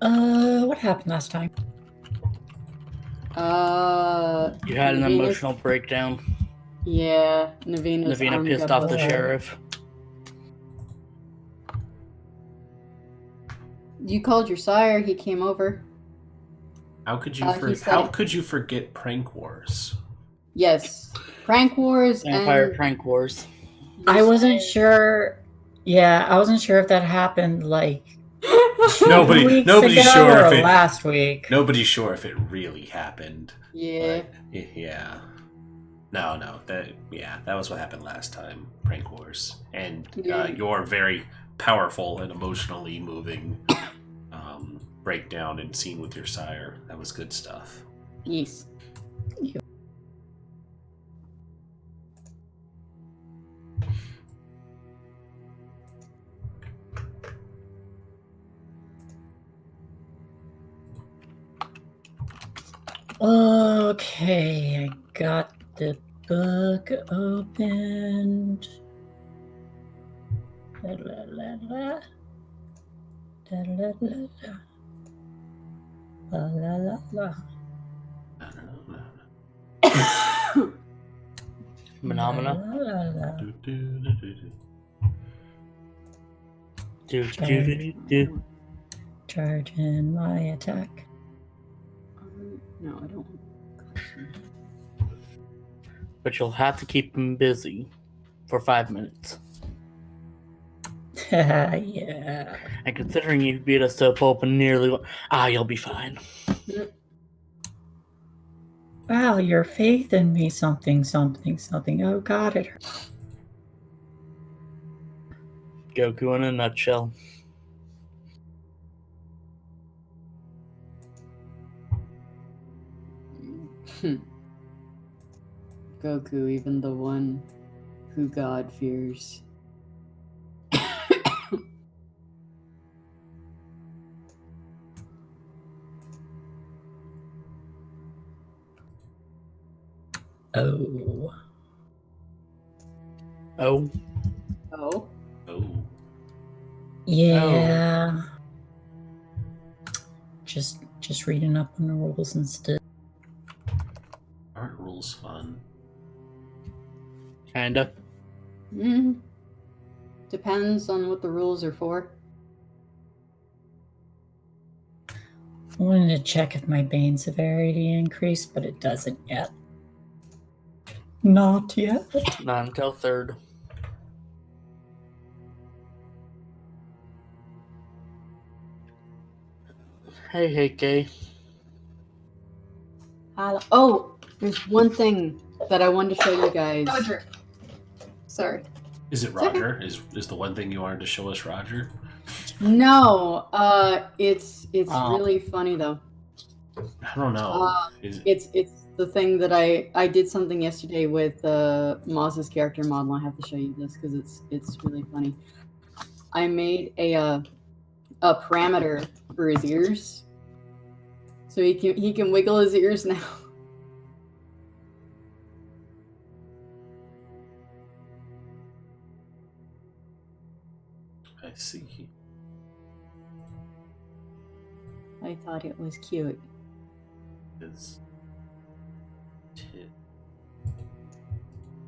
What happened last time? You had an emotional breakdown. Yeah, Navina pissed off the sheriff. You called your sire. He came over. How could you forget prank wars? Yes, prank wars. Vampire prank wars. I wasn't sure. Yeah, I wasn't sure if that happened like nobody's sure if it last week. Nobody's sure if it really happened. Yeah. But, yeah. No. That was what happened last time. Prank wars, and your very powerful and emotionally moving breakdown and scene with your sire. That was good stuff. Yes. Yeah. Okay, I got the book opened. La, la, la, la. La, la, la, la. La, la, la, la. Phenomena. La, la, la. Charge in my attack. No, I don't. But you'll have to keep him busy for 5 minutes. Yeah. And considering you beat us to a pulp and nearly... you'll be fine. Wow, your faith in me, something. Oh god, it hurts. Goku in a nutshell. Goku, even the one who God fears. Oh. Yeah. Oh. Just reading up on the rules and stuff. Aren't rules fun? Kinda. Depends on what the rules are for. I wanted to check if my Bane severity increased, but it doesn't yet. Not yet. Not until 3rd. Hey, Kay. Oh, there's one thing that I wanted to show you guys. Roger. Sorry. Is it Roger? Okay. Is the one thing you wanted to show us Roger? No, it's really funny though. I don't know. It's the thing that I did something yesterday with Maz's character model. I have to show you this because it's really funny. I made a parameter for his ears, so he can wiggle his ears now. I see. I thought it was cute.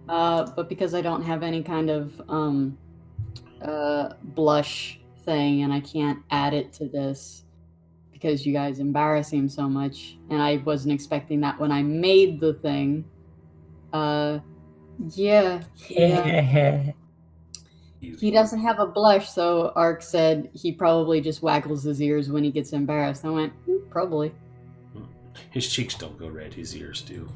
But because I don't have any kind of blush thing, and I can't add it to this because you guys embarrass him so much, and I wasn't expecting that when I made the thing. Yeah. He doesn't have a blush, so Ark said he probably just waggles his ears when he gets embarrassed. I went, probably. His cheeks don't go red, his ears do.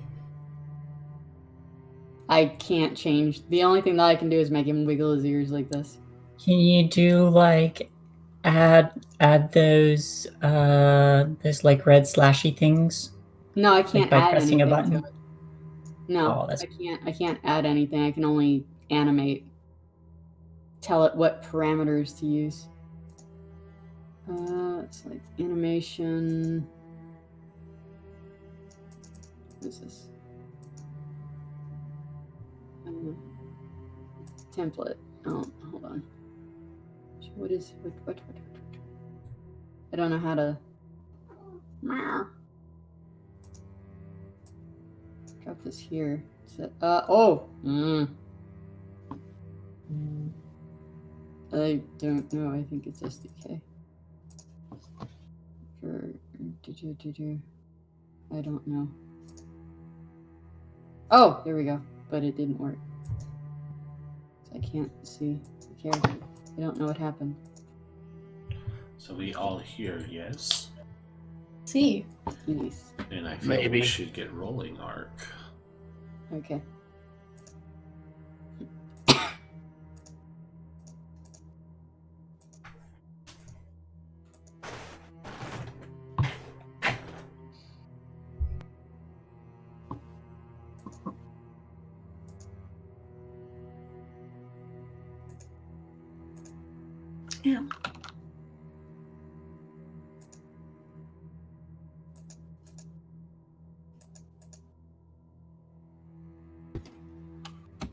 I can't change. The only thing that I can do is make him wiggle his ears like this. Can you do like add those like red slashy things? No, I can't by add pressing anything a button. to it. No, I can't add anything. I can only animate. Tell it what parameters to use. It's like animation. What is this? Template. Oh, hold on. What? I don't know how to Drop this here. Oh! I don't know. I think it's SDK. I don't know. Oh, there we go. But it didn't work. So I can't see the character. I don't know what happened. So we all hear yes. See. Nice. And I feel Maybe. we should get rolling, Arc. Okay. Yeah.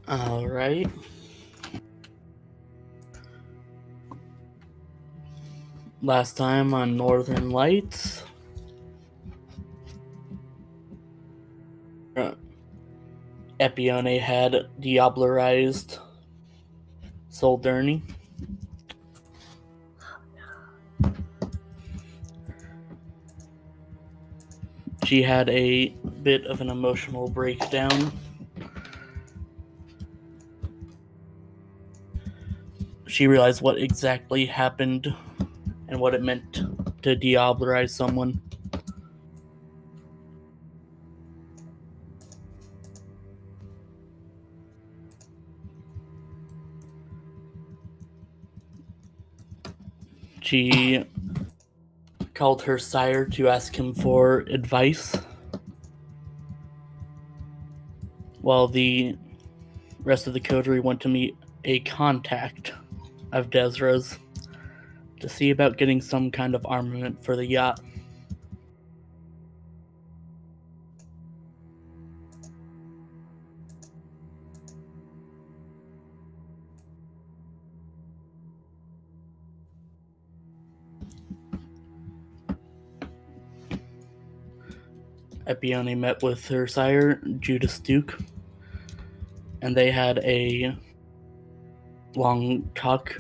All right. Last time on Northern Lights, Epione had diablerized Soldurni. She had a bit of an emotional breakdown. She realized what exactly happened and what it meant to diablerize someone. She called her sire to ask him for advice, while the rest of the coterie went to meet a contact of Desra's to see about getting some kind of armament for the yacht. Epione met with her sire, Judas Duke, and they had a long talk,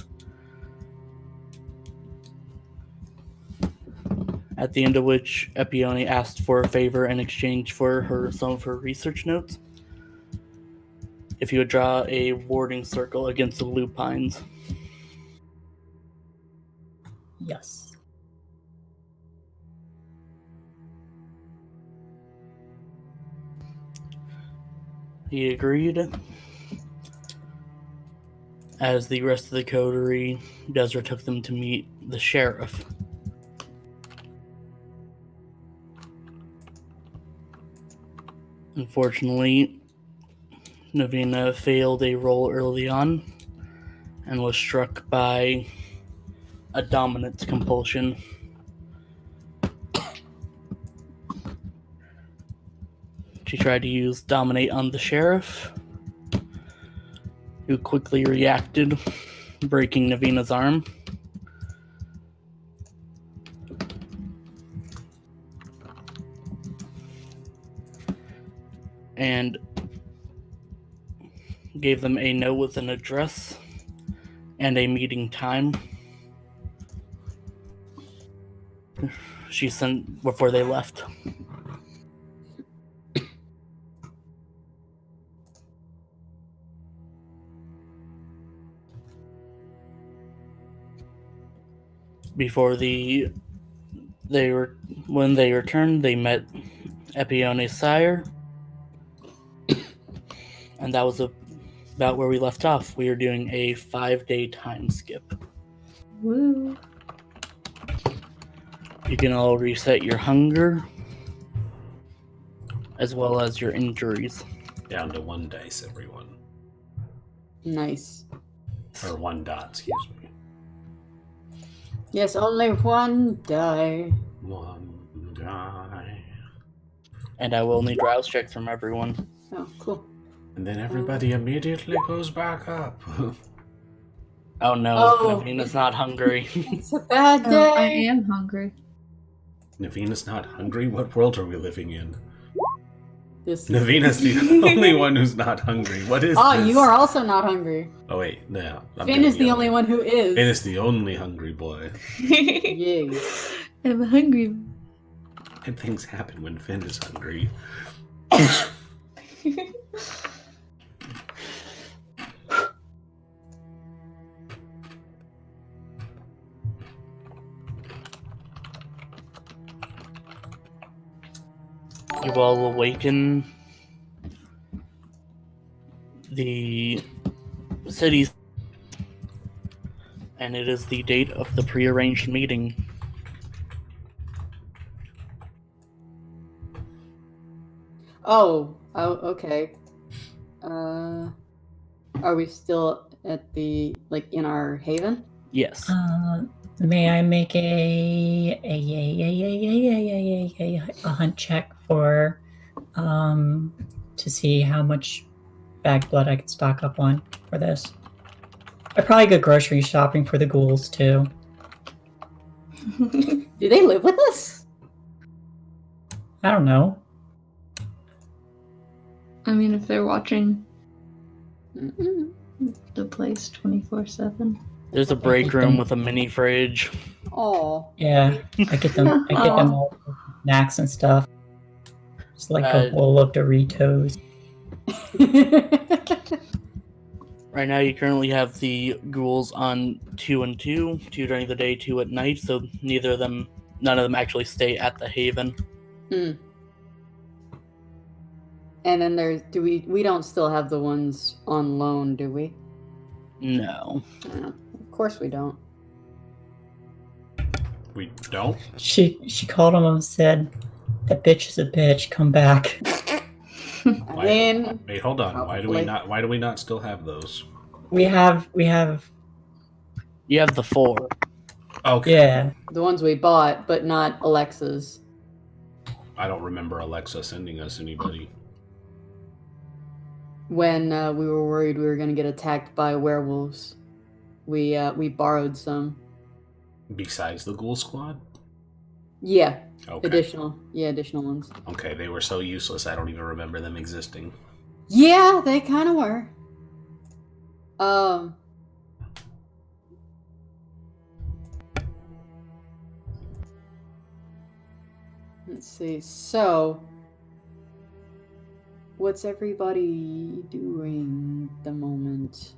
at the end of which Epione asked for a favor in exchange for some of her research notes. If you would draw a warding circle against the lupines. Yes. He agreed. As the rest of the coterie, Desra took them to meet the sheriff. Unfortunately, Navina failed a roll early on and was struck by a dominance compulsion. She tried to use dominate on the sheriff, who quickly reacted, breaking Navina's arm. And gave them a note with an address and a meeting time. She sent before they left. When they returned, they met Epione's sire, and that was about where we left off. We are doing a 5-day time skip. Woo. You can all reset your hunger, as well as your injuries. Down to 1 dice, everyone. Nice. Or 1 dot, excuse me. Yes, only 1 die. 1 die. And I will need rouse checks from everyone. Oh, cool. And then everybody immediately goes back up. Oh no, Oh. Navina's not hungry. It's a bad Oh, I day. am hungry. Naveen's not hungry? What world are we living in? This. Naveen's the only one who's not hungry. What is Oh, this? you are also not hungry. Oh, wait, no. Finn is the only one who is. Finn is the only hungry boy. Yay. I'm hungry. And things happen when Finn is hungry. You all awaken the cities, and it is the date of the prearranged meeting. Oh, okay. Are we still at the, like, in our haven? Yes. May I make a hunt check for to see how much bag blood I can stock up on for this? I probably go grocery shopping for the ghouls too. Do they live with us? I don't know. I mean, if they're watching Mm-mm. the place 24/7. There's a break room with a mini fridge. Oh. Yeah, I get them all snacks and stuff. It's like a bowl of Doritos. Right now, you currently have the ghouls on 2 and 2, 2 during the day, 2 at night, so none of them actually stay at the haven. And then we don't still have the ones on loan, do we? No. Of course we don't. We don't? She called him and said, "That bitch is a bitch. Come back." Wait, hold on. Probably. Why do we not still have those? We have. You have the 4. Okay. Yeah. The ones we bought, but not Alexa's. I don't remember Alexa sending us anybody. When we were worried we were going to get attacked by werewolves, we borrowed some. Besides the ghoul squad? Yeah. Okay. Additional ones. Okay, they were so useless I don't even remember them existing. Yeah, they kind of were. Let's see. So, what's everybody doing at the moment?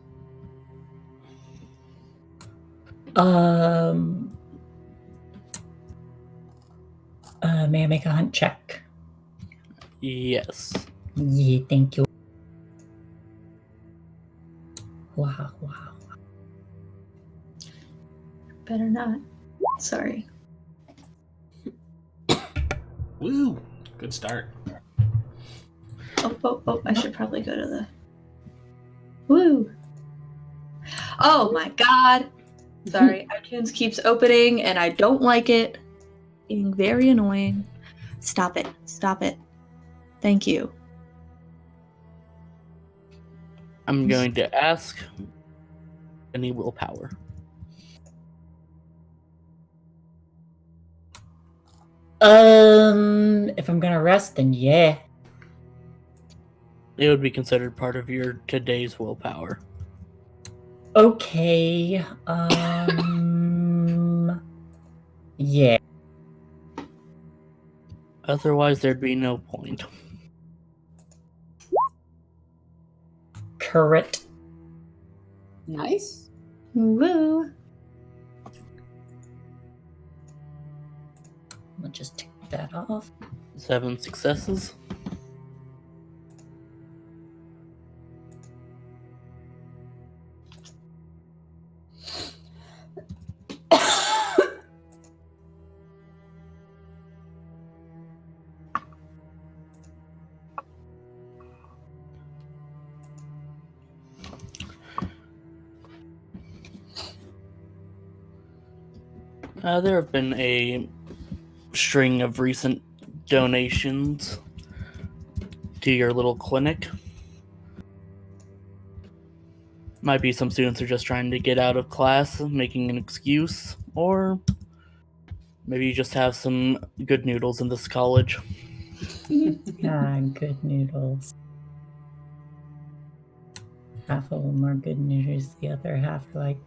May I make a hunt check? Yes. Yeah, thank you. Wow. Better not. Sorry. Woo! Good start. Oh, I should probably go to the... Woo! Oh my god! Sorry, iTunes keeps opening and I don't like it. Being very annoying. Stop it. Thank you. I'm going to ask any willpower. If I'm gonna rest, then yeah. It would be considered part of your today's willpower. Okay. Yeah. Otherwise, there'd be no point. Correct. Nice. Woo! I'll just take that off. 7 successes. There have been a string of recent donations to your little clinic. Might be some students are just trying to get out of class, making an excuse, or Maybe you just have some good noodles in this college. Good noodles. Half of them are good noodles, the other half are like,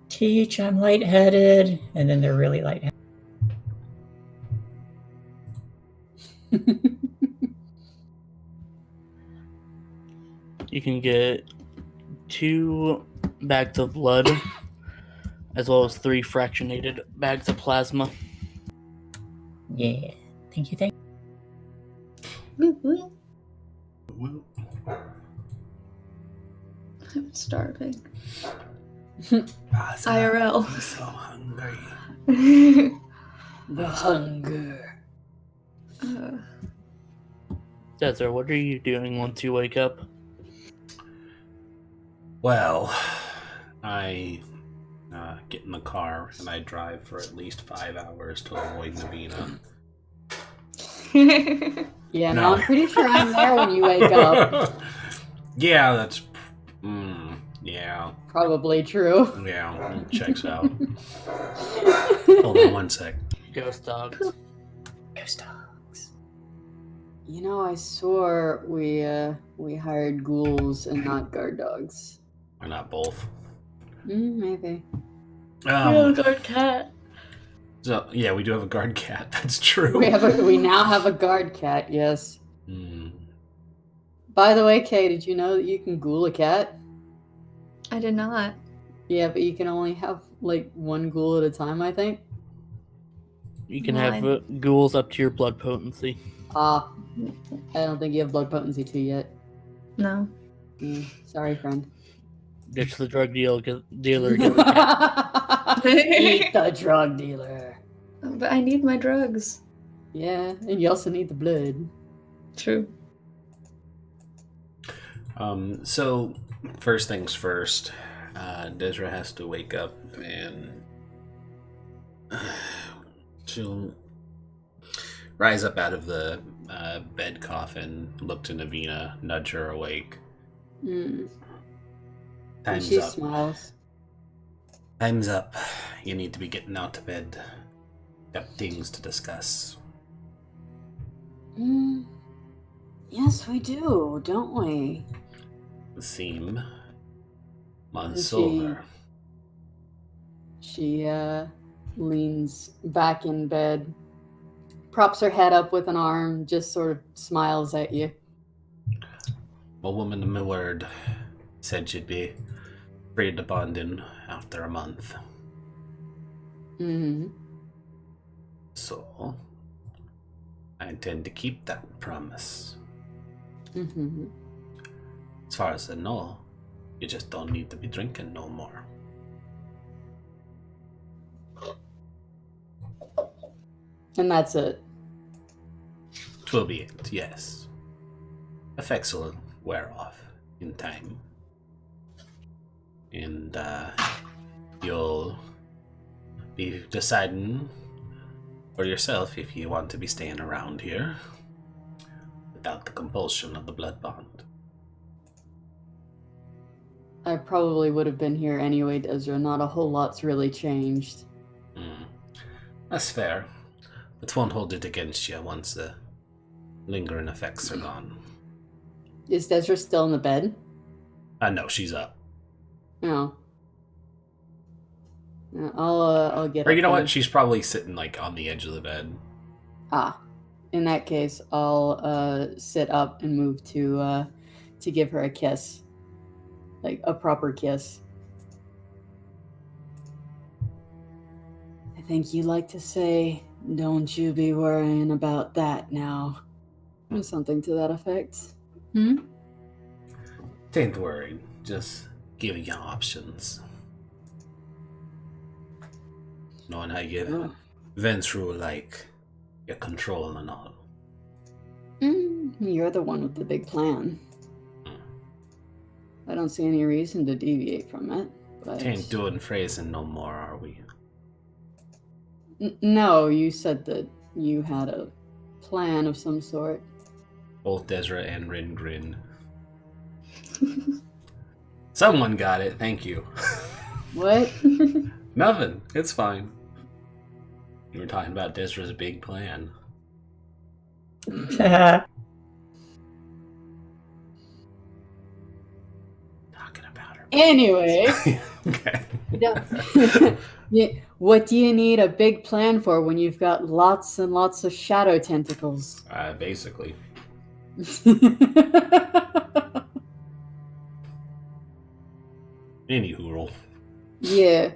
teach, I'm lightheaded, and then they're really lightheaded. You can get 2 bags of blood, as well as 3 fractionated bags of plasma. Yeah. Thank you. I'm starving. I'm IRL. so hungry. The hunger. Desert, what are you doing once you wake up? Well, I get in the car and I drive for at least 5 hours to avoid Navina. Yeah, No. no, I'm pretty sure I'm there when you wake up. Yeah, that's... yeah. Probably true. Yeah, checks out. Hold on one sec. Ghost dogs. Ghost dogs. You know, I swore we hired ghouls and not guard dogs. Or not both. Maybe. Guard cat. So, yeah, we do have a guard cat. That's true. We now have a guard cat. Yes. By the way, Kay, did you know that you can ghoul a cat? I did not. Yeah, but you can only have like 1 ghoul at a time, I think. You can have ghouls up to your blood potency. I don't think you have blood potency 2 yet. No. Sorry, friend. Ditch the drug dealer. Get the cat. Eat the drug dealer. But I need my drugs. Yeah, and you also need the blood. True. So, first things first, Desra has to wake up and she'll rise up out of the bed coffin, look to Navina, nudge her awake. Time's She up. smiles. Time's up. You need to be getting out to bed. Got things to discuss. Yes, we do, don't we? The theme. Monsover. She leans back in bed, props her head up with an arm, just sort of smiles at you. A woman of my word said she'd be free to bond after a month. So, I intend to keep that promise. As far as I know, you just don't need to be drinking no more. And that's it. 'Twill be it, yes. Effects will wear off in time. And, you'll be deciding for yourself if you want to be staying around here without the compulsion of the blood bond. I probably would have been here anyway, Desra. Not a whole lot's really changed. That's fair. But won't hold it against you once the lingering effects are gone. Is Desra still in the bed? No, she's up. No. I'll get Or up you know then. what? She's probably sitting like on the edge of the bed. In that case, I'll sit up and move to give her a kiss. Like a proper kiss. I think you like to say, "Don't you be worrying about that now." Or something to that effect. Ain't worried. Just giving you options. Knowing how you went through, like, your control and all. You're the one with the big plan. I don't see any reason to deviate from it. But... Ain't doing phrasing no more, are we? No, you said that you had a plan of some sort. Both Desra and Rin grin. Someone got it, thank you. What? Nothing, it's fine. We were talking about Desra's big plan. Uh, Talking about her. Anyway, Okay. yeah, what do you need a big plan for when you've got lots and lots of shadow tentacles? Basically. Anywho. Yeah.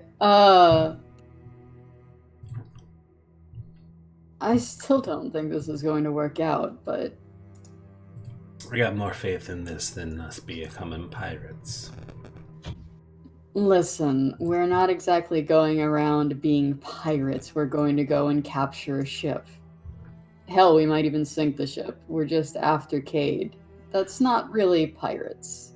I still don't think this is going to work out, but I got more faith in this than us becoming pirates. listen, we're not exactly going around being pirates. We're going to go and capture a ship. Hell, we might even sink the ship. We're just after Cade. That's not really pirates.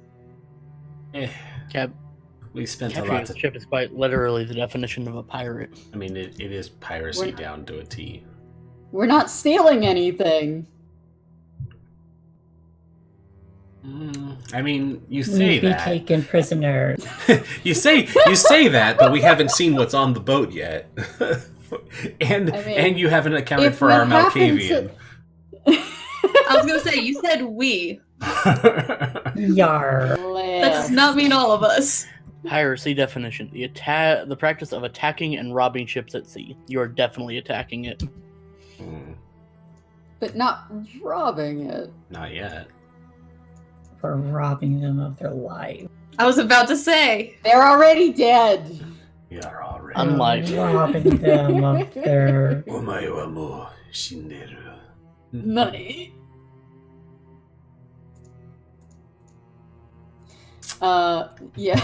We spent a Capturing lot a of... ship is quite literally the definition of a pirate. I mean, it is piracy down to a T. We're not stealing anything. I mean, you say be that. taken prisoner. you say that, but we haven't seen what's on the boat yet. and you haven't accounted for our Malkavian. I was gonna say, you said we. Yar. That does not mean all of us. Piracy definition: the practice of attacking and robbing ships at sea. You are definitely attacking it. But not robbing it. Not yet. For robbing them of their life. I was about to say. They're already dead. We are already. Unlike robbing them of their Omae wa mou shinderu. Money. Yeah.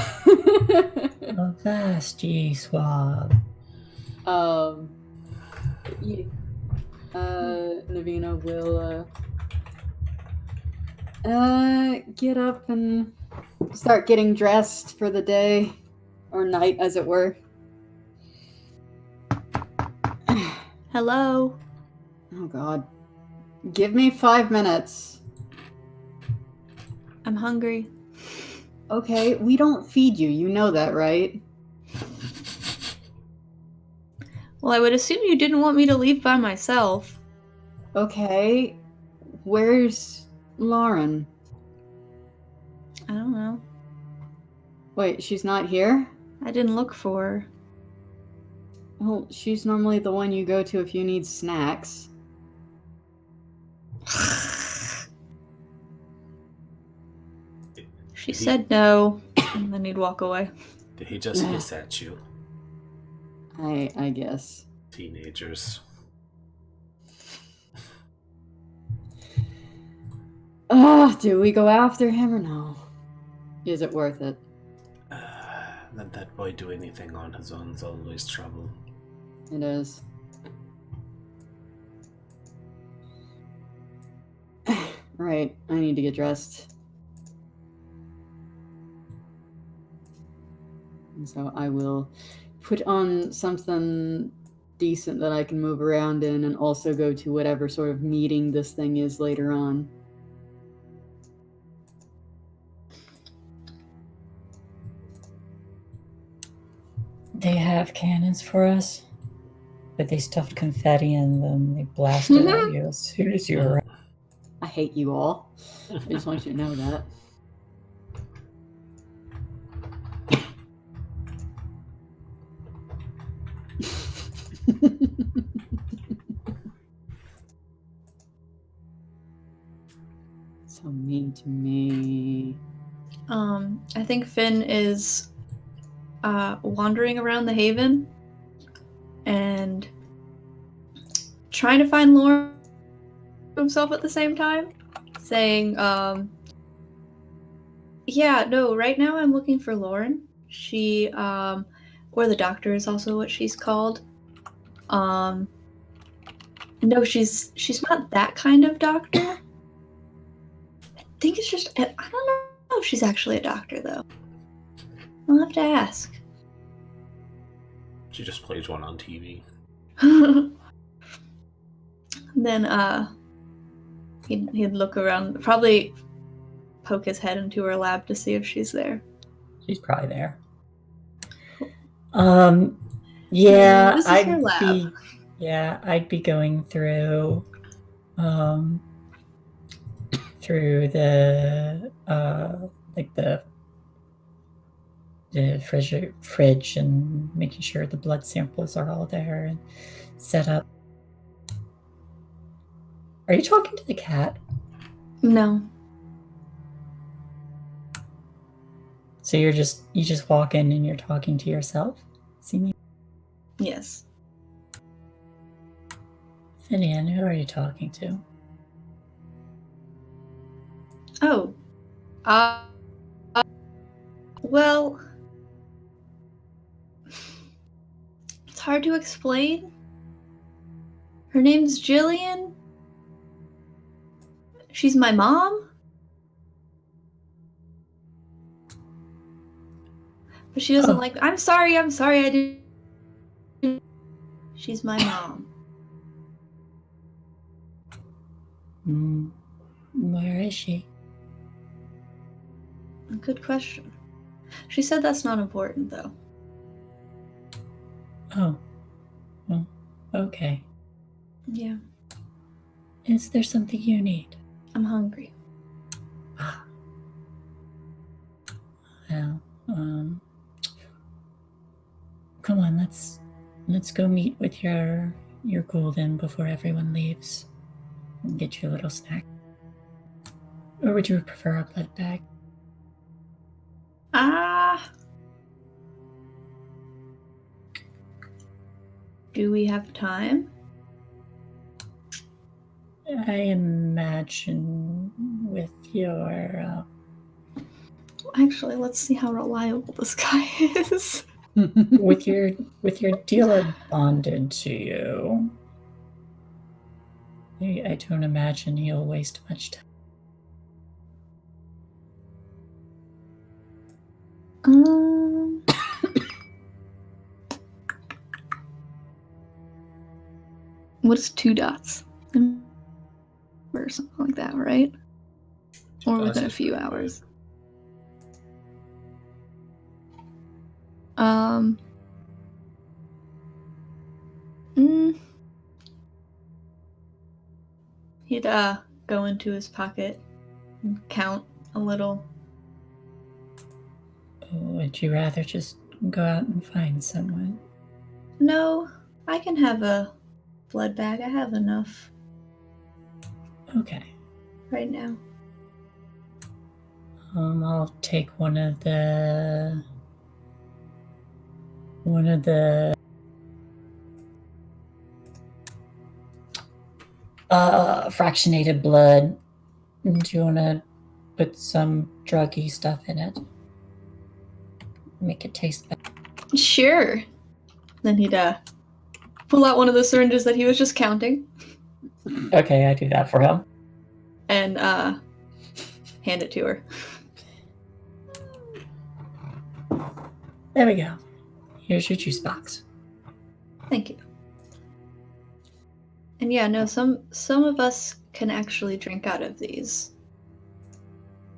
vast G swab. Yeah. Navina will get up and start getting dressed for the day or night, as it were. Hello. Oh God, give me 5 minutes. I'm hungry. Okay, we don't feed you. You know that, right? Well, I would assume you didn't want me to leave by myself. Okay, where's Lauren? I don't know. Wait, she's not here? I didn't look for her. Well, she's normally the one you go to if you need snacks. She said no, and then he'd walk away. Did he just hiss at you? I guess. Teenagers. Do we go after him or no? Is it worth it? Let that boy do anything on his own is always trouble. It is. Right, I need to get dressed. And so I will put on something decent that I can move around in and also go to whatever sort of meeting this thing is later on. They have cannons for us, but they stuffed confetti in them. They blasted at you as soon as you were. I hate you all. I just want you to know that. So mean to me. I think Finn is wandering around the haven and trying to find Lauren himself at the same time, saying, yeah, no, right now I'm looking for Lauren. She, or the doctor is also what she's called. No, she's not that kind of doctor. I think it's just, I don't know if she's actually a doctor, though. I'll have to ask. She just plays one on TV. Then, he'd look around, probably poke his head into her lab to see if she's there. She's probably there. Yeah, this is her lab. Yeah, I'd be going through the like the fridge and making sure the blood samples are all there and set up. Are you talking to the cat? No. So you just walk in and you're talking to yourself? See me? Yes. Finian, who are you talking to? Oh. Well, it's hard to explain. Her name's Jillian. She's my mom. But she doesn't like. I'm sorry, I didn't. She's my mom. Where is she? Good question. She said that's not important, though. Oh. Well, okay. Yeah. Is there something you need? I'm hungry. Well, come on, let's go meet with your golden before everyone leaves. And get you a little snack. Or would you prefer a blood bag? Do we have time? I imagine with your Actually, let's see how reliable this guy is. with your dealer bonded to you. I don't imagine he'll waste much time. What's 2 dots? Or something like that, right? Or within a few hours. He'd go into his pocket and count a little. Would you rather just go out and find someone? No, I can have a blood bag. I have enough. Okay. Right now. I'll take one of the fractionated blood. Do you want to put some druggy stuff in it? Make it taste better. Sure. Then he'd pull out one of the syringes that he was just counting. Okay, I do that for him. And hand it to her. There we go. Here's your juice box. Thank you. And yeah, no, some of us can actually drink out of these.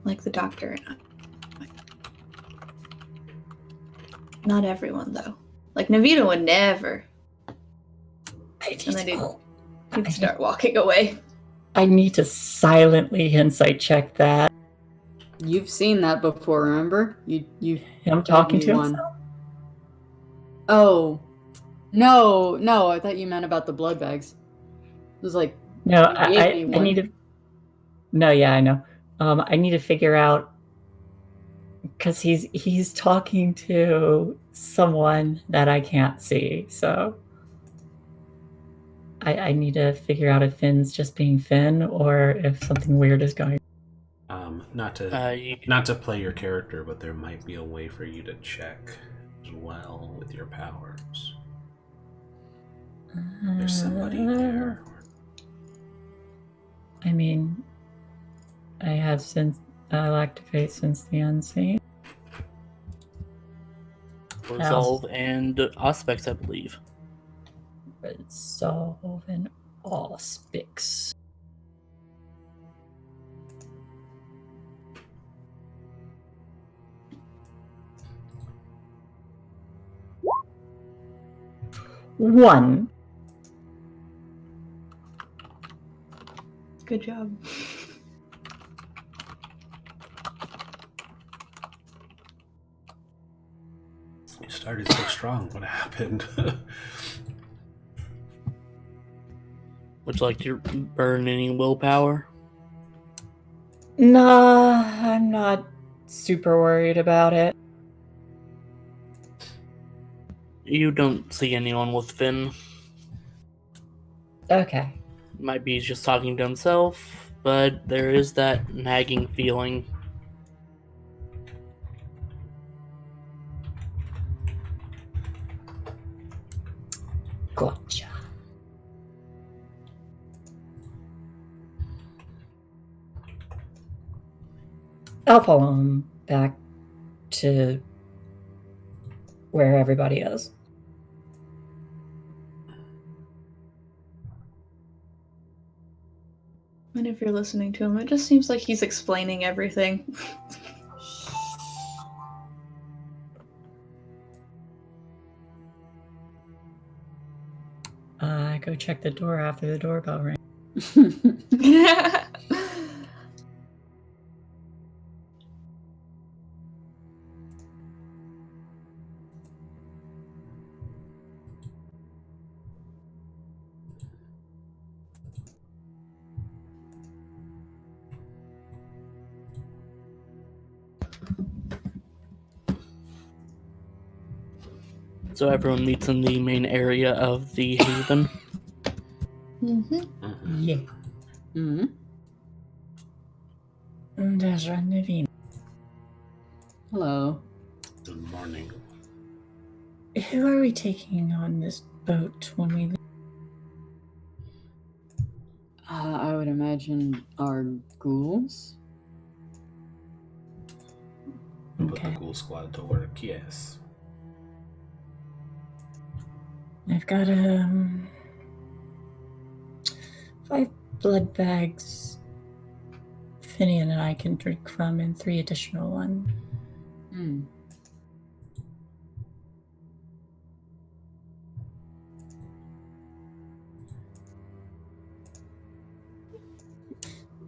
Like the doctor and I. Not everyone, though. Like, Navita would never. And then he'd start walking away. I need to silently insight check that. You've seen that before, remember? You Him talking to himself? Oh. No, I thought you meant about the blood bags. It was like, no, I need to. No, yeah, I know. I need to figure out because he's talking to someone that I can't see, so I need to figure out if Finn's just being Finn or if something weird is going. Not to play your character, but there might be a way for you to check as well with your powers. There's somebody there. I mean, I have I'll activate Sense the Unseen. Resolve and Aspects, I believe. Resolve and Aspects. One. Good job. You started so strong. What happened? Would you like to burn any willpower? Nah, I'm not super worried about it. You don't see anyone with Finn. Okay. Might be just talking to himself, but there is that nagging feeling. Gotcha. I'll follow him back to where everybody is. And if you're listening to him, it just seems like he's explaining everything. Go check the door after the doorbell rings. Yeah. So everyone meets in the main area of the haven. Mm-hmm. Yeah. Mm-hmm. There's Naveen. Hello. Good morning. Who are we taking on this boat when we leave? I would imagine our ghouls. Put Okay. the ghoul squad to work, yes. I've got 5 blood bags Finian and I can drink from, and 3 additional ones. Hmm.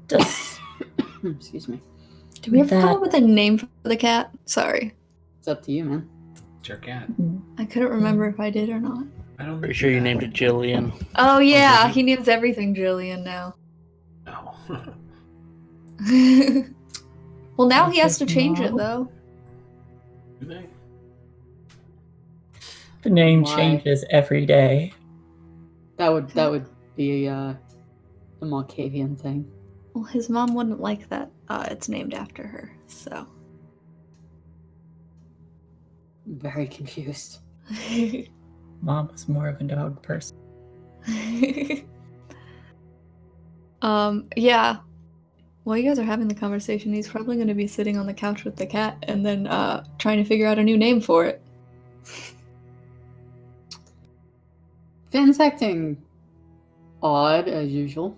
Does Excuse me. Do we have to come That- up with a name for the cat? Sorry. It's up to you, man. It's your cat. I couldn't remember if I did or not. I don't Pretty think sure you have named it Jillian. Oh yeah, did you? he names everything Jillian now. No. Well, now he has to His change it mom? though. Do they? the name Why? changes every day. That would be a Malkavian thing. Well, his mom wouldn't like that. It's named after her, so. I'm very confused. Mom was more of a dog person. Yeah. While you guys are having the conversation, he's probably going to be sitting on the couch with the cat and then trying to figure out a new name for it. Finn's acting odd as usual.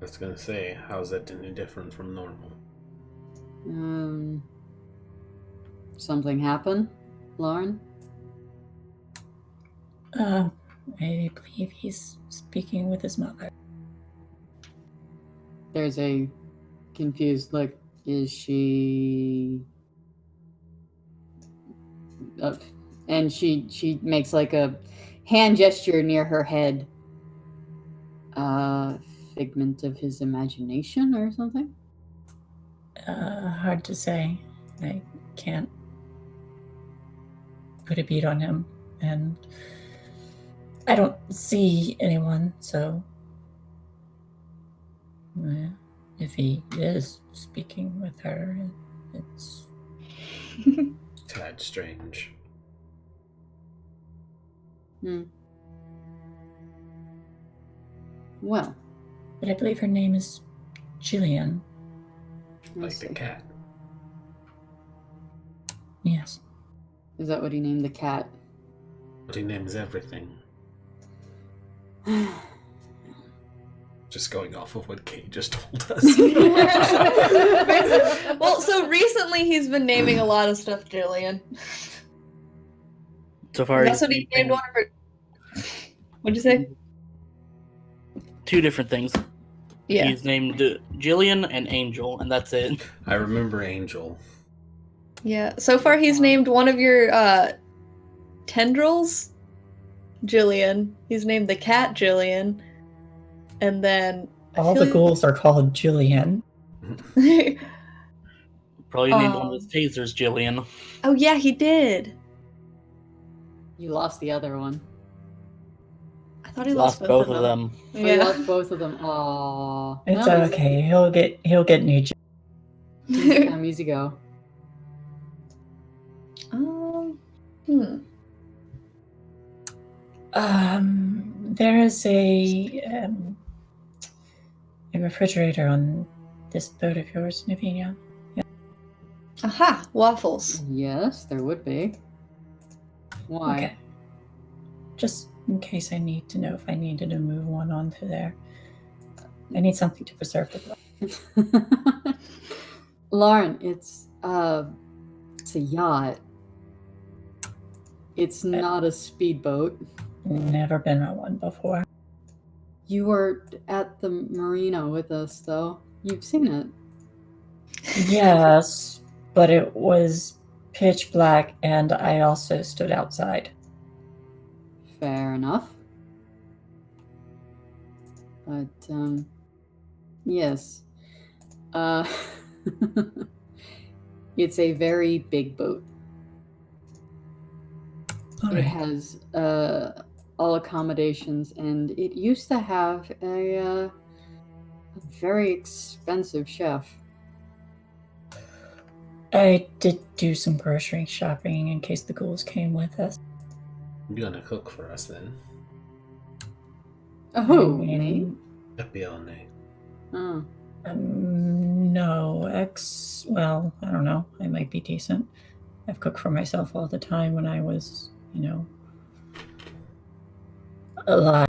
I was gonna say, how's that any different from normal? Something happened, Lauren? I believe he's speaking with his mother. There's a confused look. Is she... and she makes like a hand gesture near her head. Figment of his imagination or something? Hard to say. I can't put a beat on him, and I don't see anyone, so if he is speaking with her, it's Tad strange. Well, but I believe her name is Jillian. Like let's the see. cat. Yes. Is that what he named the cat? But he names everything. Just going off of what Kate just told us. Well, so recently he's been naming a lot of stuff Jillian. So far, That's what he named one of her. What'd you say? 2 different things. Yeah. He's named Jillian and Angel, and that's it. I remember Angel. Yeah. So far, he's named one of your tendrils, Jillian. He's named the cat Jillian, and then All the ghouls are called Julian. Probably named one of his tasers Jillian. Oh yeah, he did. You lost the other one. I thought he Lost both of them. Oh, you lost both of them. Aww. It's okay. He'll get new. Easy come, easy go. There is a refrigerator on this boat of yours, Navinia. Yeah. Aha, waffles. Yes, there would be. Why? Okay. Just in case I need to know if I needed to move one onto there. I need something to preserve the blood. Lauren, it's a yacht. It's not a speedboat. Never been on one before. You were at the marina with us, though. You've seen it. Yes, but it was pitch black, and I also stood outside. Fair enough. But, yes. It's a very big boat. All It right. has all accommodations, and it used to have a very expensive chef. I did do some grocery shopping in case the ghouls came with us. You're gonna cook for us then. Oh, I me? mean, Epione. Oh. No, well, I don't know. I might be decent. I've cooked for myself all the time when I was, alive.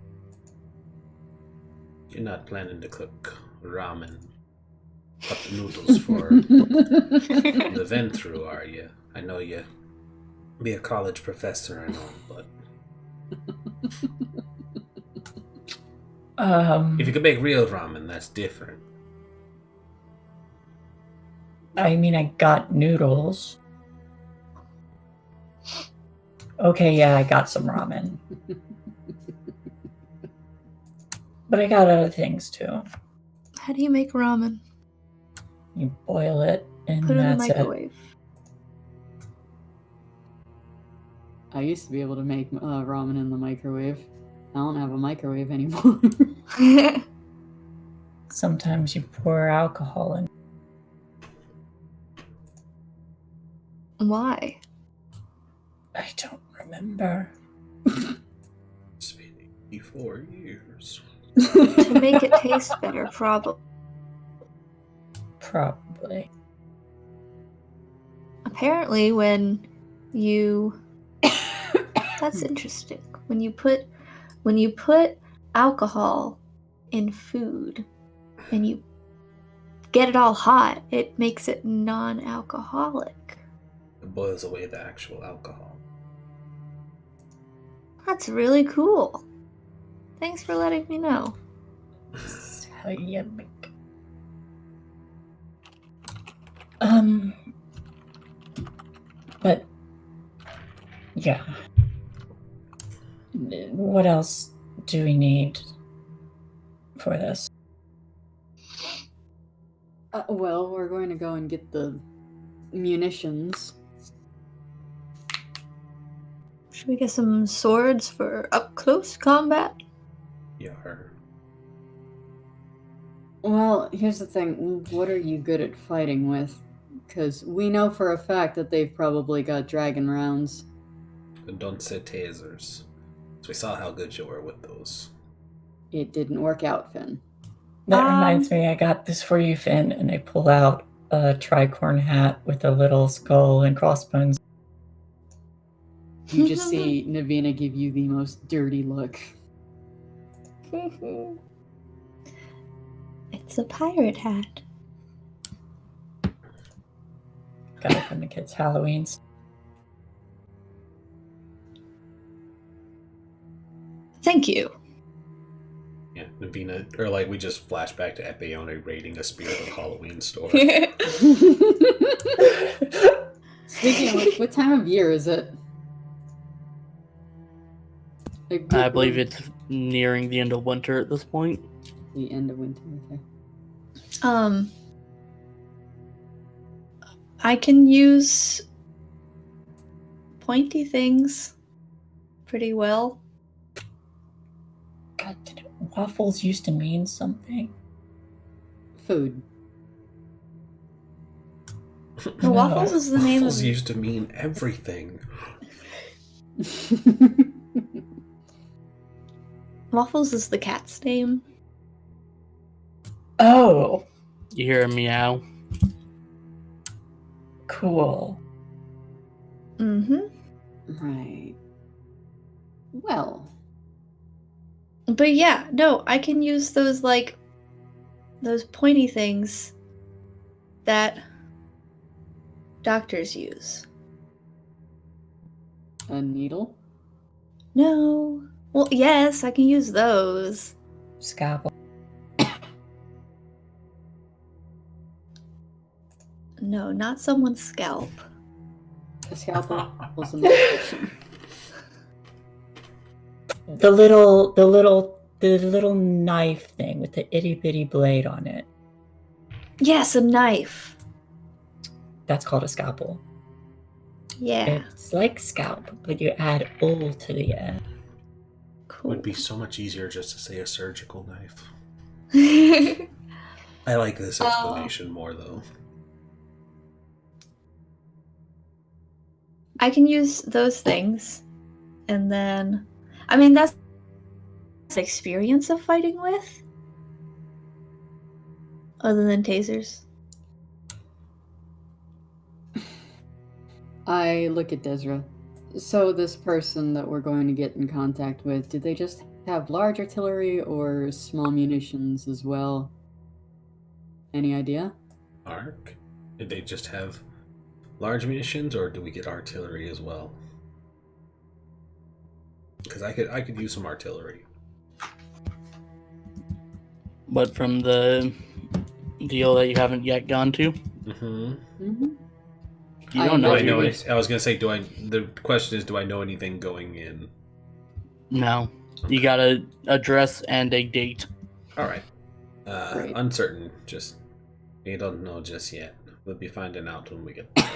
You're not planning to cook ramen, cup noodles for the vent through, are you? I know you be a college professor and all, but if you could make real ramen, that's different. I mean, I got noodles. Okay, yeah, I got some ramen. But I got other things too. How do you make ramen? You boil it, and Put it in the that's it. microwave. I used to be able to make ramen in the microwave. I don't have a microwave anymore. Sometimes you pour alcohol in. Why? I don't remember. It's been 84 years. To make it taste better, probably. Probably. Apparently, when you... That's interesting. When you put alcohol in food and you get it all hot, it makes it non-alcoholic. It boils away the actual alcohol. That's really cool. Thanks for letting me know. That's how you make. But yeah. What else do we need for this? Well, we're going to go and get the munitions. Should we get some swords for up-close combat? Yar. Well, here's the thing. What are you good at fighting with? Because we know for a fact that they've probably got dragon rounds. And don't say tasers. So we saw how good you were with those. It didn't work out, Finn. That reminds me, I got this for you, Finn, and I pull out a tricorn hat with a little skull and crossbones. You just see Navina give you the most dirty look. It's a pirate hat. Got it from the kids' Halloweens. Thank you. Yeah, Navina, or like we just flash back to Epione raiding a Spirit of Halloween store. Speaking of which, what time of year is it? Like, I believe it's nearing the end of winter at this point. the end of winter. Okay. I can use pointy things pretty well. God, waffles used to mean something. Food. No, waffles is the name Waffles of used to mean everything. Waffles is the cat's name. Oh, You hear a meow. cool. Mm-hmm. Right. Well. But yeah, no, I can use those those pointy things that doctors use. A needle? No. Well, yes, I can use those. Scalpel. No, not someone's scalp. A scalpel? Was a medication. The little knife thing with the itty bitty blade on it. Yes, a knife. That's called a scalpel. Yeah. It's like scalp, but you add ul to the end. Cool. Would be so much easier just to say a surgical knife. I I like this explanation more, though. can use those things. And then, I mean, that's experience of fighting with. Other than tasers. I look at Desra. So this person that we're going to get in contact with, did they just have large artillery or small munitions as well? Any idea? Arc? Did they just have large munitions, or do we get artillery as well? Because I could use some artillery. But from the deal that you haven't yet gone to, Mm-hmm. Mm-hmm. you don't Do know. I know? you- I was gonna say, the question is, do I know anything going in? No. You got a address and a date. All right. Great. Uncertain. Just we don't know just yet. We'll be finding out when we get there.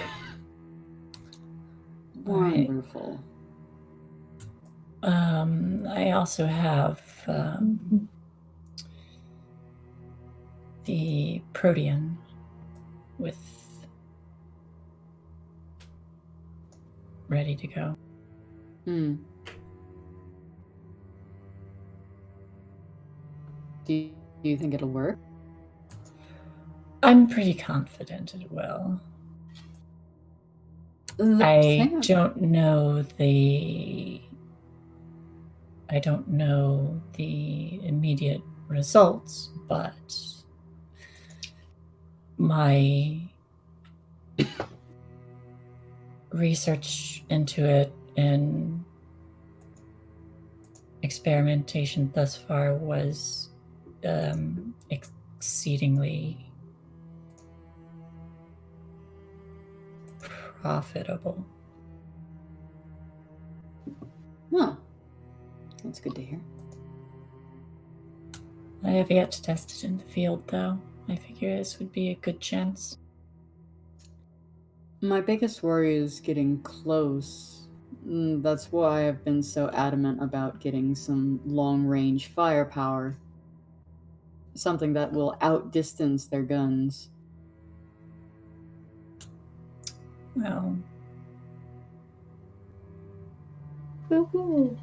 Wonderful. I also have the protean with ready to go. Hmm. Do you think it'll work? I'm pretty confident it will. I don't know the immediate results, but my research into it and experimentation thus far was exceedingly profitable. Well, that's good to hear. I have yet to test it in the field, though. I figure this would be a good chance. My biggest worry is getting close. That's why I've been so adamant about getting some long-range firepower. Something that will outdistance their guns. Well, Woohoo.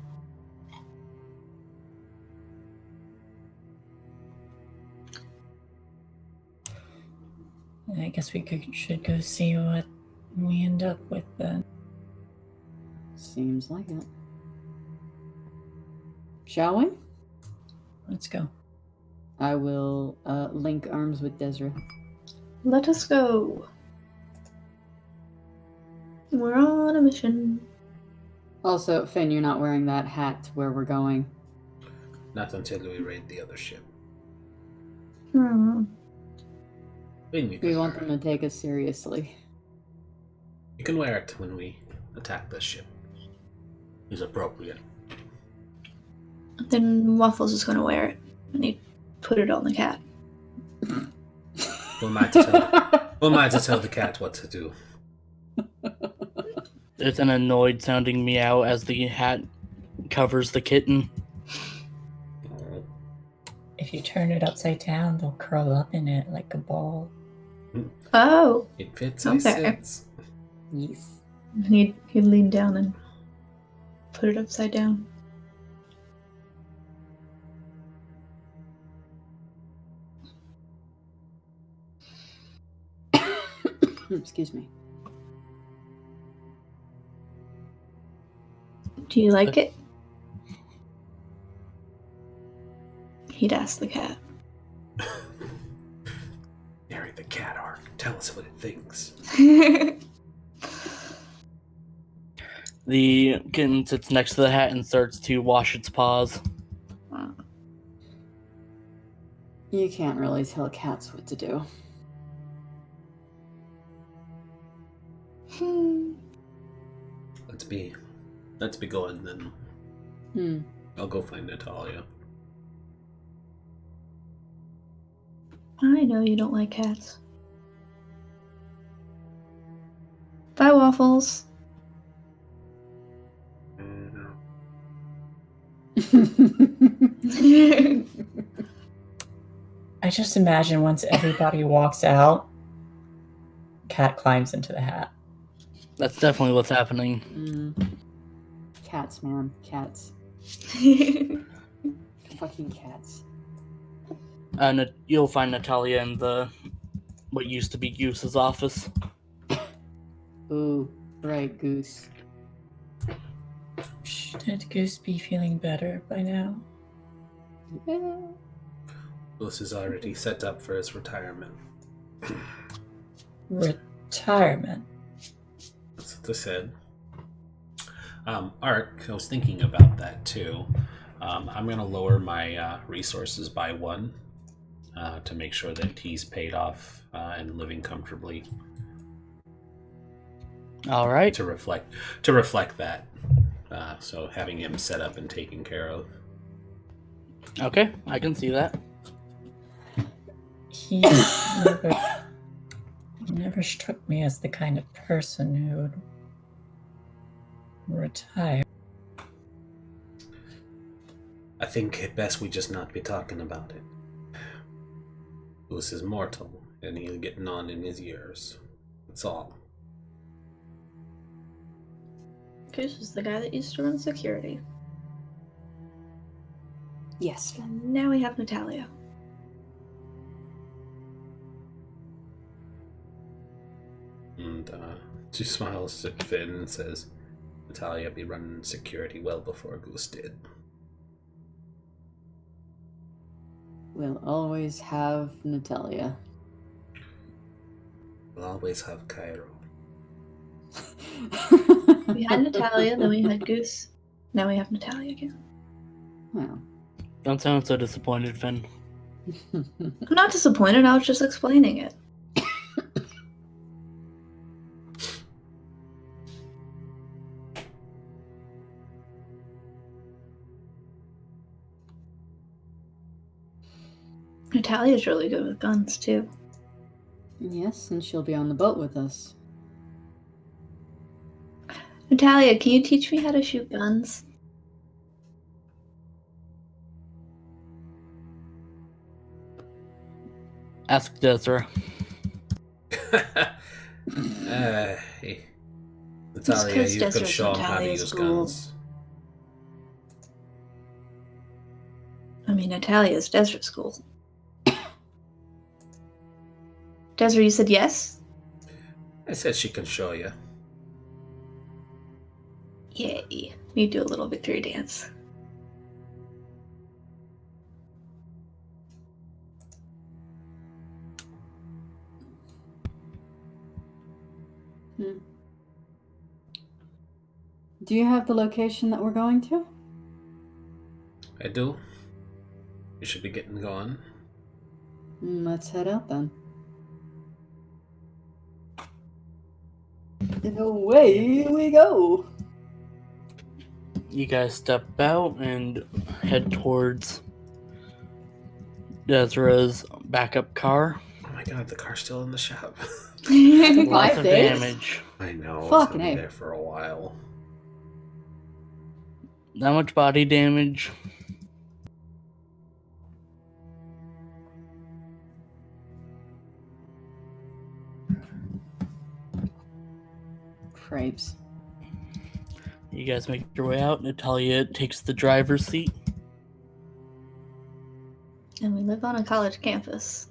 I guess we should go see what we end up with then. Seems like it. Shall we? Let's go. I will link arms with Desra. Let us go. We're on a mission. Also, Finn, you're not wearing that hat to where we're going. Not until we raid the other ship. Hmm. We want them to take us seriously. You can wear it when we attack this ship. It's appropriate. Then Waffles is going to wear it, and he put it on the cat. Who am I to tell the cat what to do? There's an annoyed sounding meow as the hat covers the kitten. If you turn it upside down, they'll curl up in it like a ball. Oh. It fits, Okay. I sense. Yes. He'd lean down and put it upside down. Excuse me. Do you like it? He'd ask the cat. Narrate the cat arc. Tell us what it thinks. The kitten sits next to the hat and starts to wash its paws. You can't really tell cats what to do. Let's be going then. I'll go find Natalia. I know you don't like cats. Bye, Waffles. I just imagine once everybody walks out, cat climbs into the hat. That's definitely what's happening. Cats, man. Cats. Fucking cats. You'll find Natalia in what used to be Goose's office. Ooh, right, Goose. Should Goose be feeling better by now? Yeah. Goose is already set up for his retirement. Retirement? That's what they said. Ark, I was thinking about that too. I'm going to lower my resources by 1 to make sure that he's paid off and living comfortably. All right. To reflect that. So having him set up and taken care of. Okay, I can see that. He never struck me as the kind of person who would retire. I think it best we just not be talking about it. Goose is mortal, and he's getting on in his years. That's all. Goose is the guy that used to run security. Yes. And now we have Natalia. And she smiles at Finn and says, Natalia be running security well before Goose did. We'll always have Natalia. We'll always have Cairo. We had Natalia, then we had Goose. Now we have Natalia again. Well. Don't sound so disappointed, Finn. I'm not disappointed, I was just explaining it. Natalia's really good with guns, too. Yes, and she'll be on the boat with us. Natalia, can you teach me how to shoot guns? Ask Desra. Hey. Natalia, you could show him how to use guns. I mean, Natalia's Desra school. Desra, you said yes? I said she can show you. Yay. You do a little victory dance. Do you have the location that we're going to? I do. We should be getting going. Let's head out then. And away we go. You guys step out and head towards Desra's backup car. Oh my god, the car's still in the shop. 5 Lots of days? damage. I know. It's Fucking gonna be A. there for a while. Not much body damage. Crapes. You guys make your way out. Natalia takes the driver's seat. And we live on a college campus.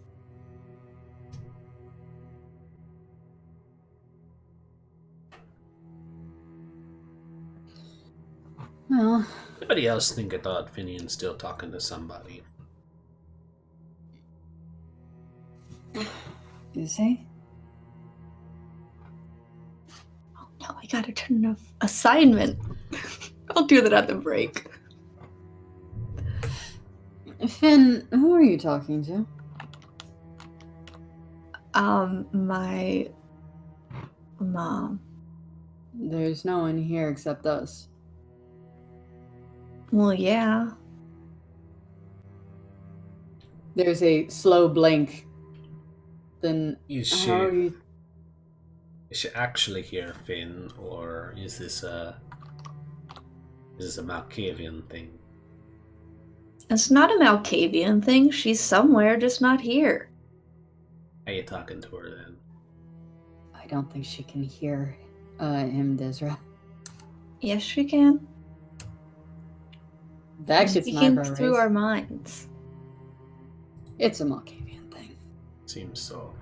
Well, Anybody else think I thought Finian's still talking to somebody? is he? Oh no, I gotta turn an assignment. I'll do that at the break. Finn, who are you talking to? My mom. There's no one here except us. Well, yeah. There's a slow blink. Then Is how are you? she actually here, Finn, or is this a Malkavian thing? It's not a Malkavian thing. She's somewhere, just not here. How you talking to her then? I don't think she can hear him, Desra. Yes, she can. That gets my Speaking eyebrow through raised. our minds. It's a Malkavian thing. Seems so.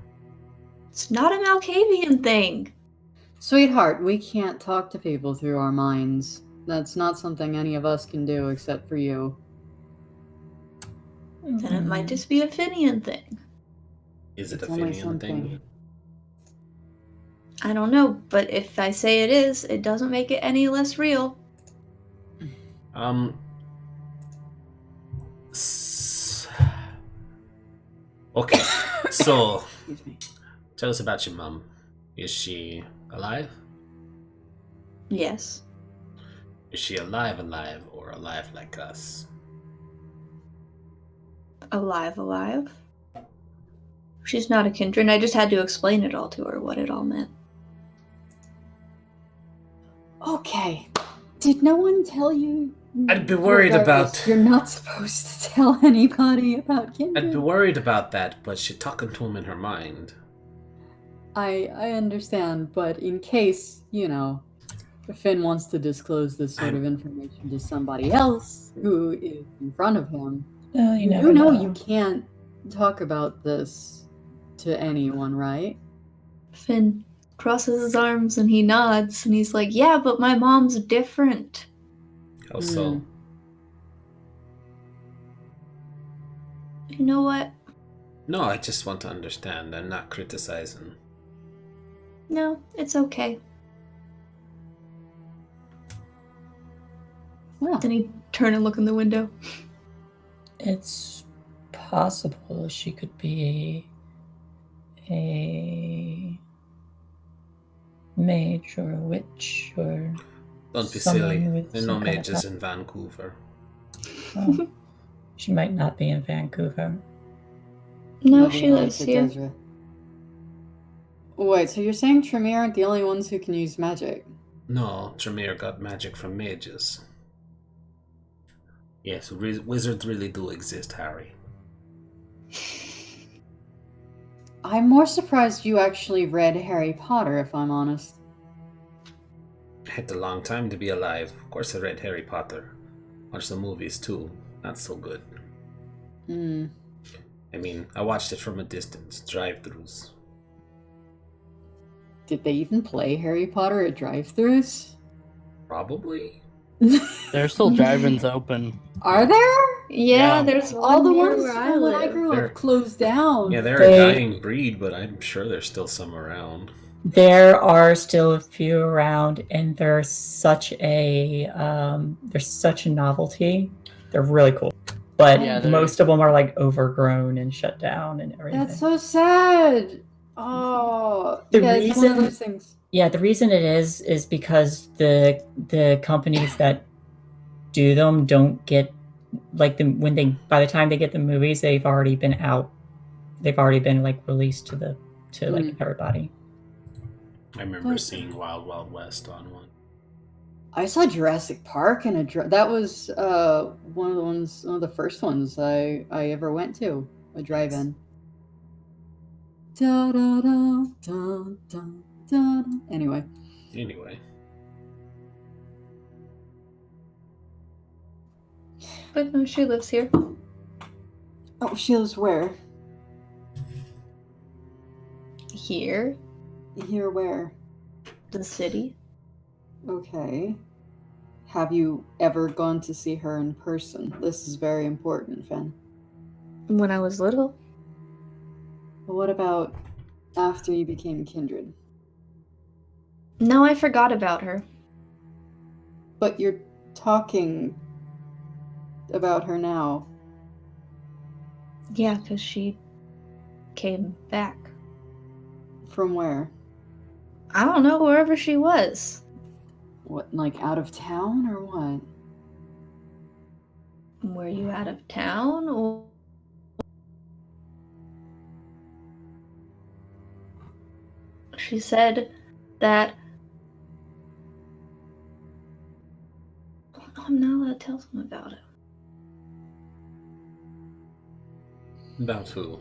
It's not a Malkavian thing. Sweetheart, we can't talk to people through our minds. That's not something any of us can do except for you. Then it might just be a Finian thing. Is it It's a only Finian something. thing? I don't know, but if I say it is, it doesn't make it any less real. Okay, so Excuse me. tell us about your mom. Is she alive? Yes. Is she alive, or alive like us? Alive. She's not a kindred. I just had to explain it all to her, what it all meant. Okay. Did no one tell you? I'd be worried Regardless, about- You're not supposed to tell anybody about kindred. I'd be worried about that, but she's talking to him in her mind. I understand, but in case, if Finn wants to disclose this sort of information to somebody else who is in front of him, No, you never you know know. you can't talk about this to anyone, right? Finn crosses his arms and he nods and he's like, yeah, but my mom's different. How so? You know what? No, I just want to understand. I'm not criticizing. No, it's okay. Well, Then he turned and looked in the window. It's possible she could be a mage or a witch or Don't be someone silly. with There are no some kind of mages in Vancouver. Oh, she might not be in Vancouver. No, nobody she lives likes it, here. Ezra. Wait, so you're saying Tremere aren't the only ones who can use magic? No, Tremere got magic from mages. Yes, wizards really do exist, Harry. I'm more surprised you actually read Harry Potter, if I'm honest. It had a long time to be alive. Of course I read Harry Potter. Watched the movies too. Not so good. I mean, I watched it from a distance. Drive-thrus. Did they even play Harry Potter at drive-thrus? Probably. There's still drive-ins open. Are there? Yeah, Yeah. there's All the one near ones where I from when I live. grew They're- up closed down. Yeah, they're They- a dying breed, but I'm sure there's still some around. There are still a few around, and they're such a novelty. They're really cool. but Yeah, most of them are like overgrown and shut down and everything. That's so sad. Oh, The it's one of reason- those things. Yeah, the reason it is because the companies that do them don't get like them when they by the time they get the movies, they've already been out. They've already been like released to like everybody. I remember seeing Wild Wild West on one. I saw Jurassic Park in that was one of the first ones I ever went to, a drive-in. Da, da, da, da, da, da. Anyway. But no, she lives here. Oh, she lives where? Here, Here where? the city. Okay. Have you ever gone to see her in person? This is very important, Fen. When I was little. But what about after you became kindred? No, I forgot about her. But you're talking about her now. Yeah, because she came back. From where? I don't know, wherever she was. What, like out of town or what? Were you out of town or? She said that. I'm not allowed to tell them about it. About who?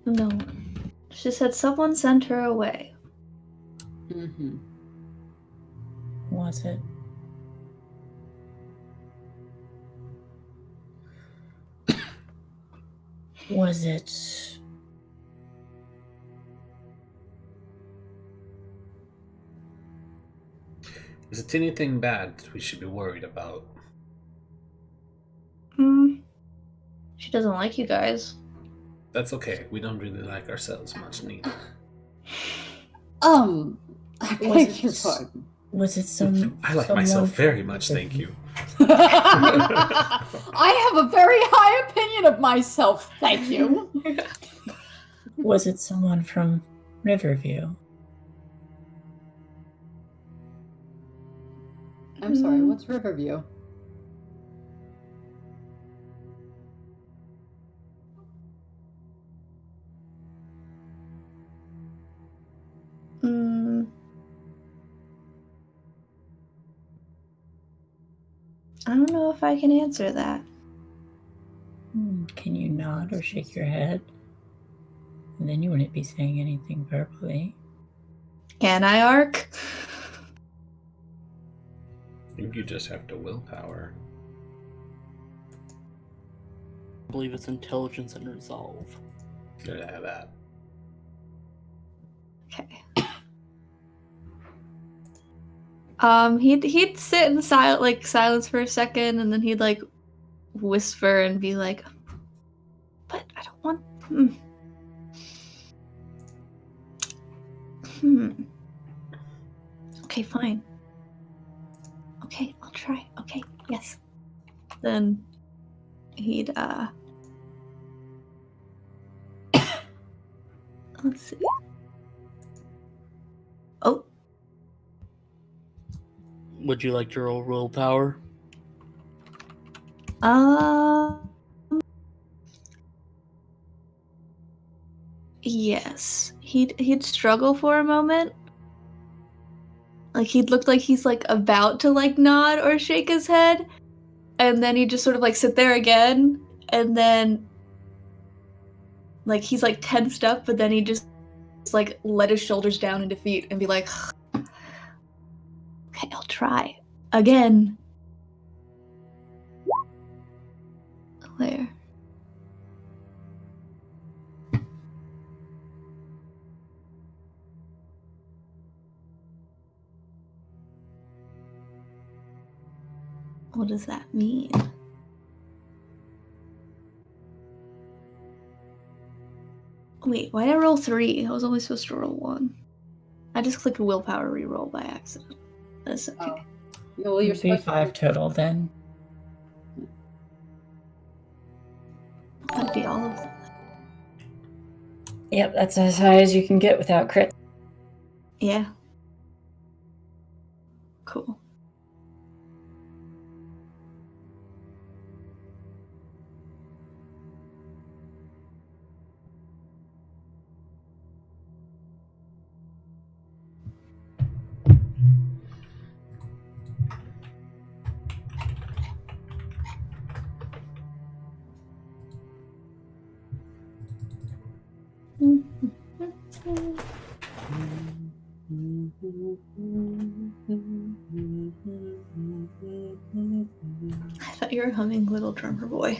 No. She said someone sent her away. Mm-hmm. Was it? Was it? Is it anything bad we should be worried about? She doesn't like you guys. That's okay. We don't really like ourselves much neither. I beg your pardon. Was it some? I like myself very much, thank you. I have a very high opinion of myself, thank you. Was it someone from Riverview? I'm sorry, what's Riverview? I don't know if I can answer that. Can you nod or shake your head? And then you wouldn't be saying anything verbally. Can I, Ark? I think you just have to willpower. I believe it's intelligence and resolve. Gotta have that. Okay. He'd sit in silence for a second, and then he'd like whisper and be like, "But I don't want." Okay, fine. Okay, I'll try. Okay, yes. Then he'd let's see. Oh. Would you like to roll willpower? Yes. He'd struggle for a moment. Like he'd look like he's like about to like nod or shake his head, and then he'd just sort of like sit there again, and then like he's like tensed up, but then he'd just like let his shoulders down in defeat and be like, okay, I'll try again. There. What does that mean? Wait, why did I roll 3? I was only supposed to roll 1. I just clicked willpower reroll by accident. That's okay. Well, you're It'd be 5 total then. That'd be all of them. Yep, that's as high as you can get without crit. Yeah. Cool. I thought you were humming Little Drummer Boy.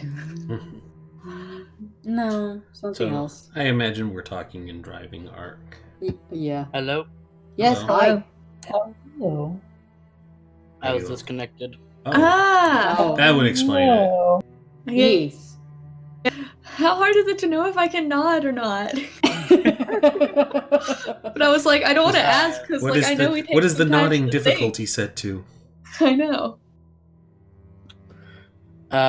No, something So else. I imagine we're talking in driving arc. Yeah. Hello? Yes, Hello. hi. Hello. I was You- disconnected. Oh, Ah! Oh, that would explain it. Hello. Okay. yes. How hard is it to know if I can nod or not? But I was like, I don't want to ask because, What like, is I know we take what is the some time nodding to difficulty set to? think. I know.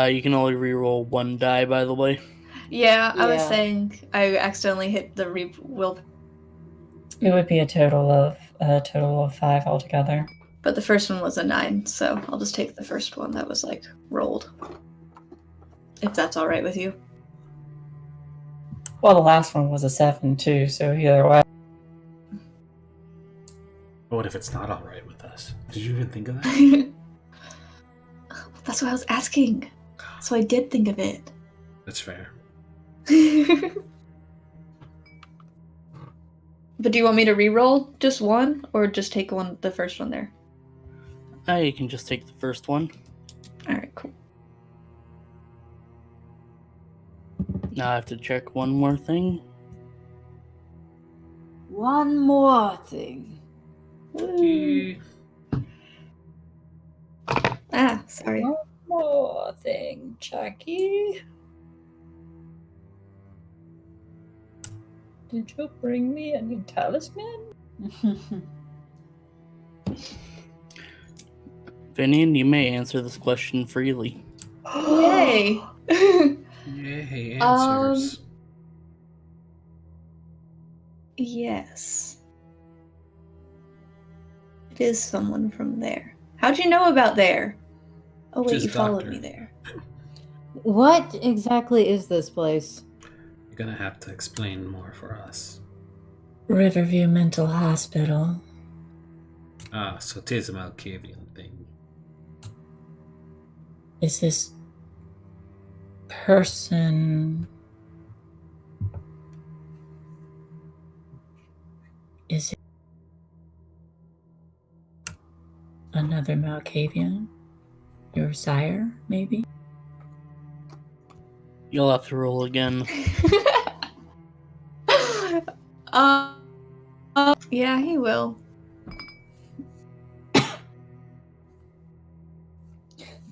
You can only reroll one die, by the way. Yeah, I was Yeah. saying I accidentally hit the will, It would be a total of 5 altogether. but the first one was a 9, so I'll just take the first one that was like rolled. If that's all right with you. Well, the last one was a 7 too, so either way. What if it's not all right with us? Did you even think of that? That's what I was asking. So I did think of it. That's fair. But do you want me to re-roll just one, or just take the first one there? You can just take the first one. All right, cool. Now I have to check one more thing. One more thing. Ah, sorry. One more thing, Jackie. Did you bring me any talisman? Finian, you may answer this question freely. Yay! Yay, answers. Yes. It is someone from there. How'd you know about there? Oh wait, Just you followed doctor. me there. What exactly is this place? You're gonna have to explain more for us. Riverview Mental Hospital. Ah, so 'tis a Malkavian thing. Is this person... Is it another Malkavian? Your sire, maybe? You'll have to roll again. Yeah, he will.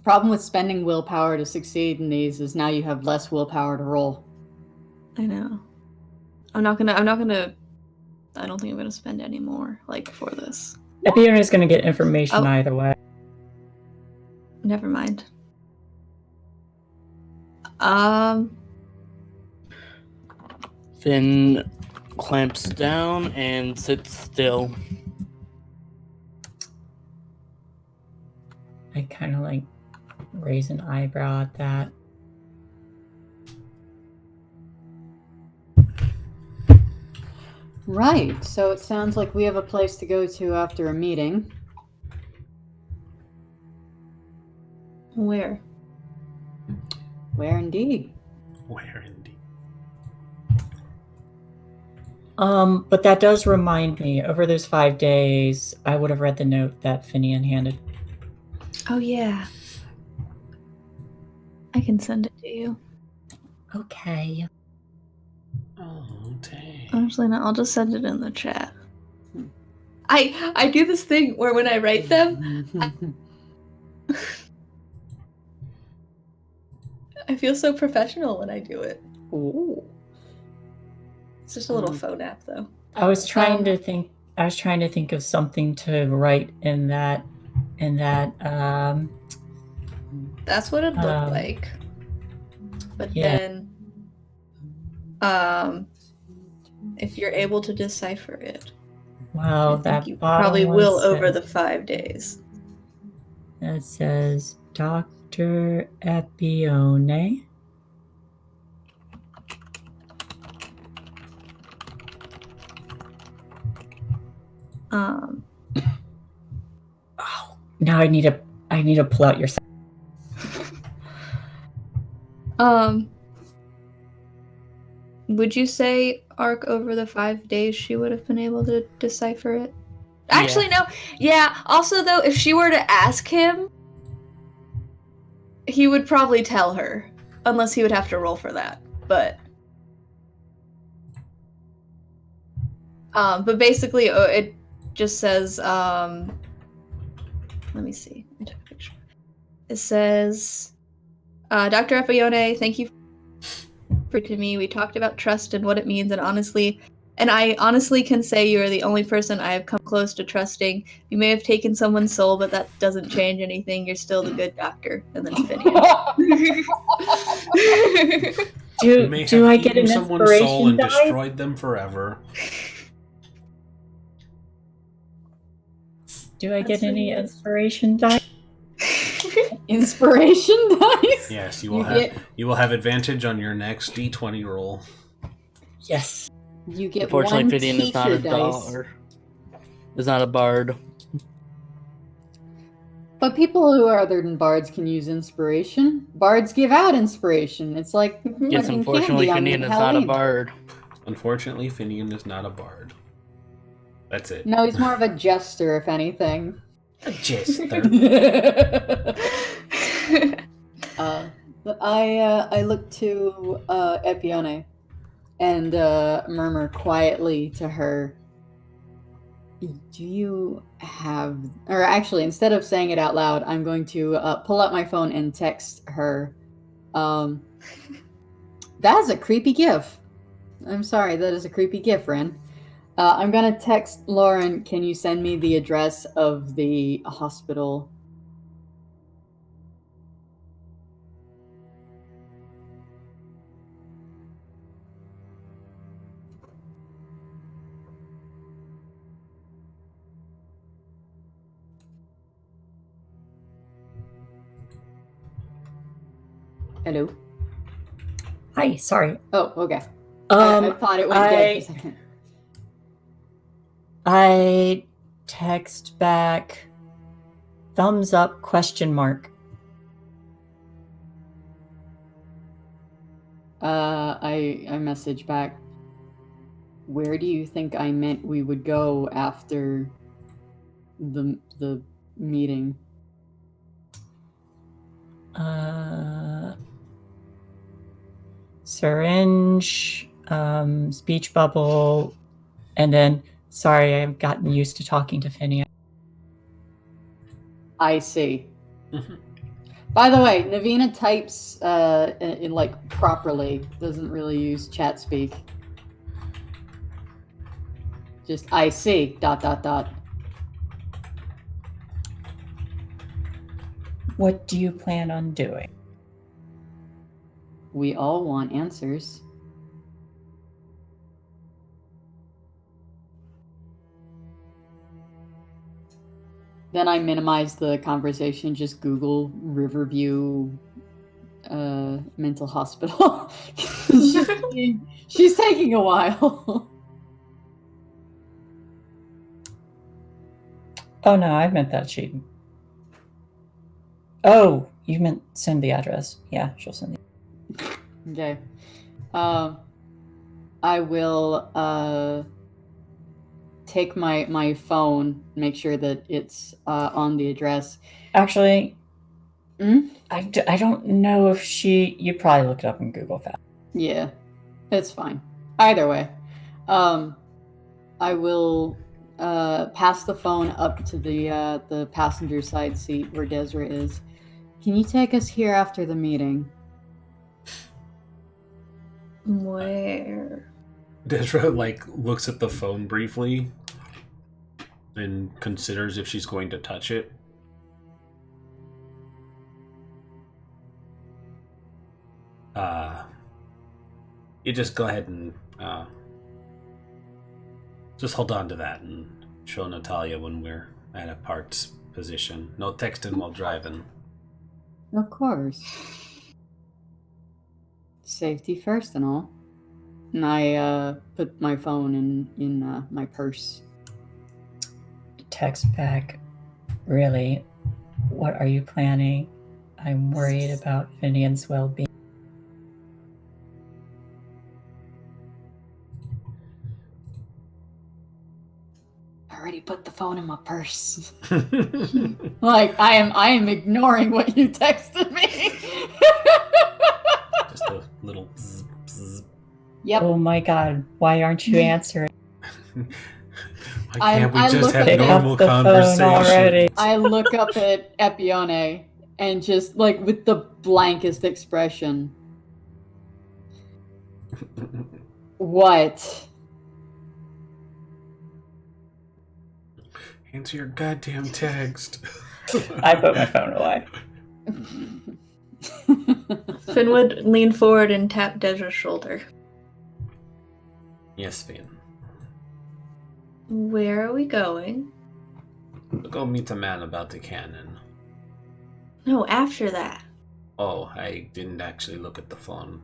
Problem with spending willpower to succeed in these is now you have less willpower to roll. I know. I don't think I'm gonna spend any more, like, for this. Epion is going to get information Oh. either way. Never mind. Finn clamps down and sits still. I kind of like raise an eyebrow at that. Right, so it sounds like we have a place to go to after a meeting. Where? Where indeed? Where indeed? But that does remind me, over those 5 days, I would have read the note that Finian handed. Oh yeah. I can send it to you. Okay. Oh, dang. Actually, no, I'll just send it in the chat. I do this thing where when I write them, I feel so professional when I do it. Ooh. It's just a little phone app, though. I was trying to think of something to write in that That's what it looked like. But yeah. then If you're able to decipher it. Wow, I think that you bottom probably one will over says- the 5 days. That says Dr. Epione. Oh, now I need to pull out your. Would you say arc over the 5 days she would have been able to decipher it? Actually, no. Yeah. Also, though, if she were to ask him, he would probably tell her, unless he would have to roll for that. But basically, it just says. Let me see. I took a picture. It says, Dr. Epione, thank you for to me. We talked about trust and what it means, and I honestly can say you are the only person I have come close to trusting. You may have taken someone's soul, but that doesn't change anything. You're still the good doctor. And then Finian. Do I get an someone's soul inspiration and die? destroyed them forever? Do I get any inspiration die? Inspiration dice? Yes, you will have advantage on your next D20 roll. Yes. You get Unfortunately, one Finian is not teacher a dice. dog. Is not a bard. But people who are other than bards can use inspiration. Bards give out inspiration. It's like Yes, fucking unfortunately, candy on Finian is not a Halloween. bard. Unfortunately, Finian is not a bard. That's it. No, he's more of a jester, if anything. A jester. But I look to Epione and murmur quietly to her, do you have... Or actually, instead of saying it out loud, I'm going to pull out my phone and text her. That's a creepy gif. I'm sorry, that is a creepy gif, Ren. I'm going to text Lauren, can you send me the address of the hospital? Hello? Hi, sorry. Oh, okay. I thought it went dead for a second. I text back thumbs up ? I message back, where do you think I meant we would go after the meeting? Syringe, speech bubble, and then, sorry, I've gotten used to talking to Finian. I see. By the way, Navina types in like properly, doesn't really use chat speak. Just I see ... What do you plan on doing? We all want answers. Then I minimize the conversation, just Google Riverview mental hospital. She's taking a while. Oh no, I meant that sheet. Oh, you meant send the address. Yeah, she'll send the. Okay. I will take my phone, make sure that it's on the address. Actually, I don't know if you probably looked it up in Google fast. Yeah, it's fine. Either way, I will pass the phone up to the passenger side seat where Desra is. Can you take us here after the meeting? Where? Desra looks at the phone briefly and considers if she's going to touch it. You just go ahead and just hold on to that and show Natalia when we're at a parked position. No texting while driving. Of course. Safety first and all. And I put my phone in my purse. Text back. Really? What are you planning? I'm worried about Finian's well-being. I already put the phone in my purse. Like I am ignoring what you texted me. Just a little bzz, bzz. Yep. Oh my god, why aren't you answering? Why can't we just have Pick normal up the phone conversation? already. I look up at Epione and just like with the blankest expression. What? Answer your goddamn text. I put my phone away. Finn would lean forward and tap Deja's shoulder. Yes, Finn. Where are we going? We'll go meet a man about the cannon. No, after that. Oh, I didn't actually look at the phone.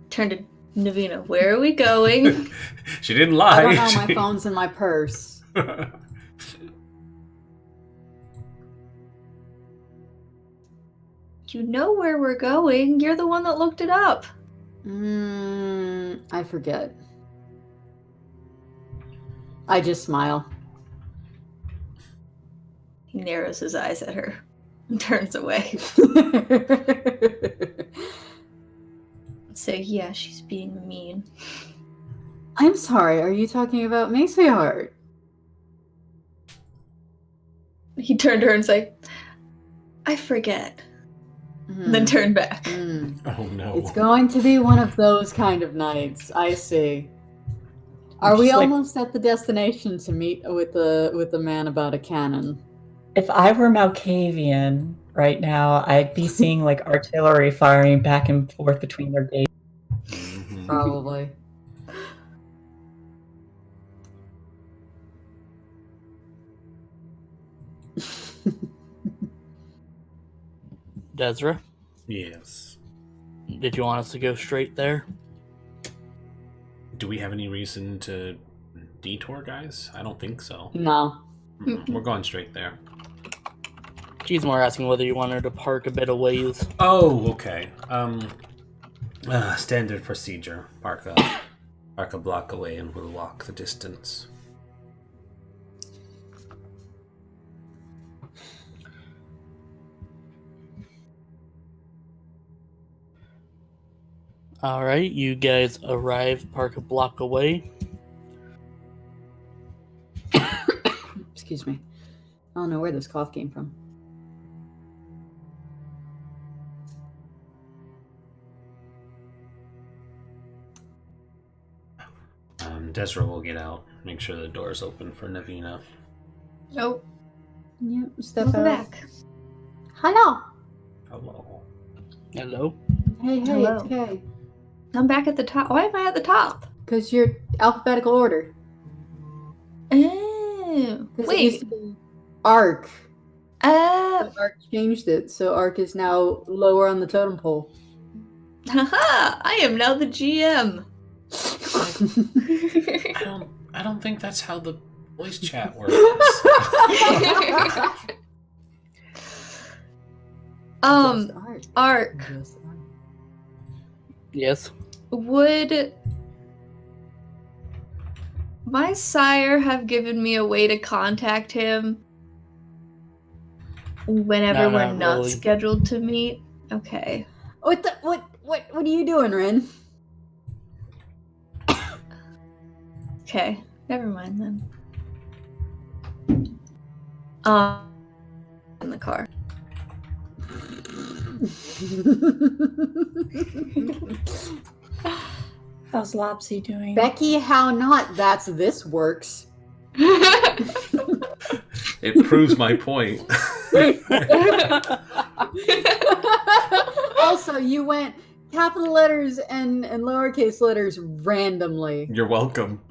Turn to Navina. Where are we going? She didn't lie. I don't know, my phone's in my purse. You know where we're going. You're the one that looked it up. I forget. I just smile. He narrows his eyes at her and turns away. So yeah, she's being mean. I'm sorry, are you talking about me, sweetheart? He turned to her and said, I forget. And then turned back. Oh no. It's going to be one of those kind of nights. I see. Are we almost at the destination to meet with the man about a cannon? If I were Malkavian right now, I'd be seeing like artillery firing back and forth between their gates. Mhm. Probably. Desra, Yes. did you want us to go straight there? Do we have any reason to detour, guys? I don't think so. No. We're going straight there. She's more asking whether you want her to park a bit of ways. Oh, okay. Standard procedure. Park a block away and we'll walk the distance. Alright, you guys arrive, park a block away. Excuse me. I don't know where this cough came from. Desra will get out. Make sure the door's open for Navina. Nope. Yep, step Welcome out. back. Hello. Hello. Hello? Hey, Hello. it's Kay. I'm back at the top. Why am I at the top? Because you're alphabetical order. Oh. 'Cause it used to Wait. be Arc. Uh, Arc changed it, so Arc is now lower on the totem pole. haha, I am now the GM. I don't think that's how the voice chat works. Just Arc, Just Arc. Yes. would my sire have given me a way to contact him whenever No, we're not not really. scheduled to meet? Okay. What are you doing, Ren? Okay. Never mind then. In the car. How's Lopsy doing? Becky, how not? That's this works. It proves my point. Also, you went capital letters and lowercase letters randomly. You're welcome.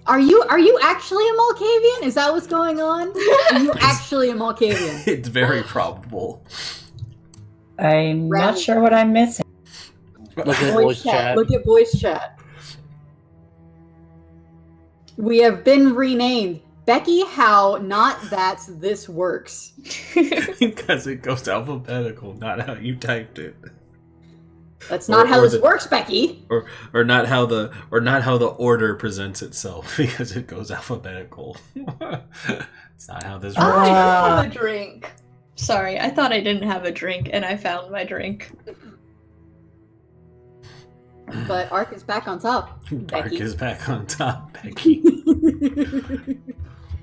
Are you actually a Malkavian? Is that what's going on? Are you actually a Malkavian? It's very probable. I'm not sure what I'm missing. Look at voice chat. Look at voice chat. We have been renamed Becky How, not that's this works. Because it goes alphabetical, not how you typed it. That's not how this works, Becky. Or not how the order presents itself, because it goes alphabetical. It's not how this works. I have a drink. Sorry, I thought I didn't have a drink, and I found my drink. But Ark is back on top. Ark is back on top, Becky.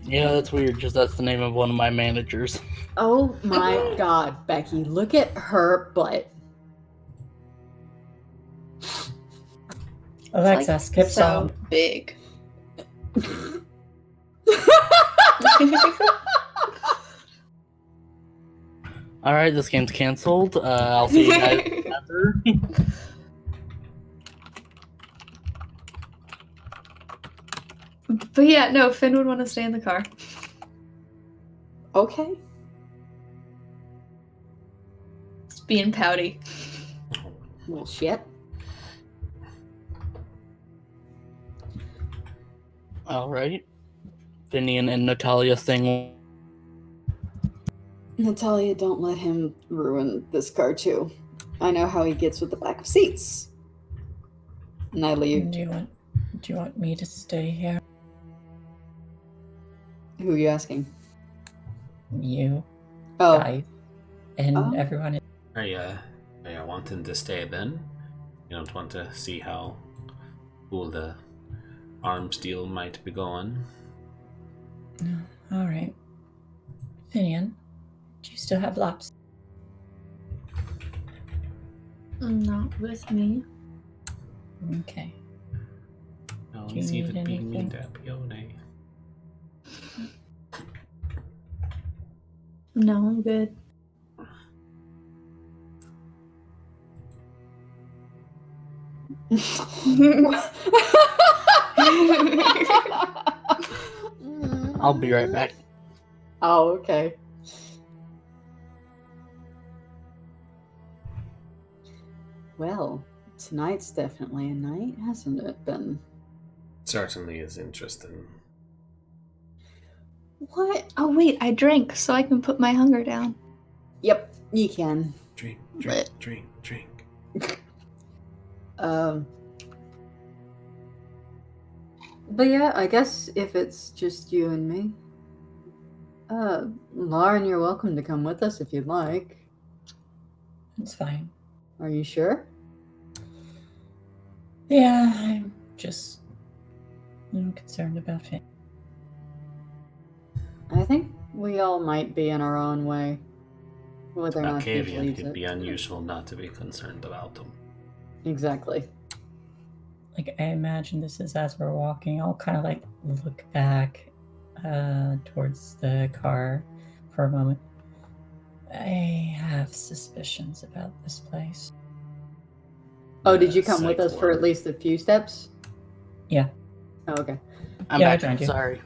Yeah, that's weird. Just that's the name of one of my managers. Oh my god, Becky. Look at her butt. Alexa, Like, skip so song. big. Alright, this game's canceled. I'll see you guys after. But yeah, no, Finn would want to stay in the car. Okay. It's being pouty. Well, shit. Alright. Finian and Natalia sing. Natalia, don't let him ruin this car too. I know how he gets with the back of seats. And I leave. Do you want me to stay here? Who are you asking? You, Oh, guys, and everyone. Are you wanting to stay then? You don't want to see how cool the arms deal might be going? All right. Finian, do you still have laps? Not with me. Okay. No, Do you he's need even being mean anything? to Apione. No, I'm good. I'll be right back. Oh, okay. Well, tonight's definitely a night, hasn't it been? Certainly is interesting. What? Oh wait, I drank, so I can put my hunger down. Yep, you can. Drink, But- drink. But yeah, I guess if it's just you and me. Lauren, you're welcome to come with us if you'd like. It's fine. Are you sure? Yeah, I'm just concerned about Finn. I think we all might be in our own way. Whether or not he Malkavian, believes it'd it. be unusual not to be concerned about them. Exactly. Like, I imagine this is as we're walking. I'll kind of like look back towards the car for a moment. I have suspicions about this place. Oh, did you come with us for at least a few steps? Yeah. Oh, okay. I'm Yeah, I back. joined you. Sorry.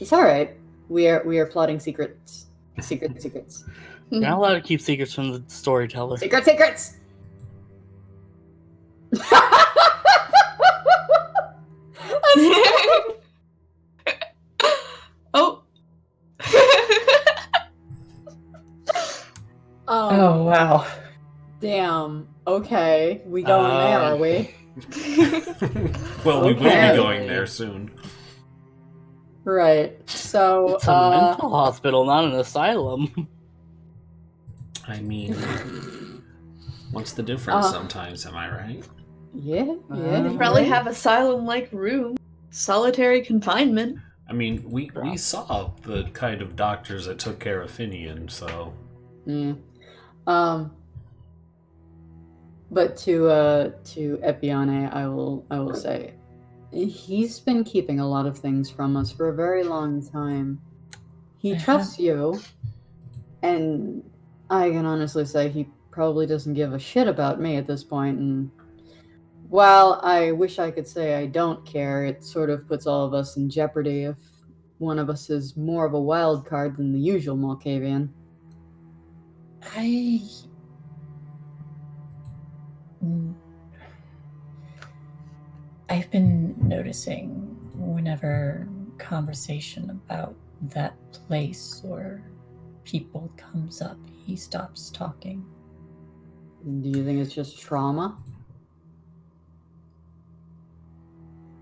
It's all right. We are plotting secrets. Secrets. You're not allowed to keep secrets from the storyteller. Secrets! Oh. Oh, wow. Damn. Okay. We going there, are we? Well, we will Okay. be going there soon. Right. So, It's a mental hospital, not an asylum. I mean, what's the difference sometimes, am I right? yeah. They probably have asylum-like room. Solitary confinement. I mean, we saw the kind of doctors that took care of Finian, so... Yeah. But to Epione, I will say, he's been keeping a lot of things from us for a very long time. He trusts you, and I can honestly say he probably doesn't give a shit about me at this point, and while I wish I could say I don't care, it sort of puts all of us in jeopardy if one of us is more of a wild card than the usual Malkavian. I've been noticing whenever conversation about that place or people comes up, he stops talking. Do you think it's just trauma?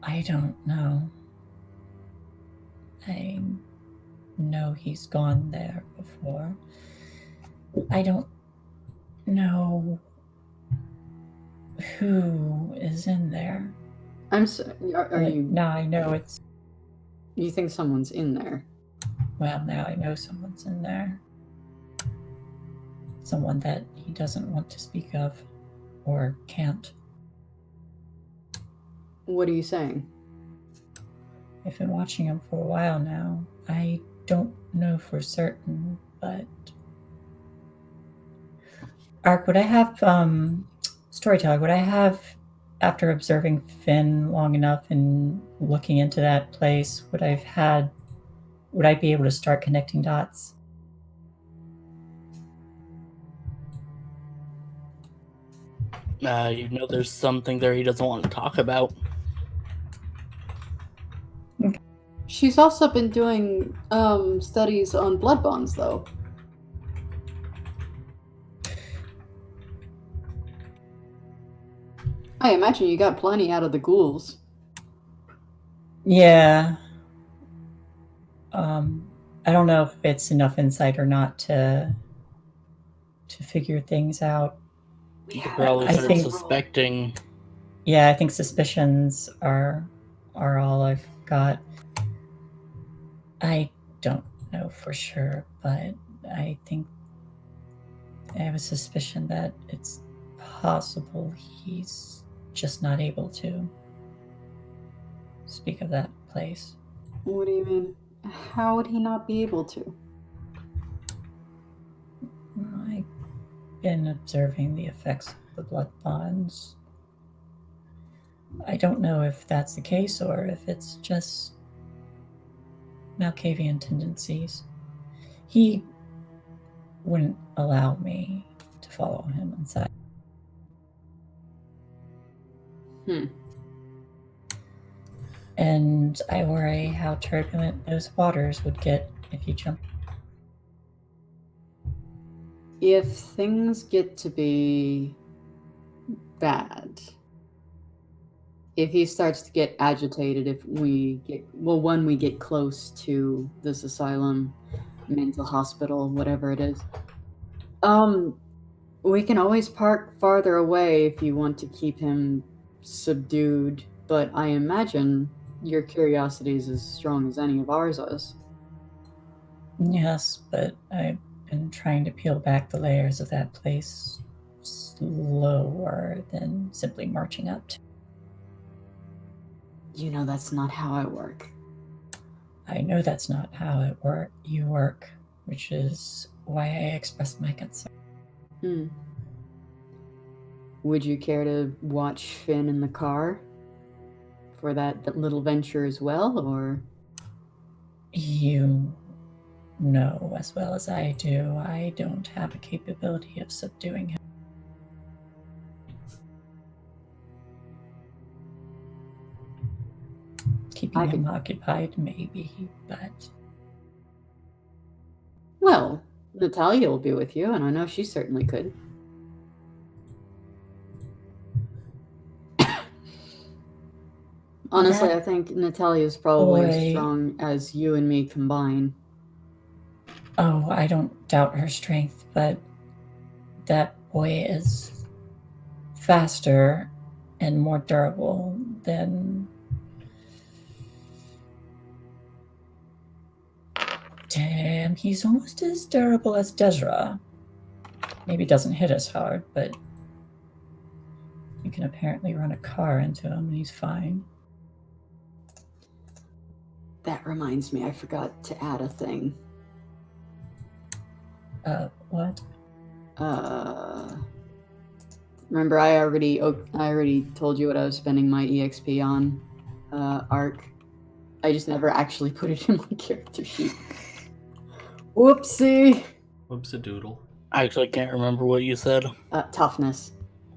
I don't know. I know he's gone there before. I don't know who is in there. I'm sorry, are you... Now I know it's... You think someone's in there? Well, now I know someone's in there. Someone that he doesn't want to speak of, or can't. What are you saying? I've been watching him for a while now. I don't know for certain, but... Ark, would I have, Storyteller, would I have, after observing Finn long enough and looking into that place, would I be able to start connecting dots? There's something there he doesn't want to talk about. Okay. She's also been doing studies on blood bonds, though. I imagine you got plenty out of the ghouls. Yeah. I don't know if it's enough insight or not to figure things out. I think suspecting. Yeah, I think suspicions are all I've got. I don't know for sure, but I think I have a suspicion that it's possible he's just not able to speak of that place. What do you mean? How would he not be able to? I've been observing the effects of the blood bonds. I don't know if that's the case or if it's just Malkavian tendencies. He wouldn't allow me to follow him inside. And I worry how turbulent those waters would get if you jump. If things get to be bad, if he starts to get agitated, if we get close to this asylum, mental hospital, whatever it is, we can always park farther away if you want to keep him subdued, but I imagine your curiosity is as strong as any of ours is. Yes, but I've been trying to peel back the layers of that place slower than simply marching up to. You know that's not how I work. I know that's not how you work, which is why I expressed my concern. Would you care to watch Finn in the car for that little venture as well, or? You know as well as I do, I don't have a capability of subduing him. Keeping him occupied, maybe, but... Well, Natalia will be with you, and I know she certainly could. Honestly, I think Natalia's probably as strong as you and me combined. Oh, I don't doubt her strength, but that boy is faster and more durable than... Damn, he's almost as durable as Desra. Maybe doesn't hit as hard, but you can apparently run a car into him and he's fine. That reminds me, I forgot to add a thing. What? Remember, I already told you what I was spending my EXP on, Arc. I just never actually put it in my character sheet. Whoopsie. Whoops-a-doodle. I actually can't remember what you said. Toughness.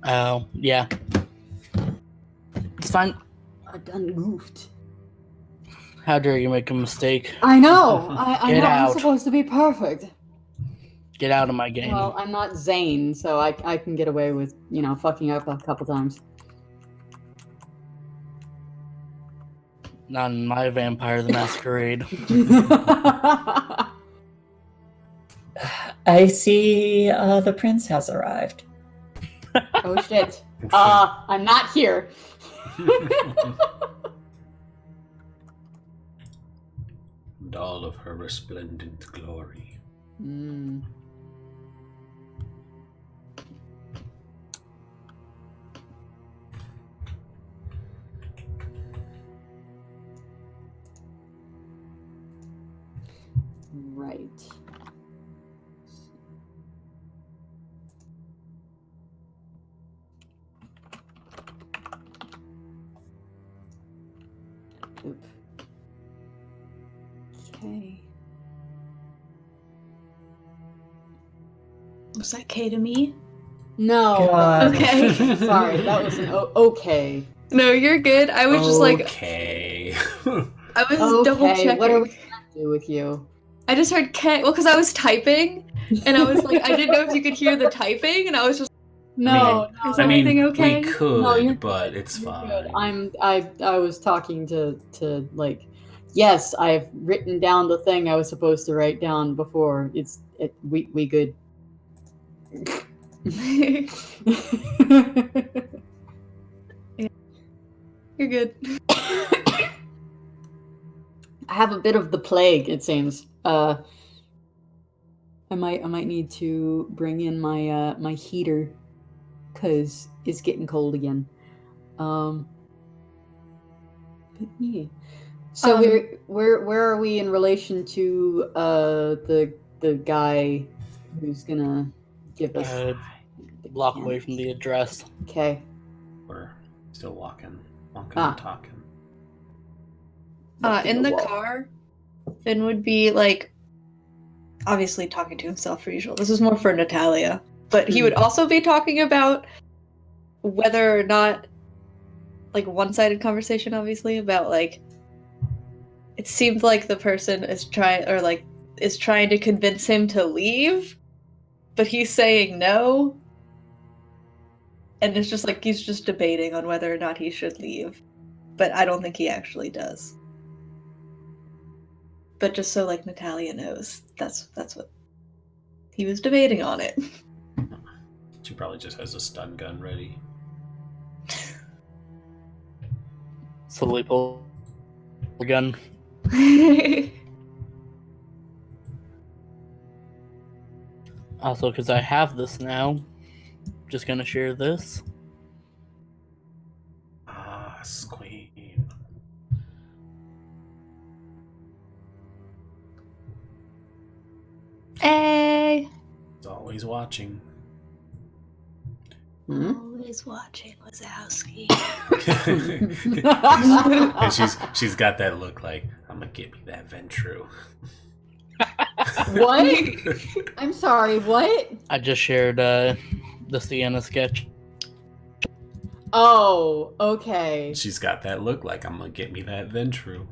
Oh, yeah. It's fine. I done goofed. How dare you make a mistake? I know. I Get know. I'm out. supposed to be perfect. Get out of my game. Well, I'm not Zane, so I can get away with, fucking up a couple times. Not in my Vampire the Masquerade. I see the prince has arrived. Oh shit. I'm not here. And all of her resplendent glory. Right. Oop. Okay. Was that K to me? No. God. Okay. Sorry, that was an okay. No, you're good. I was just like, Okay. I was double checking. What are we gonna do with you? I just heard K. Well, because I was typing, and I was like, I didn't know if you could hear the typing, and I was just. No, Is everything okay? We could, No, you're but good. it's You're fine. good. I was talking to like, yes, I've written down the thing I was supposed to write down before. We good. You're good. I have a bit of the plague, it seems. I might need to bring in my my heater, cause it's getting cold again. But yeah. So where are we in relation to the guy who's gonna give us Block away from the address. Okay. We're still walking and talking. In the car, Finn would be like, obviously talking to himself for usual. This is more for Natalia, but he would also be talking about whether or not, like, one-sided conversation, obviously, about like, it seemed like the person is trying to convince him to leave, but he's saying no. And it's just like he's just debating on whether or not he should leave. But I don't think he actually does. But just so like Natalia knows, that's what he was debating on it. She probably just has a stun gun ready. Slowly pull the gun. Also, because I have this now, just gonna share this. Queen. Hey! He's always watching. Always watching Wazowski. And she's got that look like, I'm gonna get me that Ventru. What? I'm sorry, what? I just shared the Sienna sketch. Oh, okay. She's got that look like, I'm gonna get me that Ventru.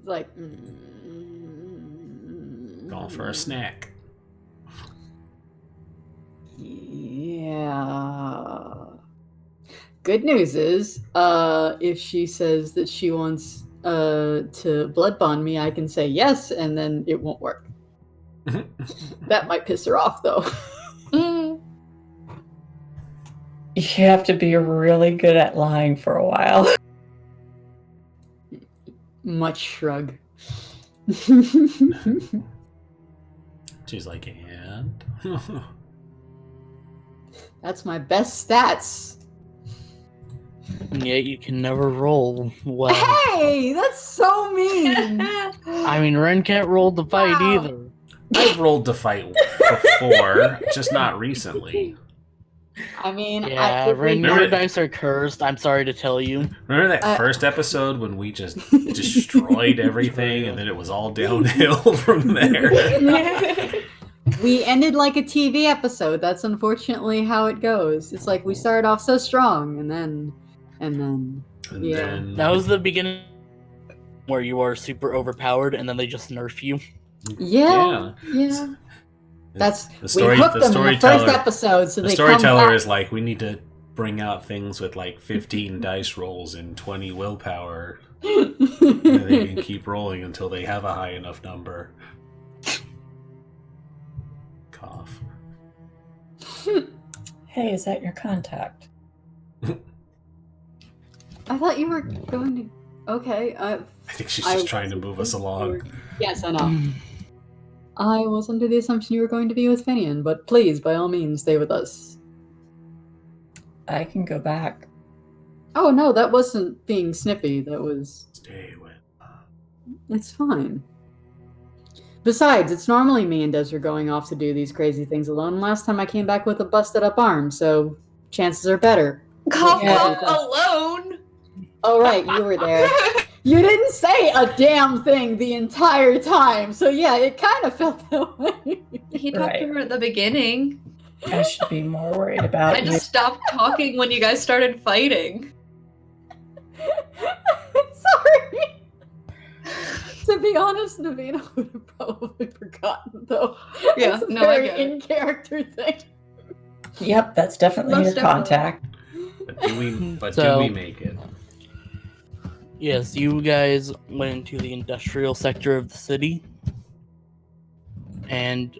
Like, Going for a snack. Yeah. Good news is, if she says that she wants to blood bond me, I can say yes, and then it won't work. That might piss her off, though. You have to be really good at lying for a while. Much shrug. She's like, and? That's my best stats. And yet you can never roll well. Hey, that's so mean. I mean, Ren can't roll the fight Wow. either. I've rolled to fight before, just not recently. I mean, Yeah, when your dice are cursed, I'm sorry to tell you. Remember that first episode when we just destroyed everything and then it was all downhill from there? we ended like a TV episode. That's unfortunately how it goes. It's like we started off so strong and then yeah. That was the beginning where you are super overpowered and then they just nerf you. Yeah. That's we hooked them in the first episode, so the they storyteller come back. is like, we need to bring out things with like 15 dice rolls and 20 willpower. And they can keep rolling until they have a high enough number. Cough. Hey, is that your contact? I thought you were going to. Okay. I think she's just trying to move us along. Yes, I know. I was under the assumption you were going to be with Finian, but please, by all means, stay with us. I can go back. Oh no, that wasn't being snippy. That was. Stay with us. It's fine. Besides, it's normally me and Desiree going off to do these crazy things alone. Last time I came back with a busted up arm, so chances are better. Cough alone. Oh right, you were there. You didn't say a damn thing the entire time, so yeah, it kind of felt that way. He talked to her at the beginning. I should be more worried about I just stopped talking when you guys started fighting. Sorry. To be honest, Navina would have probably forgotten, though. Yeah, it's a no, I very get it. in-character thing. Yep, that's definitely Most your definitely. contact. But do we make it? Yes, you guys went into the industrial sector of the city. And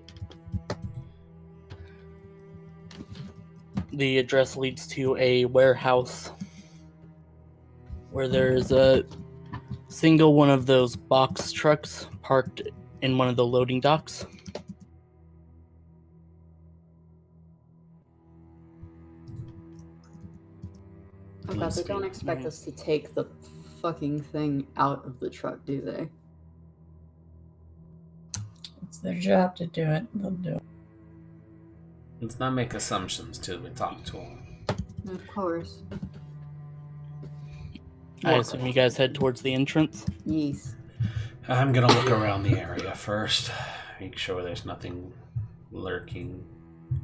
the address leads to a warehouse where there's a single one of those box trucks parked in one of the loading docks. Oh god, they don't expect us to take the fucking thing out of the truck, do they? It's their job to do it. They'll do it. Let's not make assumptions till we talk to them. Of course. I assume you guys head towards the entrance. Yes. I'm gonna look around the area first. Make sure there's nothing lurking.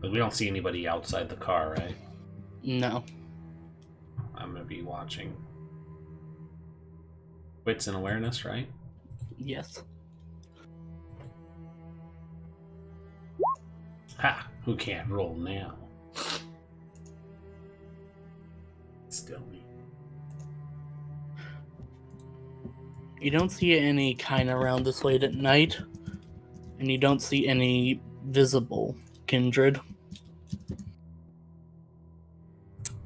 But we don't see anybody outside the car, right? No. I'm gonna be watching. Wits and awareness, right? Yes. Ha! Who can't roll now? Still me. You don't see any kind around this late at night, and you don't see any visible kindred.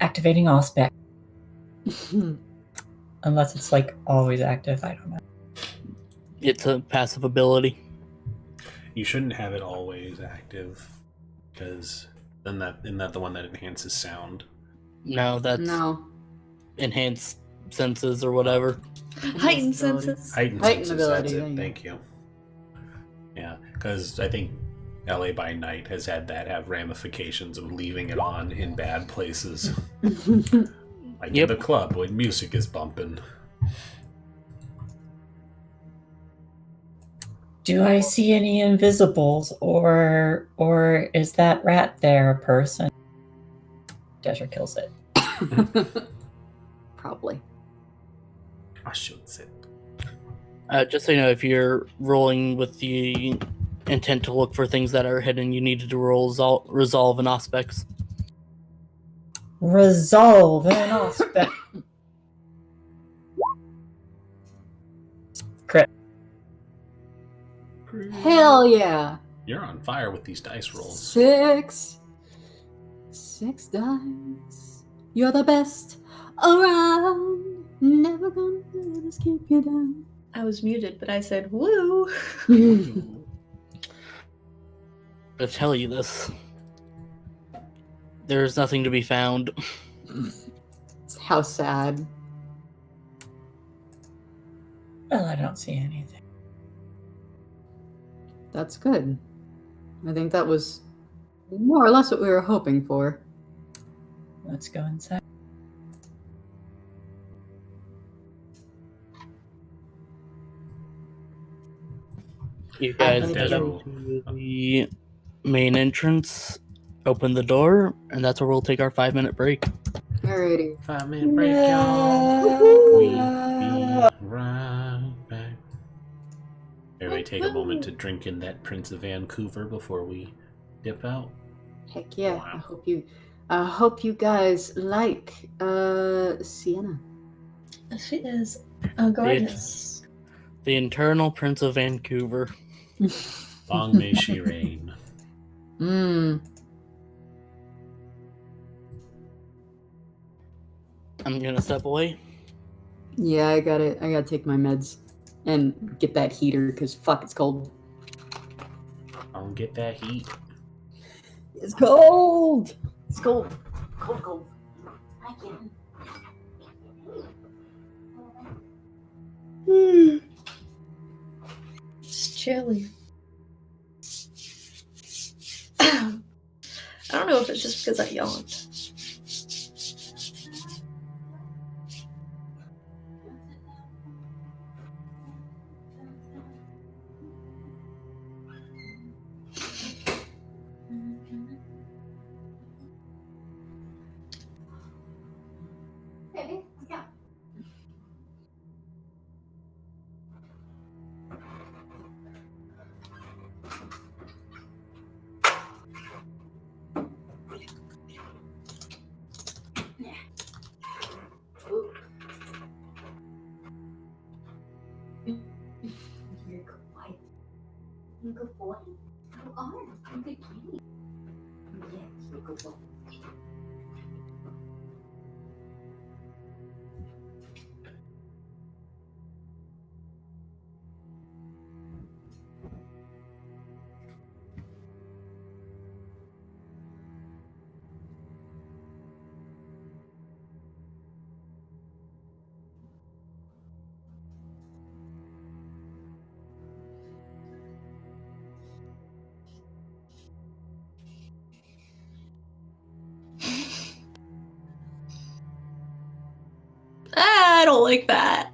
Activating Auspex. Unless it's like always active, I don't know. It's a passive ability. You shouldn't have it always active, because then isn't that the one that enhances sound? No, that's enhanced senses or whatever. Heightened senses. Heightened senses, ability. that's it. Thank you. Yeah, because I think LA by Night has had that have ramifications of leaving it on in bad places. Like in the club when music is bumping. Do I see any invisibles, or is that rat there a person? Desert kills it. Probably. I should say. Just so you know, if you're rolling with the intent to look for things that are hidden, you needed to roll resolve and Auspex. Resolve and Auspex. Crit. Hell yeah. You're on fire with these dice rolls. 6 dice. You're the best around. Never gonna let us keep you down. I was muted, but I said woo. To tell you this, there's nothing to be found. How sad. Well, I don't see anything. That's good. I think that was more or less what we were hoping for. Let's go inside. You guys Thank head you. up to the main entrance, open the door, and that's where we'll take our 5-minute break. Alrighty. 5-minute break, y'all. We be right back. Everybody take a moment to drink in that Prince of Vancouver before we dip out. Heck yeah. Wow. I hope you guys like Sienna. She is gorgeous. The Eternal Prince of Vancouver. Long may she reign. Mmm. I'm gonna step away. Yeah, I gotta take my meds and get that heater because fuck, it's cold. I'll get that heat. It's cold. It's cold. Cold. I can. It's chilly. I don't know if it's just because I yawned. Okay, let's go. You're quiet. You good boy. You are. You good kitty. Yes, you're good boy. I don't like that.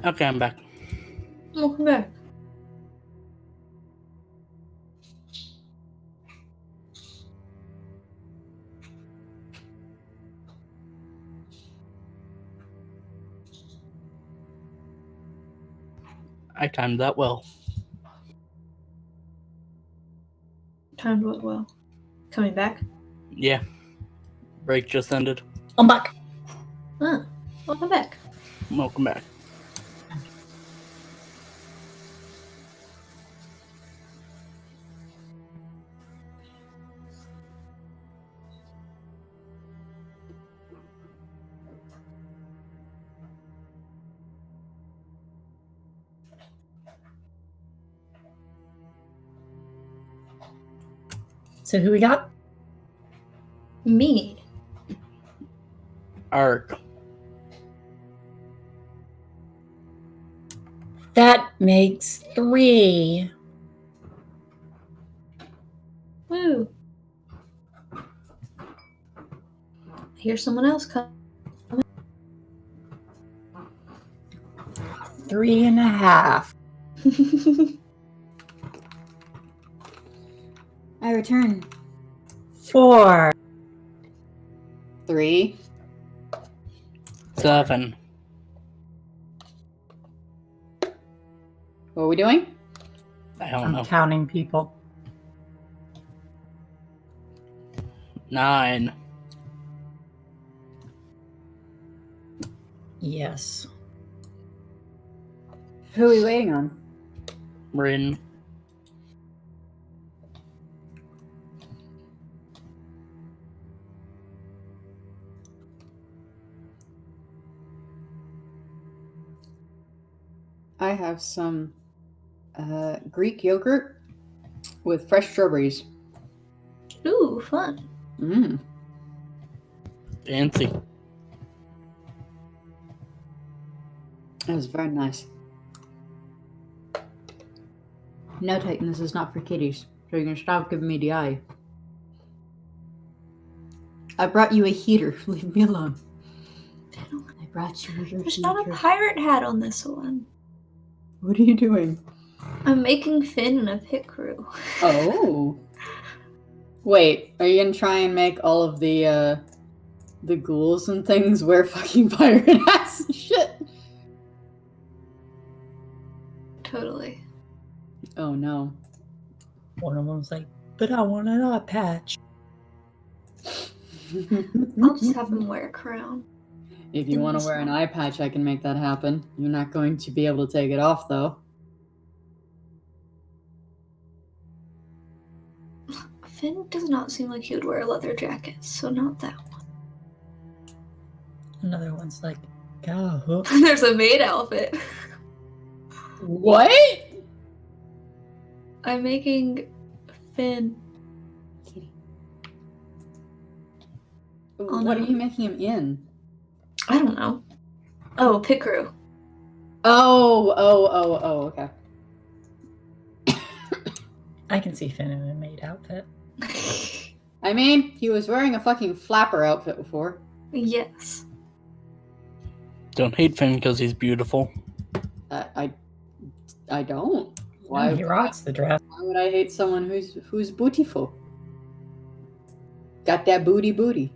Okay, I'm back. Welcome back. I timed that well. Timed what well? Coming back? Yeah. Break just ended. I'm back. Ah, welcome back. Welcome back. So who we got? Me. Arc. That makes 3. Woo. I hear someone else come. 3.5. I return. 4. 3. 7. What are we doing? I don't I'm know. counting people. 9. Yes. Who are we waiting on? Rin. I have some Greek yogurt with fresh strawberries. Ooh, fun. Mmm. Fancy. That was very nice. No, Titan, this is not for kitties. So you're gonna stop giving me the eye. I brought you a heater. Leave me alone. I brought you your There's heater. not a pirate hat on this one. What are you doing? I'm making Finn and a pit crew. Oh. Wait, are you gonna try and make all of the ghouls and things wear fucking pirate hats and shit? Totally. Oh no. One of them's like, but I want an eye patch. I'll just have them wear a crown. If you want to wear an eye patch, I can make that happen. You're not going to be able to take it off, though. Finn does not seem like he would wear a leather jacket, so not that one. Another one's like, got a hook. There's a maid outfit. What? I'm making Finn. Oh, What no. are you making him in? I don't know. Oh, pit crew. Oh, okay. I can see Finn in a maid outfit. I mean, he was wearing a fucking flapper outfit before. Yes. Don't hate Finn because he's beautiful. I don't. Why? He rocks the dress. Why would I hate someone who's beautiful? Got that booty.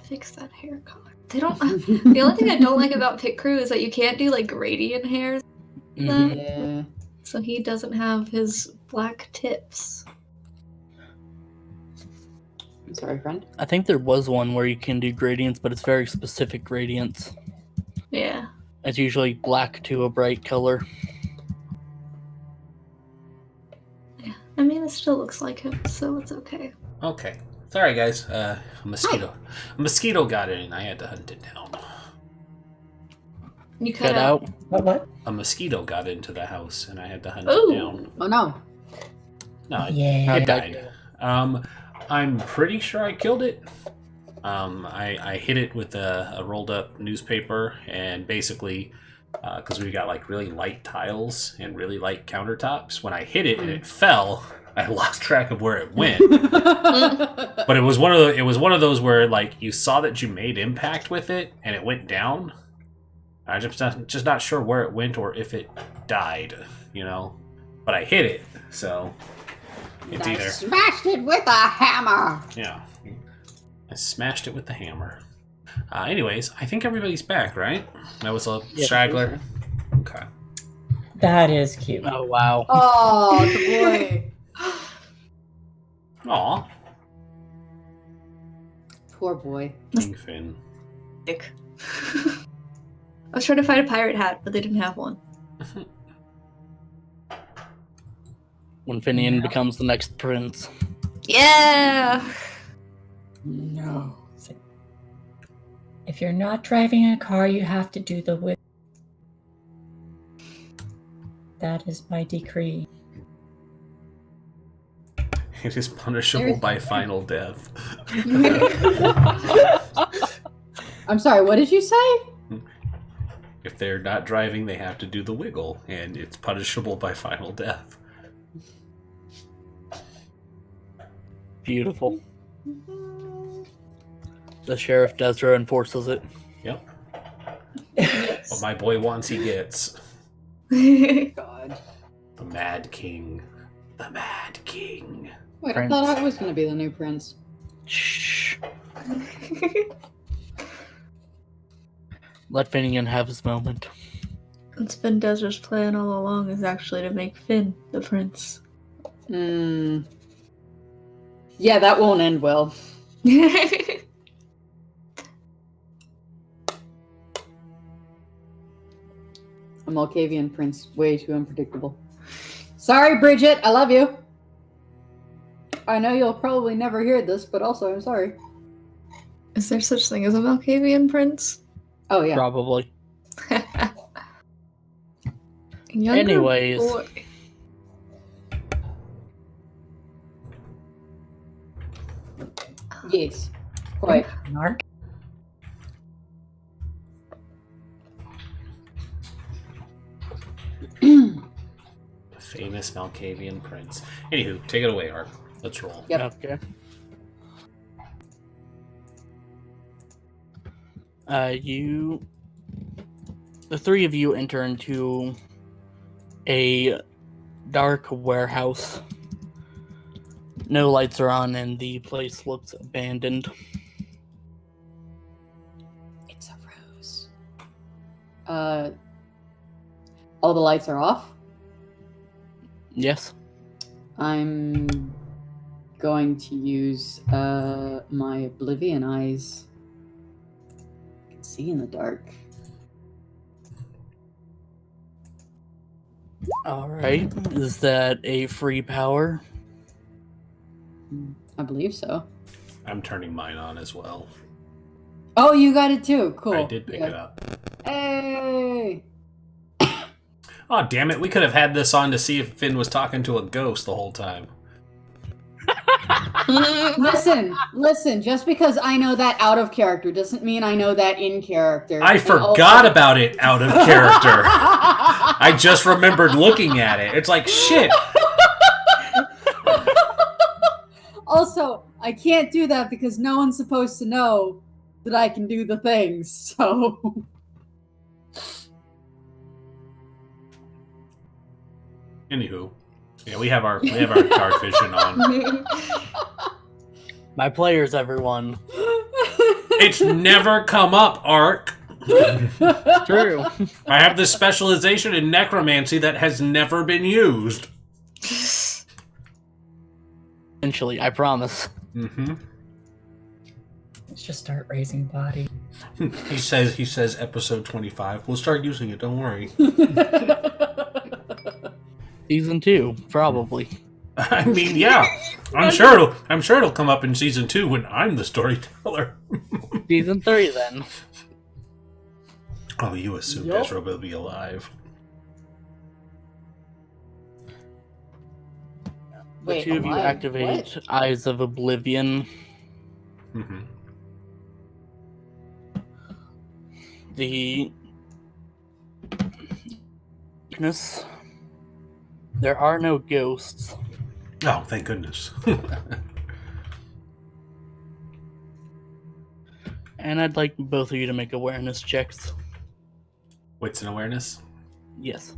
Fix that hair color. They don't. The only thing I don't like about pit crew is that you can't do like gradient hairs. Mm-hmm. Yeah. So he doesn't have his black tips. I'm sorry, friend. I think there was one where you can do gradients, but it's very specific gradients. Yeah. It's usually black to a bright color. Yeah. I mean, it still looks like him, so it's okay. Okay. Sorry, guys. A mosquito got in, and I had to hunt it down. You cut out. What? A mosquito got into the house, and I had to hunt Ooh. it down. Oh no. No, Yeah. it died. I'm pretty sure I killed it. I hit it with a rolled up newspaper, and basically, because we got like really light tiles and really light countertops, when I hit it and it fell, I lost track of where it went. But it was one of those where like you saw that you made impact with it and it went down. I'm just not sure where it went or if it died, you know. But I hit it, so it's I either smashed it with a hammer. yeah. I smashed it with the hammer. Anyways, I think everybody's back, right? That was a straggler. Okay. That is cute. Oh, wow. Oh, boy. Aw. Poor boy. King Finn. Dick. I was trying to find a pirate hat, but they didn't have one. When Finian becomes the next prince. Yeah! No. If you're not driving a car, you have to do the whip. That is my decree. It is punishable by final death. I'm sorry, what did you say? If they're not driving, they have to do the wiggle, and it's punishable by final death. Beautiful. The Sheriff Desra enforces it. Yep. What my boy wants, he gets. God. The Mad King. The Mad King. Wait, Prince. I thought I was going to be the new prince. Shh. Let Finian have his moment. It's been Desra's plan all along is actually to make Finn the prince. Yeah, that won't end well. A Malkavian prince, way too unpredictable. Sorry, Bridget, I love you. I know you'll probably never hear this, but also I'm sorry. Is there such thing as a Malkavian prince? Oh yeah. Probably. Younger Anyways. boy. Yes. Quite. Mark? The famous Malkavian prince. Anywho, take it away, Ark. Let's roll. Yep. Okay. The three of you enter into a dark warehouse. No lights are on and the place looks abandoned. It's a rose. All the lights are off. Yes. I'm going to use my Oblivion eyes. I can see in the dark. Alright. Is that a free power? I believe so. I'm turning mine on as well. Oh, you got it too. Cool. I did pick it up. Hey! Oh, damn it. We could have had this on to see if Finn was talking to a ghost the whole time. Listen, just because I know that out of character doesn't mean I know that in character. I forgot about it out of character. I just remembered looking at it. It's like, shit. Also, I can't do that because no one's supposed to know that I can do the things, so... Anywho, yeah, we have our dark vision on. My players, everyone. It's never come up, Ark. True. I have this specialization in necromancy that has never been used. Eventually, I promise. Mm-hmm. Let's just start raising body. He says episode 25. We'll start using it, don't worry. Season 2, probably. I mean, yeah. I'm sure it'll come up in season 2 when I'm the storyteller. Season 3, then. Oh, you assumed Yup. Ezra will be alive. The Wait, two of you alive? activate What? Eyes of Oblivion. Mm-hmm. The darkness. There are no ghosts, Oh, thank goodness. And I'd like both of you to make awareness checks. Wits and awareness? Yes.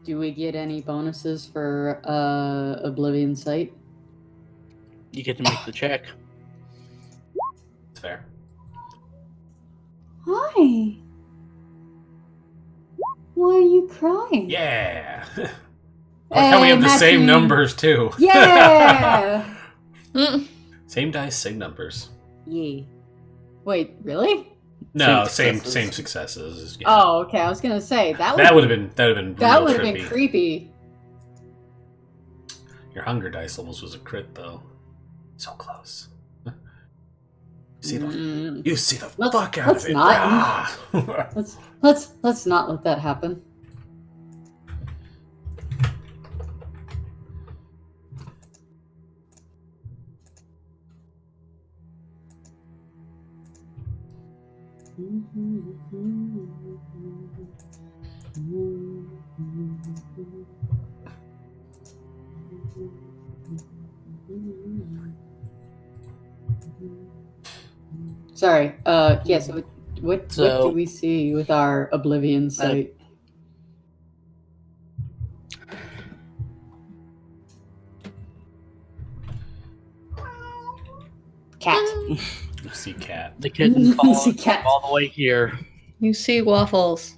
Do we get any bonuses for Oblivion Sight? You get to make the check. It's fair. Hi. Why are you crying? Yeah. I like how we have the same numbers, too. Yeah. Same dice, same numbers. Yay. Wait, really? No, Same same successes. successes. Yeah. Oh, okay. I was gonna say that would have been creepy. Your hunger dice almost was a crit, though. So close. You see the fuck out of it. Let's not let that happen. Sorry. Yeah. So what do we see with our Oblivion Sight? Cat. You see cat. The kitten follows all the way here. You see Waffles.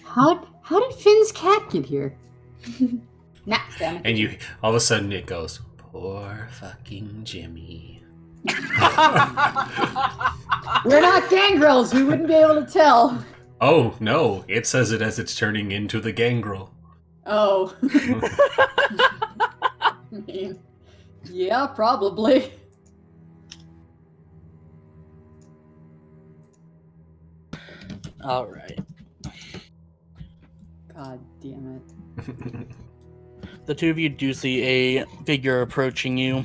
How did Finn's cat get here? Nah, damn it. And you, all of a sudden, it goes, poor fucking Jimmy. We're not gangrels. We wouldn't be able to tell. Oh, no. It says it as it's turning into the gangrel. Oh. I mean, yeah, probably. All right. God damn it. The two of you do see a figure approaching you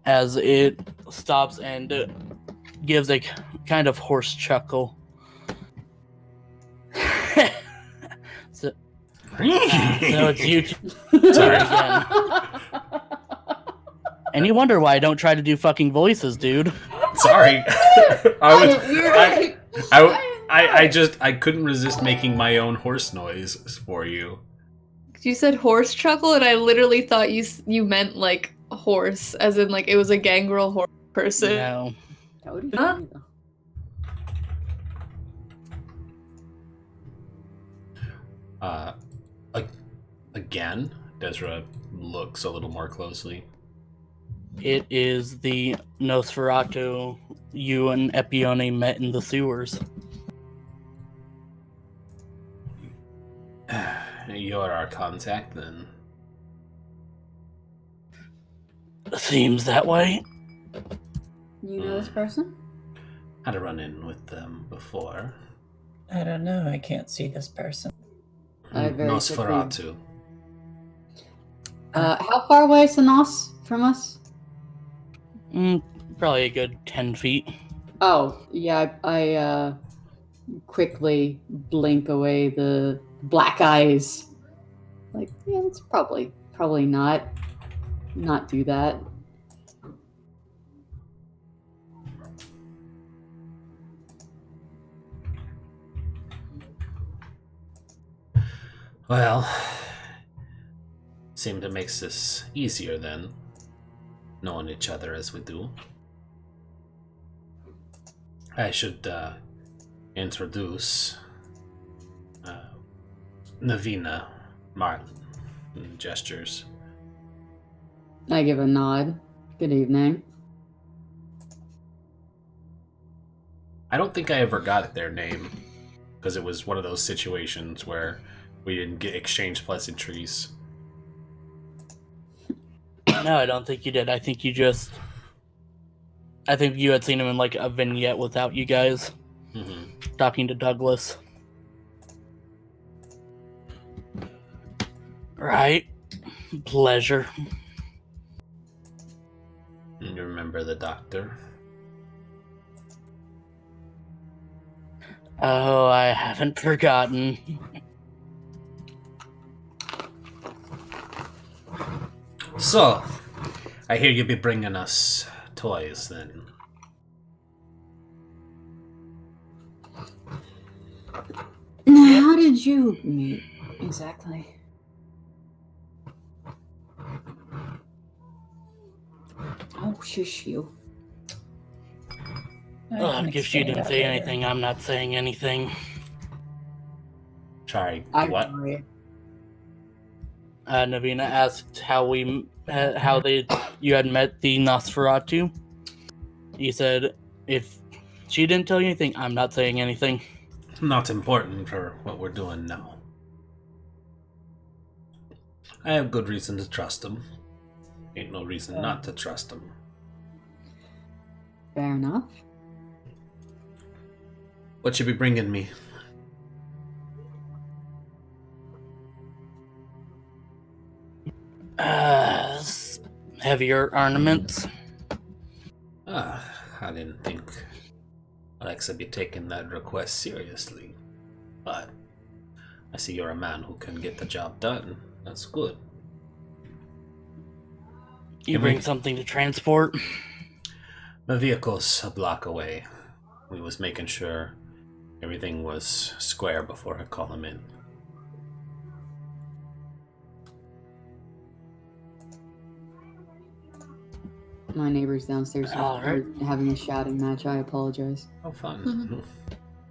as it stops and gives a kind of hoarse chuckle. So it's you two again. And you wonder why I don't try to do fucking voices, dude. Sorry. I couldn't resist making my own horse noise for you. You said horse chuckle, and I literally thought you meant like horse, as in like it was a gangrel horse person. No. That would be funny, though. Again, Desra looks a little more closely. It is the Nosferatu you and Epione met in the sewers. You're our contact, then. Seems that way. You know this person? Had a run-in with them before. I don't know. I can't see this person. Nosferatu. How far away is the Nos from us? Probably a good 10 feet. Oh, yeah, I quickly blink away the black eyes. Like, yeah, let's probably not do that. Well, seemed it makes this easier then, knowing each other as we do. I should introduce Navina Marlin. Gestures. I give a nod. Good evening. I don't think I ever got their name, because it was one of those situations where we didn't get exchange pleasantries. No, I don't think you did. I think you had seen him in like a vignette without you guys. Talking to Douglas. Right. Pleasure. You remember the doctor? Oh, I haven't forgotten. So, I hear you be bringing us toys then. How did you meet exactly? Oh, shush you. If she didn't say anything, I'm not saying anything. Sorry, I what? agree. Navina asked how you had met the Nosferatu. He said, if she didn't tell you anything, I'm not saying anything. Not important for what we're doing now. I have good reason to trust him. Ain't no reason not to trust him. Fair enough. What you be bringing me? Heavier ornaments. I didn't think Alexa be taking that request seriously. But I see you're a man who can get the job done. That's good. You bring something to transport? My vehicle's a block away. We was making sure everything was square before I call him in. My neighbors downstairs are having a shouting match. I apologize. Oh, fun. Mhm.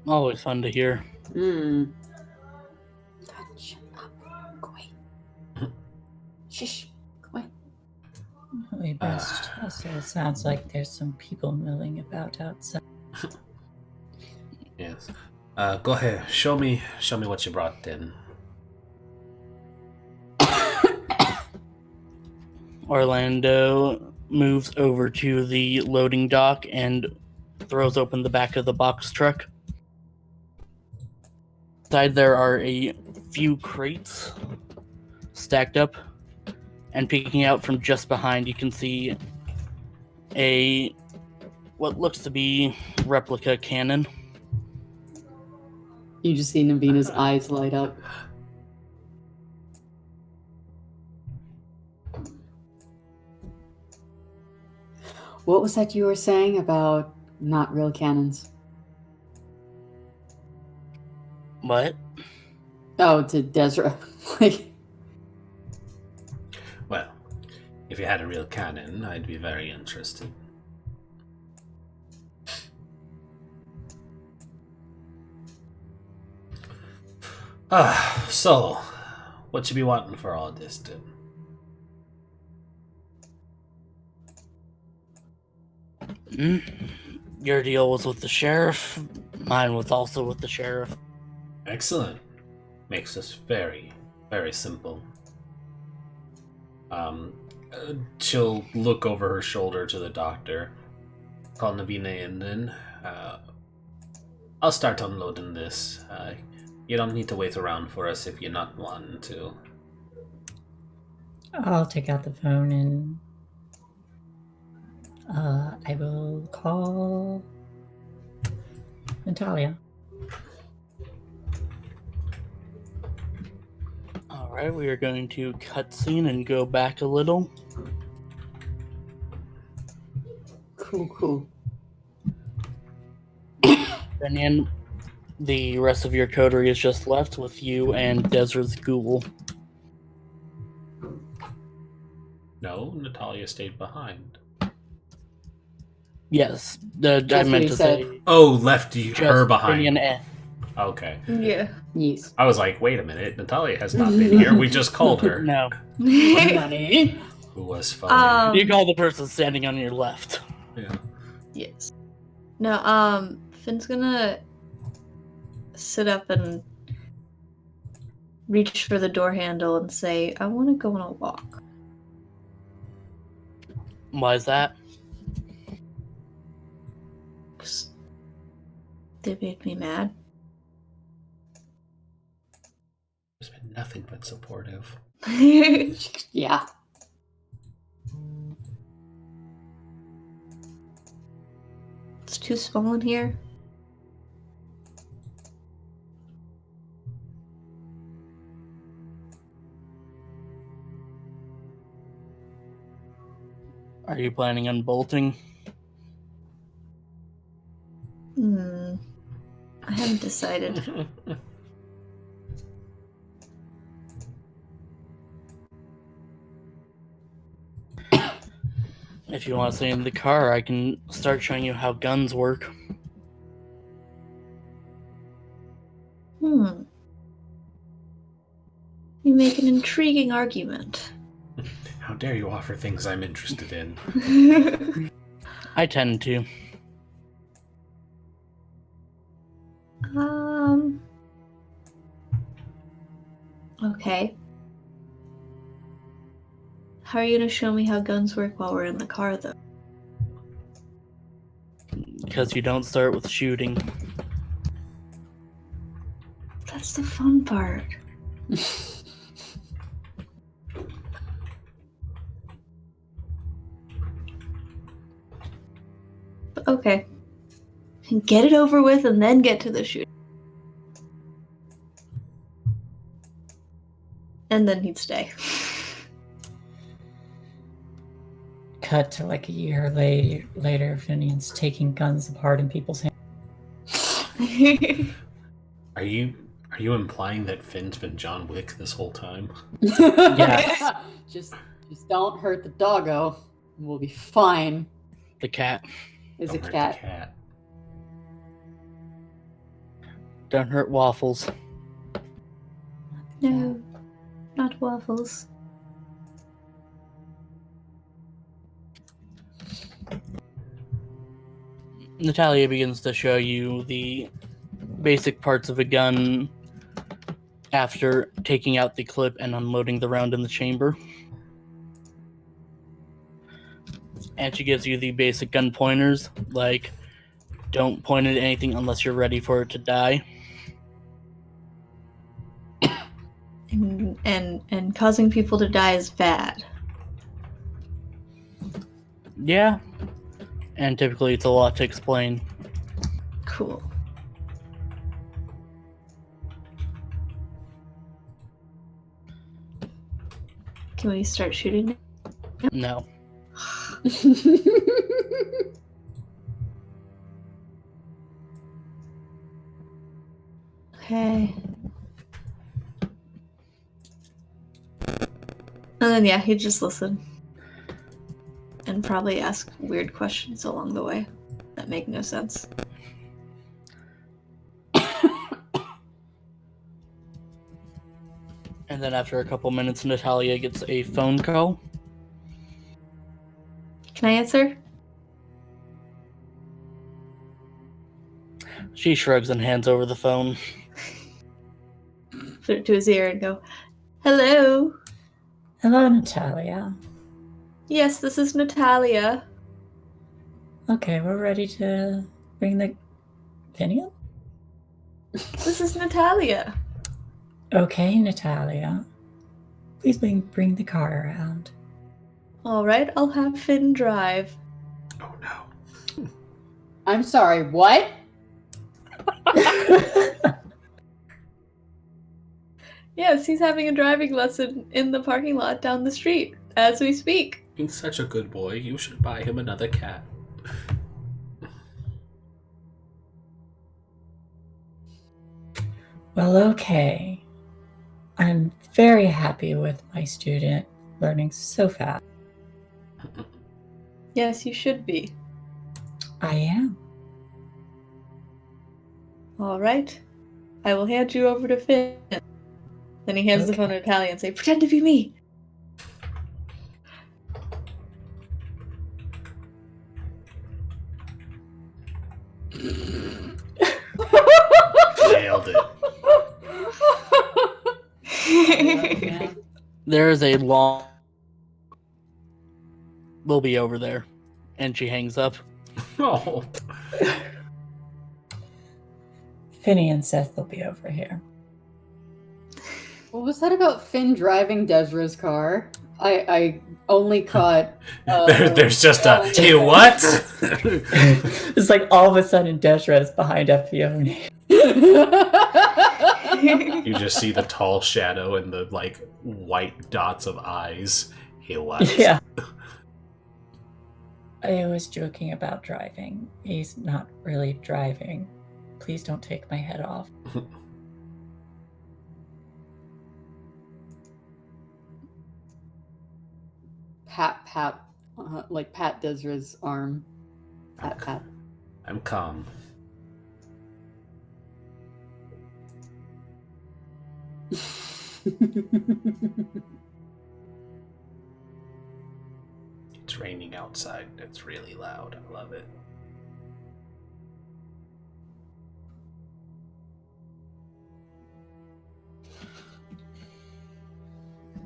Always fun to hear. God, shut up. Go away. Shush. Go away. We best. Also, it sounds like there's some people milling about outside. Yes. Go ahead. Show me what you brought in. Orlando moves over to the loading dock and throws open the back of the box truck. Inside there are a few crates stacked up, and peeking out from just behind you can see what looks to be replica cannon. You just see Navina's eyes light up. What was that you were saying about not real cannons? What? Oh, to Desra. Well, if you had a real cannon, I'd be very interested. So, what you be wanting for all this, then? Your deal was with the sheriff. Mine was also with the sheriff. Excellent. Makes this very, very simple. She'll look over her shoulder to the doctor, call Navina in, then I'll start unloading this. You don't need to wait around for us if you're not wanting to. I'll take out the phone and I will call Natalia. Alright, we are going to cutscene and go back a little. Cool. And the rest of your coterie is just left with you and Desra's ghoul. No, Natalia stayed behind. Yes, That's I what meant he to said. say. Oh, left you her just behind. Finian. Okay. Yeah. Yes. I was like, wait a minute, Natalia has not been here. We just called her. No, Money. Who was phone? you call the person standing on your left. Yeah. Yes. No, Finn's gonna sit up and reach for the door handle and say, I want to go on a walk. Why is that? 'Cause they made me mad. There's been nothing but supportive. Yeah. It's too small in here. Are you planning on bolting? I haven't decided. If you want to stay in the car, I can start showing you how guns work. You make an intriguing argument. How dare you offer things I'm interested in? I tend to. Okay. How are you going to show me how guns work while we're in the car, though? Because you don't start with shooting. That's the fun part. But okay. And get it over with and then get to the shooting. And then he'd stay. Cut to like a year later, Finian's taking guns apart in people's hands. Are you implying that Finn's been John Wick this whole time? Yes. Just don't hurt the doggo. We'll be fine. The cat. Is a Don't hurt cat. the cat. Don't hurt Waffles. No, not waffles. Natalia begins to show you the basic parts of a gun after taking out the clip and unloading the round in the chamber. And she gives you the basic gun pointers, like don't point it at anything unless you're ready for it to die. And causing people to die is bad. Yeah. And typically it's a lot to explain. Cool. Can we start shooting? No. Okay. And then yeah, he'd just listen. And probably ask weird questions along the way that make no sense. And then after a couple minutes, Natalia gets a phone call. Can I answer? She shrugs and hands over the phone. Put it to his ear and go, "Hello? Hello, Natalia. Yes, this is Natalia. Okay, we're ready to bring the Finian? This is Natalia." Okay, Natalia. Please bring the car around. All right, I'll have Finn drive. Oh no. I'm sorry, what? Yes, he's having a driving lesson in the parking lot down the street as we speak. He's such a good boy. You should buy him another cat. Well, okay. I'm very happy with my student learning so fast. Yes, you should be. I am. All right. I will hand you over to Finn. Then he hands the phone to Natalia and say, "Pretend to be me." Nailed it. There is a long... We'll be over there. And she hangs up. Oh. Finian says they'll be over here. What was that about Finn driving Desra's car? I only caught... There's just a... Hey, what? It's like all of a sudden Desra is behind Fiona. You just see the tall shadow and the, like, white dots of eyes. He left. Yeah. I was joking about driving. He's not really driving. Please don't take my head off. Pat, like pat Desra's arm. Pat. I'm calm. It's raining outside. It's really loud. I love it.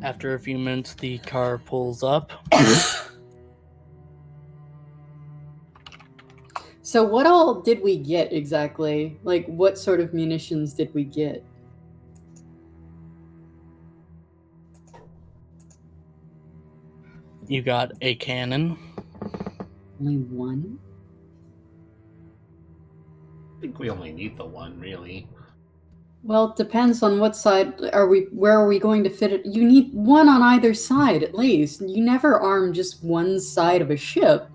After a few minutes, the car pulls up. So what all did we get exactly? Like, what sort of munitions did we get? You got a cannon. Only one? I think we only need the one, really. Well, it depends on what side where are we going to fit it? You need one on either side, at least. You never arm just one side of a ship.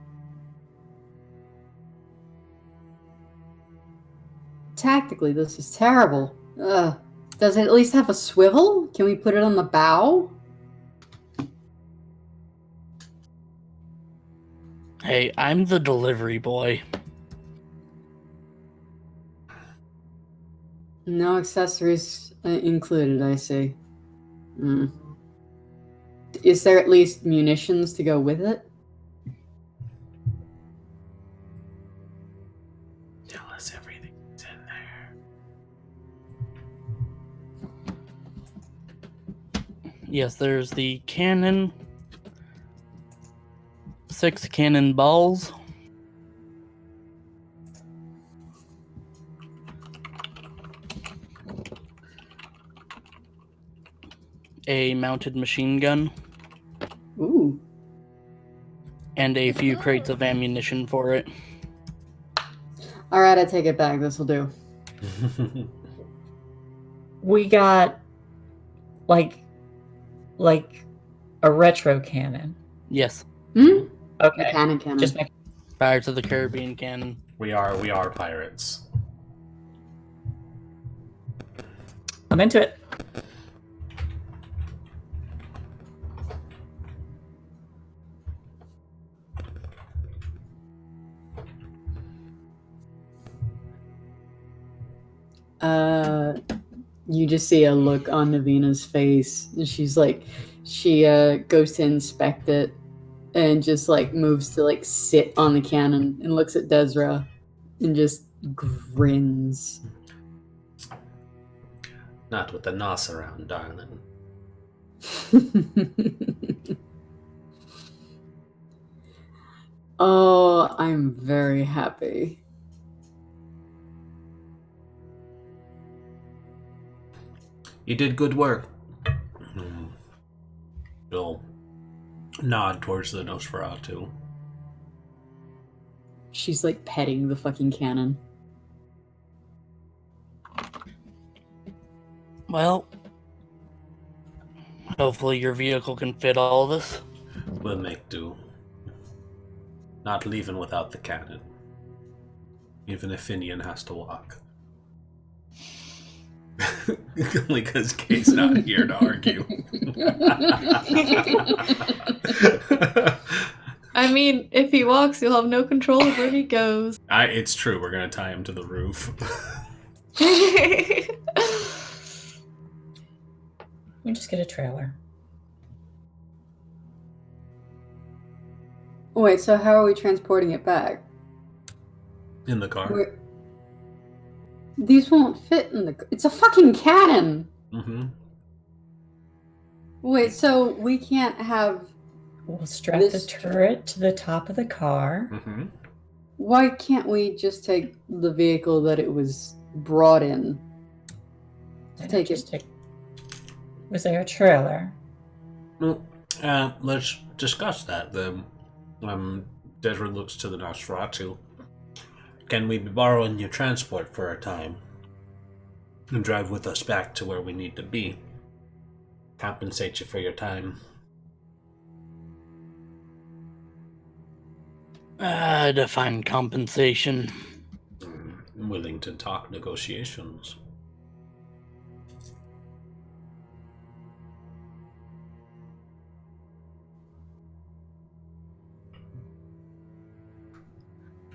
Tactically, this is terrible. Does it at least have a swivel? Can we put it on the bow? Hey, I'm the delivery boy. No accessories included, I see. Is there at least munitions to go with it? Tell us everything's in there. Yes, there's the cannon. 6 cannonballs. A mounted machine gun. Ooh. And a few crates of ammunition for it. Alright, I take it back. This'll do. We got like a retro cannon. Yes. Hmm? Okay. Cannon. Just make Pirates of the Caribbean cannon. We are pirates. I'm into it. You just see a look on Navina's face, and she's like, she goes to inspect it, and just like moves to like sit on the cannon and looks at Desra, and just grins. Not with the nos around, darling. Oh, I'm very happy. You did good work. She'll nod towards the Nosferatu. She's like petting the fucking cannon. Well, hopefully your vehicle can fit all of this. We'll make do. Not leaving without the cannon. Even if Finian has to walk. Only because Kay's not here to argue. I mean, if he walks, you'll have no control of where he goes. It's true, we're going to tie him to the roof. We just get a trailer. Wait, so how are we transporting it back? In the car. These won't fit in the... It's a fucking cannon! Mm-hmm. Wait, so we can't have... We'll strap the turret to the top of the car. Mm-hmm. Why can't we just take the vehicle that it was brought in? Was there a trailer? Well, let's discuss that. Desra looks to the Nosferatu. Can we be borrowing your transport for a time? And drive with us back to where we need to be? Compensate you for your time. Define compensation. I'm willing to talk negotiations.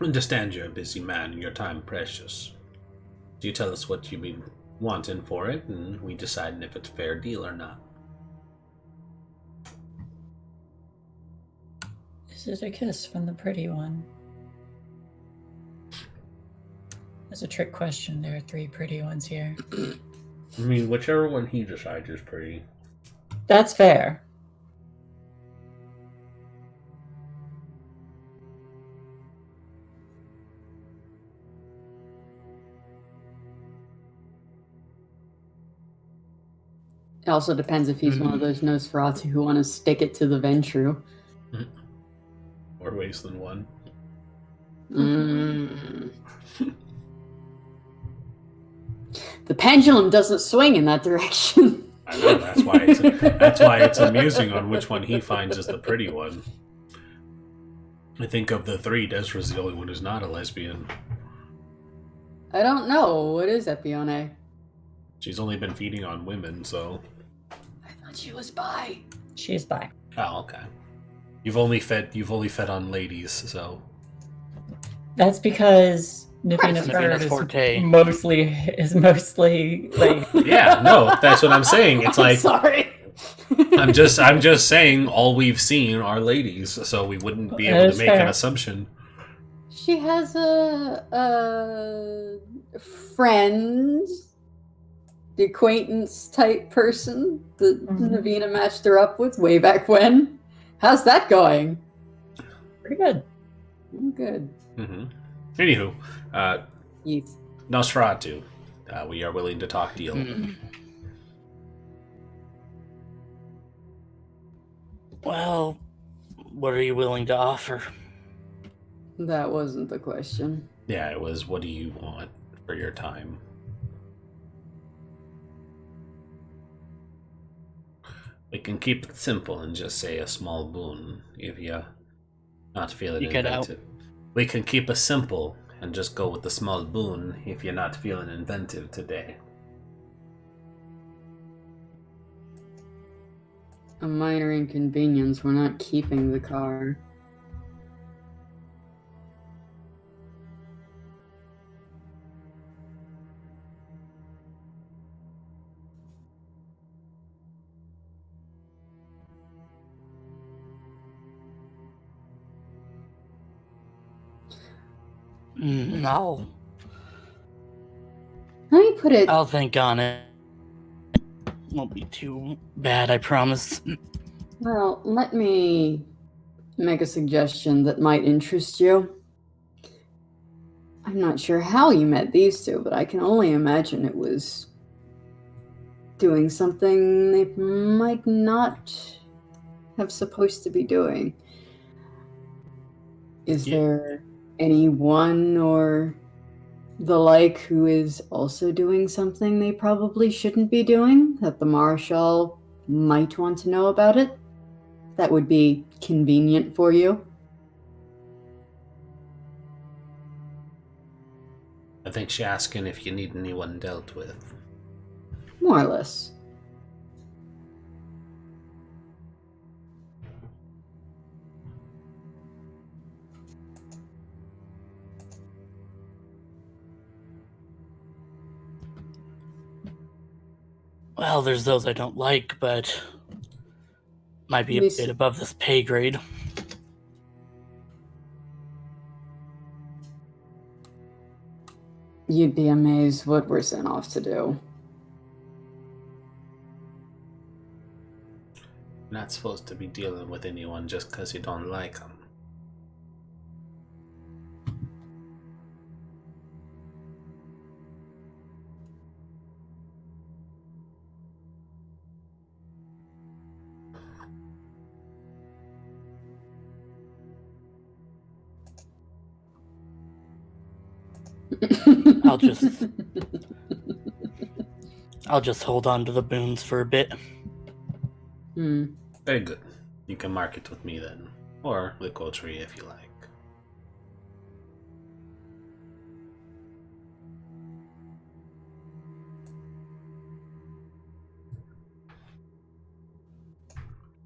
Understand you're a busy man and your time precious. You tell us what you be wanting for it, and we decide if it's a fair deal or not. Is it a kiss from the pretty one? That's a trick question. There are 3 pretty ones here. I mean, whichever one he decides is pretty. That's fair. It also depends if he's one of those Nosferatu who want to stick it to the Ventru. More ways than one. The pendulum doesn't swing in that direction. I know, that's why it's amusing on which one he finds is the pretty one. I think of the 3, Desra's the only one who's not a lesbian. I don't know. What is Epione? She's only been feeding on women, so... I thought she was bi. She is bi. Oh, okay. You've only fed on ladies, so... That's because Navina's is mostly like... Yeah, no, that's what I'm saying. It's like... Sorry. I'm just saying all we've seen are ladies, so we wouldn't be able to make an assumption. She has a friend, the acquaintance type person that Navina matched her up with way back when. How's that going? Pretty good. Good. Mm-hmm. Anywho, Yes. Nosferatu, we are willing to talk deal. Well, what are you willing to offer? That wasn't the question. Yeah, it was, what do you want for your time? We can keep it simple and just say a small boon if you're not feeling inventive. We can keep it simple and just go with the small boon if you're not feeling inventive today. A minor inconvenience. We're not keeping the car. No. Let me put it. I'll think on it. Won't be too bad, I promise. Well, let me make a suggestion that might interest you. I'm not sure how you met these two, but I can only imagine it was doing something they might not have supposed to be doing. Is there anyone or the like who is also doing something they probably shouldn't be doing that the Marshal might want to know about it? That would be convenient for you. I think she's asking if you need anyone dealt with. More or less. Well, there's those I don't like, but might be a bit above this pay grade. You'd be amazed what we're sent off to do. You're not supposed to be dealing with anyone just because you don't like them. I'll just hold on to the boons for a bit. Hmm. Very good. You can mark it with me then. Or with Coterie if you like.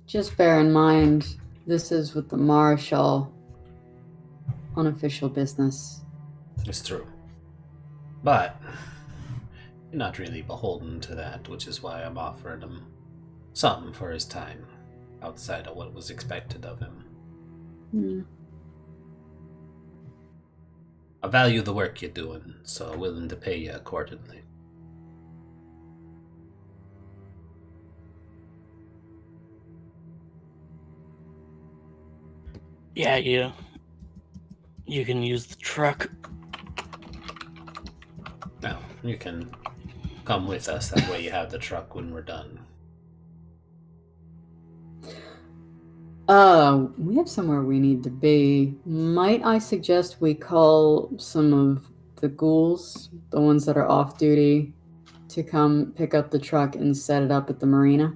Just bear in mind, this is with the Marshal. Unofficial business. It's true. But you're not really beholden to that, which is why I'm offering him something for his time outside of what was expected of him. I value the work you're doing, so I'm willing to pay you accordingly. Yeah, you can use the truck. Now, you can come with us, that way you have the truck when we're done. We have somewhere we need to be. Might I suggest we call some of the ghouls, the ones that are off duty, to come pick up the truck and set it up at the marina?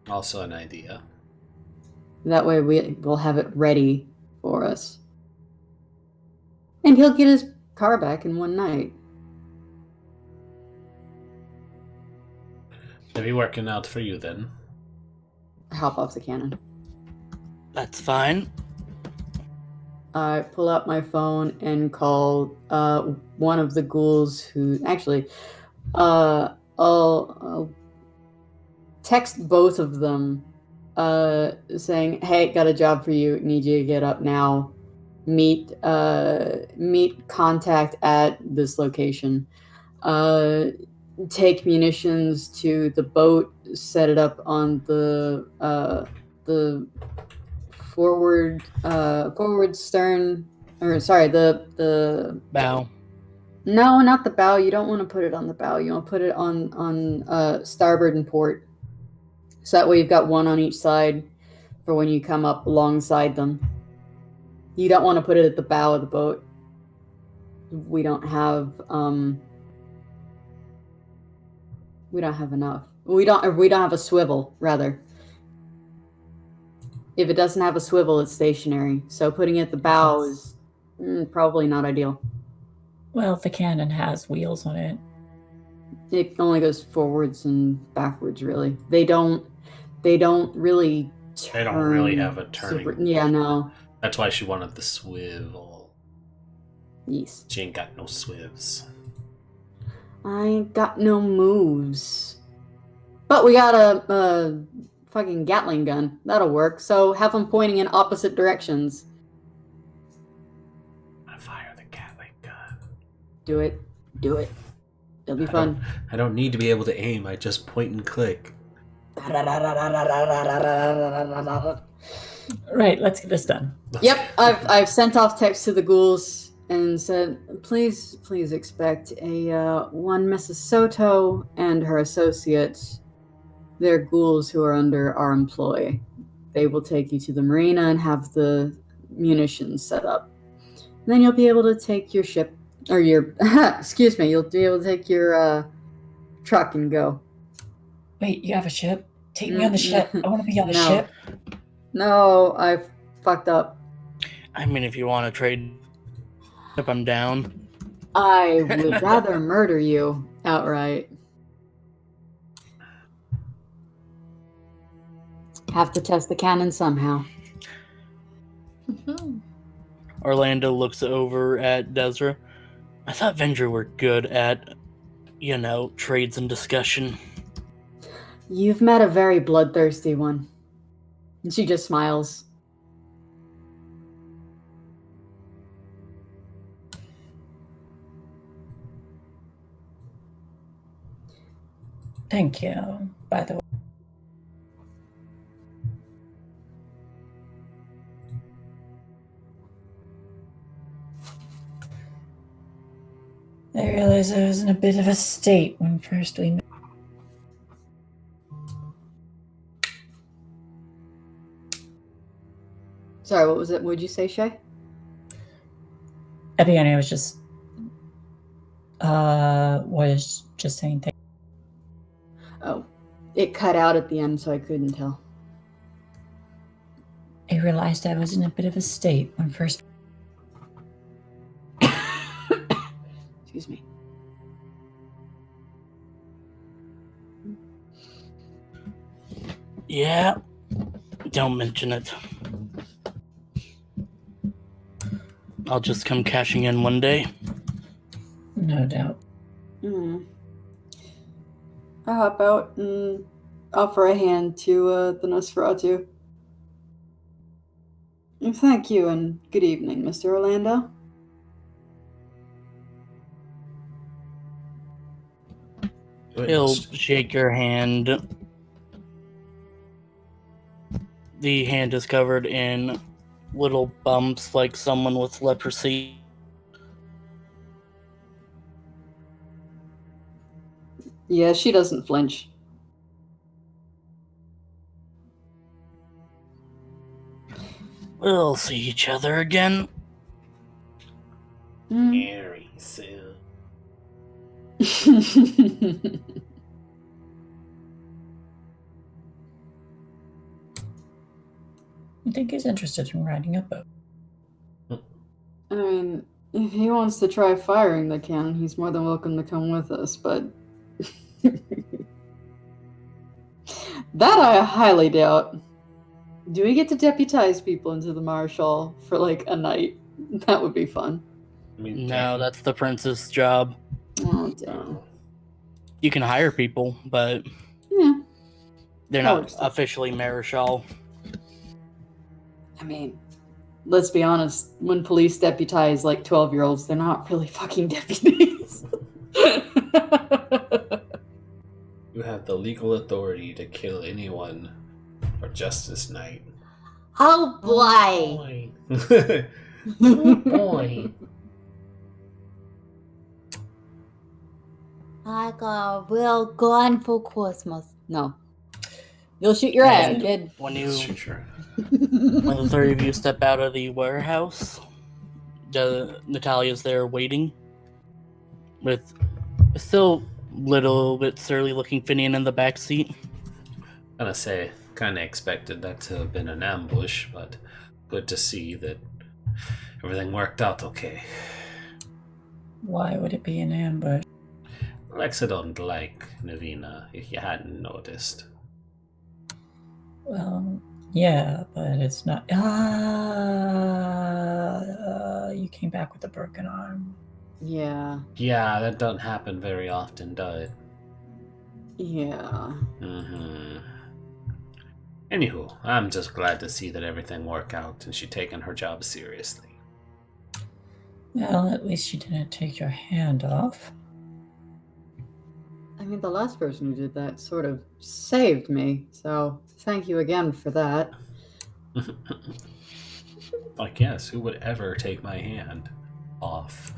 Also an idea. That way we'll have it ready for us. And he'll get his car back in one night. Maybe working out for you then. Hop off the cannon. That's fine. I pull out my phone and call one of the ghouls who... Actually, I'll text both of them saying, hey, got a job for you. Need you to get up now. Meet contact at this location. Take munitions to the boat, set it up on the forward stern, or sorry, the Bow. No, not the bow. You don't want to put it on the bow. You want to put it on starboard and port. So that way you've got one on each side for when you come up alongside them. You don't want to put it at the bow of the boat. We don't have enough. We don't have a swivel, rather. If it doesn't have a swivel, it's stationary. So putting it at the bow is probably not ideal. Well, the cannon has wheels on it. It only goes forwards and backwards, really. They don't really turn. They don't really have a turning. Yeah, no. That's why she wanted the swivel. Yes. She ain't got no swivs. I ain't got no moves. But we got a fucking Gatling gun. That'll work. So have them pointing in opposite directions. I'm gonna fire the Gatling gun. Do it. Do it. It'll be fun. I don't need to be able to aim. I just point and click. Right, let's get this done. Yep, I've sent off text to the ghouls and said, please expect a one Mrs. Soto and her associates. They're ghouls who are under our employ. They will take you to the marina and have the munitions set up. And then you'll be able to take your ship, or your, excuse me, you'll be able to take your truck and go. Wait, you have a ship? Take me on the ship. I want to be on the ship. No, I fucked up. I mean, if you want to trade, if I'm down. I would rather murder you outright. Have to test the cannon somehow. Orlando looks over at Desra. I thought Vendra were good at, trades and discussion. You've met a very bloodthirsty one. And she just smiles. Thank you, by the way. I realized I was in a bit of a state when first we met. Sorry, what was it? What'd you say, Shay? At the end, I was just saying things. Oh, it cut out at the end, so I couldn't tell. I realized I was in a bit of a state when first. Excuse me. Yeah, don't mention it. I'll just come cashing in one day. No doubt. I hop out and offer a hand to the Nosferatu. Thank you, and good evening, Mr. Orlando. He'll shake your hand. The hand is covered in little bumps like someone with leprosy. Yeah, she doesn't flinch. We'll see each other again. Very soon. I think he's interested in riding a boat. I mean, if he wants to try firing the cannon, he's more than welcome to come with us, but... that I highly doubt. Do we get to deputize people into the Marshal for, like, a night? That would be fun. I mean, No, that's the prince's job. Oh, damn. You can hire people, but Yeah. they're not officially Marischal. I mean, let's be honest, when police deputize, like, 12-year-olds, they're not really fucking deputies. You have the legal authority to kill anyone for Justice Night. Oh boy! Oh boy! I got real gone for Christmas. No. You'll shoot your ass, And kid. when Sure. the three of you step out of the warehouse, Natalia's there waiting with still a little bit surly looking Finian in the back seat. Gonna say, kind of expected that to have been an ambush, but good to see that everything worked out okay. Why would it be an ambush? Alexa don't like Navina, if you hadn't noticed. Well, yeah, but it's not. You came back with a broken arm. Yeah. Yeah, that don't happen very often, does it? Yeah. Mm-hmm. Anywho, I'm just glad to see that everything worked out and she taken her job seriously. Well, at least you didn't take your hand off. I mean, the last person who did that sort of saved me, so thank you again for that. Like, yes, who would ever take my hand off?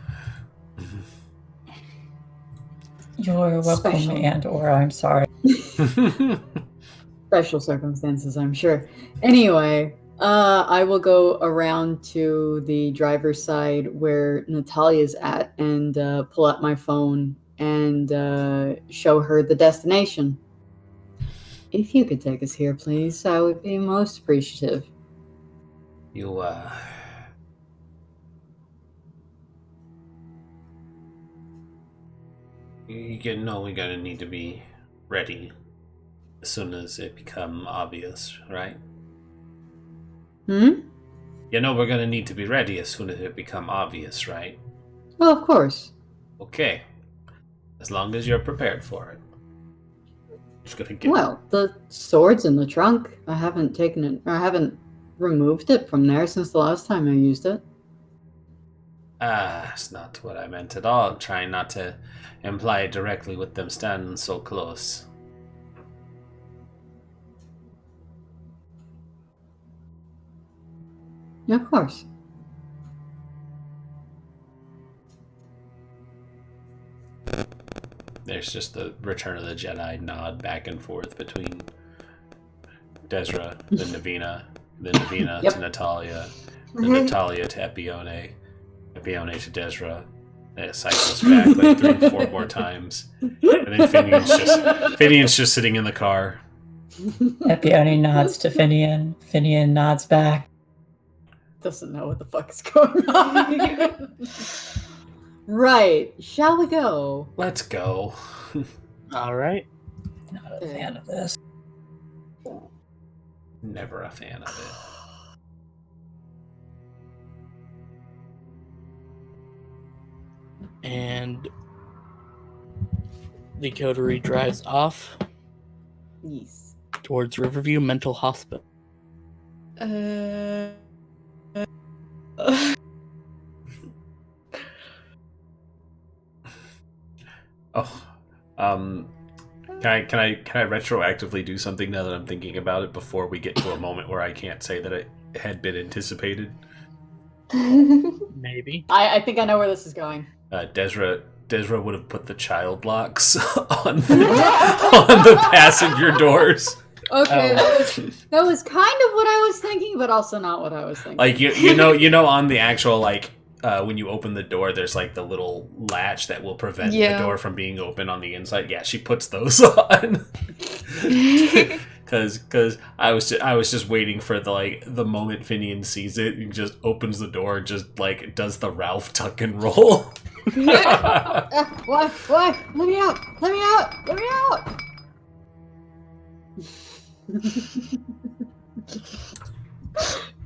You're welcome, Special. and or I'm sorry. Special circumstances, I'm sure. Anyway, I will go around to the driver's side where Natalia's at and pull out my phone and show her the destination. If you could take us here, please, I would be most appreciative. You know we're gonna need to be ready as soon as it become obvious, right? Hmm? You know we're gonna need to be ready as soon as it become obvious, right? Well, of course. Okay. As long as you're prepared for it. Just gonna get Well, the sword's in the trunk. I haven't taken it, or I haven't removed it from there since the last time I used it. That's not what I meant at all. I'm trying not to imply it directly with them standing so close. Of course. There's just the Return of the Jedi nod back and forth between Desra, then Navina, then Navina Yep. to Natalia, then Natalia to Epione, Epione to Desra. And it cycles back like 3 or 4 more times. And then Finian's just sitting in the car. Epione nods to Finian. Finian nods back. Doesn't know what the fuck is going on. Right. Shall we go? Let's go. All right. Not a fan of this. Never a fan of it. And the coterie drives off Yes. towards Riverview Mental Hospital. Oh, can I retroactively do something now that I'm thinking about it before we get to a moment where I can't say that it had been anticipated? Maybe. I think I know where this is going. Desra would have put the child locks on the passenger doors. Okay, that was kind of what I was thinking, but also not what I was thinking. Like you know on the actual like when you open the door, there's like the little latch that will prevent the door from being open on the inside. Yeah, she puts those on. Because I was just waiting for the moment Finian sees it and just opens the door and just like does the Ralph tuck and roll. What? Let me out! Let me out! Let me out!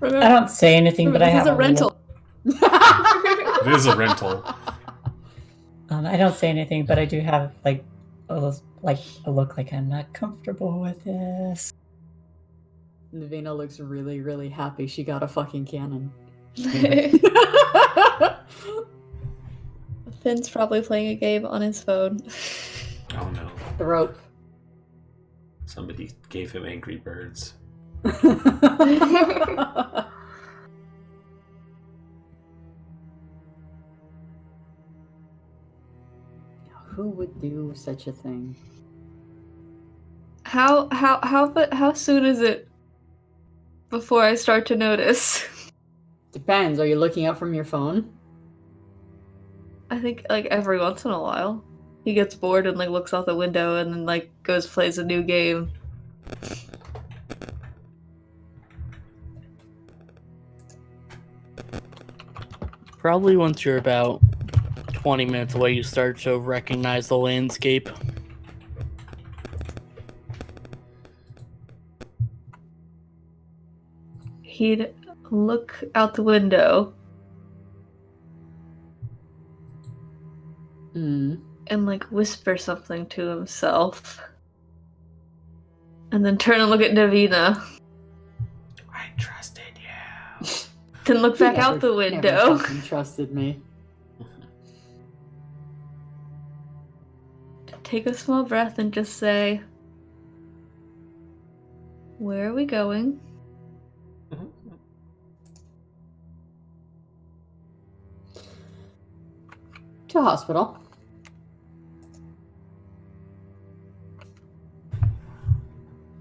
I don't say anything, but I have a rental. It is a rental. I don't say anything, but I do have like a look like I'm not comfortable with this. Navina looks really, really happy she got a fucking cannon. Finn's probably playing a game on his phone. Oh no. The rope. Somebody gave him Angry Birds. Who would do such a thing? How soon is it before I start to notice? Depends. Are you looking up from your phone? I think like every once in a while. He gets bored and like looks out the window and then like goes plays a new game. Probably once you're about 20 minutes away, you start to recognize the landscape. He'd look out the window and like whisper something to himself. And then turn and look at Navina. I trusted you. Then look back out the window. Never fucking trusted me. Take a small breath and just say, where are we going? To a hospital.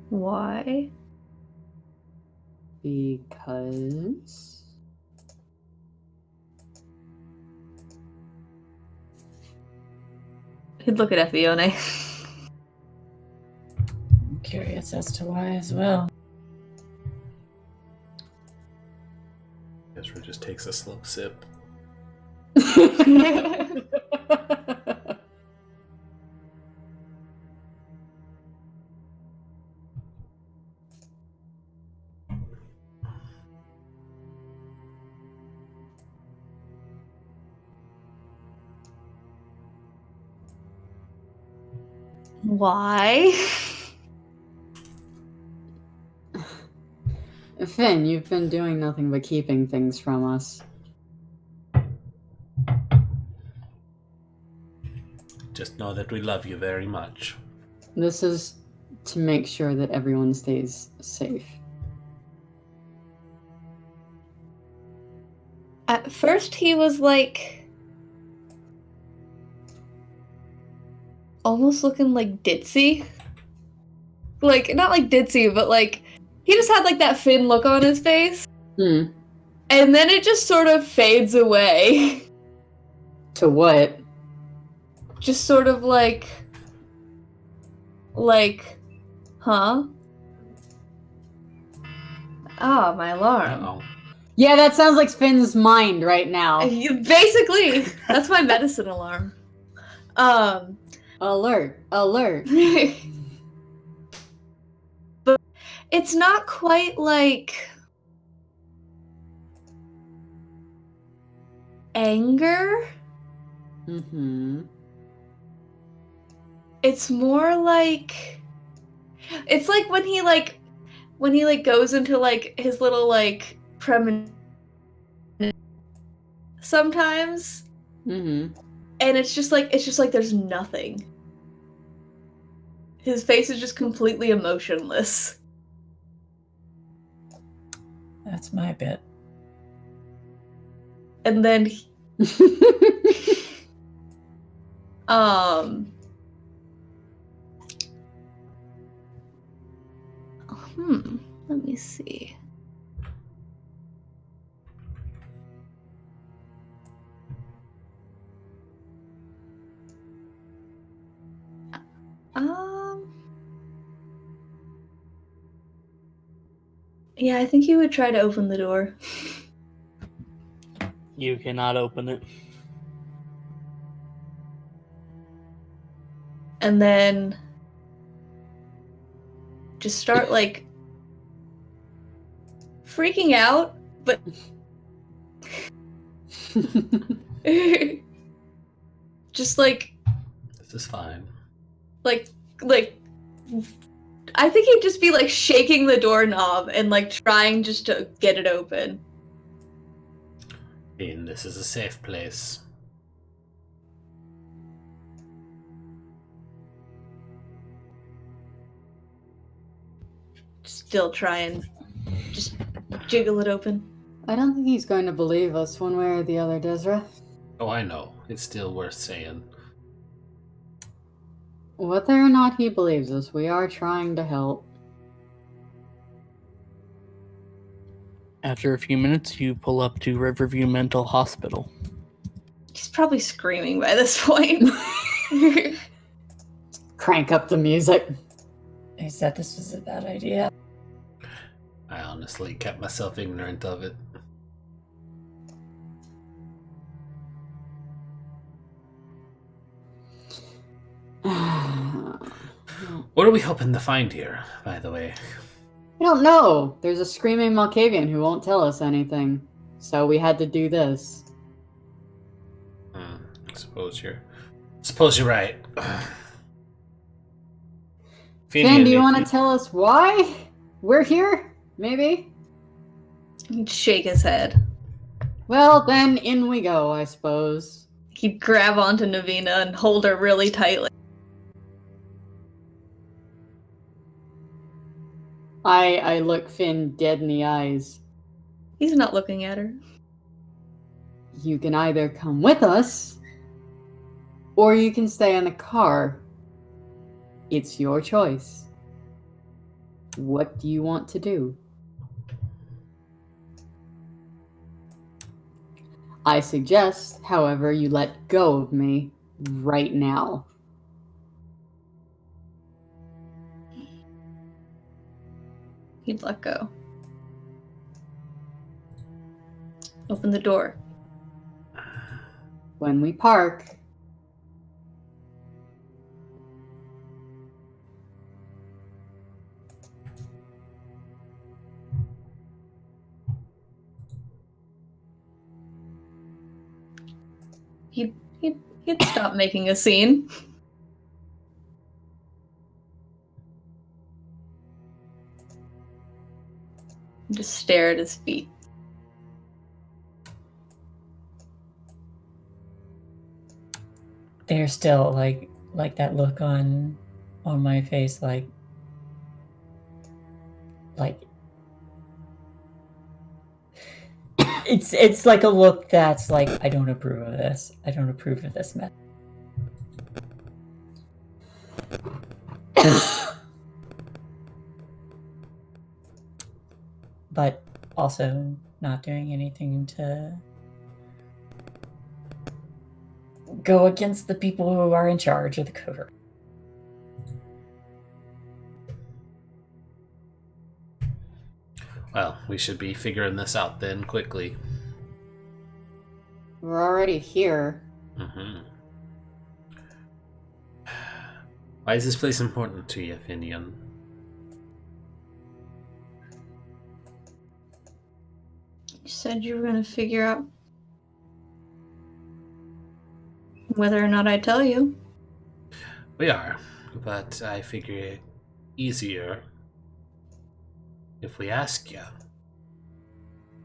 Why? Because... He'd look at Fiona. I'm curious as to why as well. Ezra just takes a slow sip. Why? Finn, you've been doing nothing but keeping things from us. Just know that we love you very much. This is to make sure that everyone stays safe. At first he was like... almost looking like ditzy. Like, not like ditzy, but like... He just had like that Finn look on his face. And then it just sort of fades away. To what? Just sort of like, huh? Ah, my alarm. Uh-oh. Yeah, that sounds like Finn's mind right now. Basically, that's my medicine alarm. Alert, alert. It's not quite like anger. Mm-hmm. It's more like it's like when he goes into like his little like premonition sometimes, Mm-hmm. and it's just like there's nothing. His face is just completely emotionless. That's my bit. And then let me see. Yeah, I think he would try to open the door. You cannot open it. And then just start like freaking out, but just like This is fine. like I think he'd just be like shaking the doorknob and like trying just to get it open. Dean, this is a safe place. Still try and just jiggle it open. I don't think he's going to believe us one way or the other, Desra. Oh, I know. It's still worth saying. Whether or not he believes us, we are trying to help. After a few minutes, you pull up to Riverview Mental Hospital. He's probably screaming by this point. Crank up the music. He said this was a bad idea. I honestly kept myself ignorant of it. What are we hoping to find here, by the way? I don't know. There's a screaming Malkavian who won't tell us anything. So we had to do this. Suppose you're right. Finn, do you want to tell us why we're here? Maybe? He'd shake his head. Well, then in we go, I suppose. He'd grab onto Navina and hold her really tightly. I look Finn dead in the eyes. He's not looking at her. You can either come with us, or you can stay in the car. It's your choice. What do you want to do? I suggest, however, you let go of me right now. He'd let go. Open the door. When we park, He'd stop making a scene. Just stare at his feet. There's still like that look on my face, like it's like a look that's like, I don't approve of this. I don't approve of this method. But also not doing anything to go against the people who are in charge of the coder. Well, we should be figuring this out then quickly. we're already here. Why is this place important to you, Finian? You said you were going to figure out whether or not I tell you. We are, but I figure it easier if we ask you.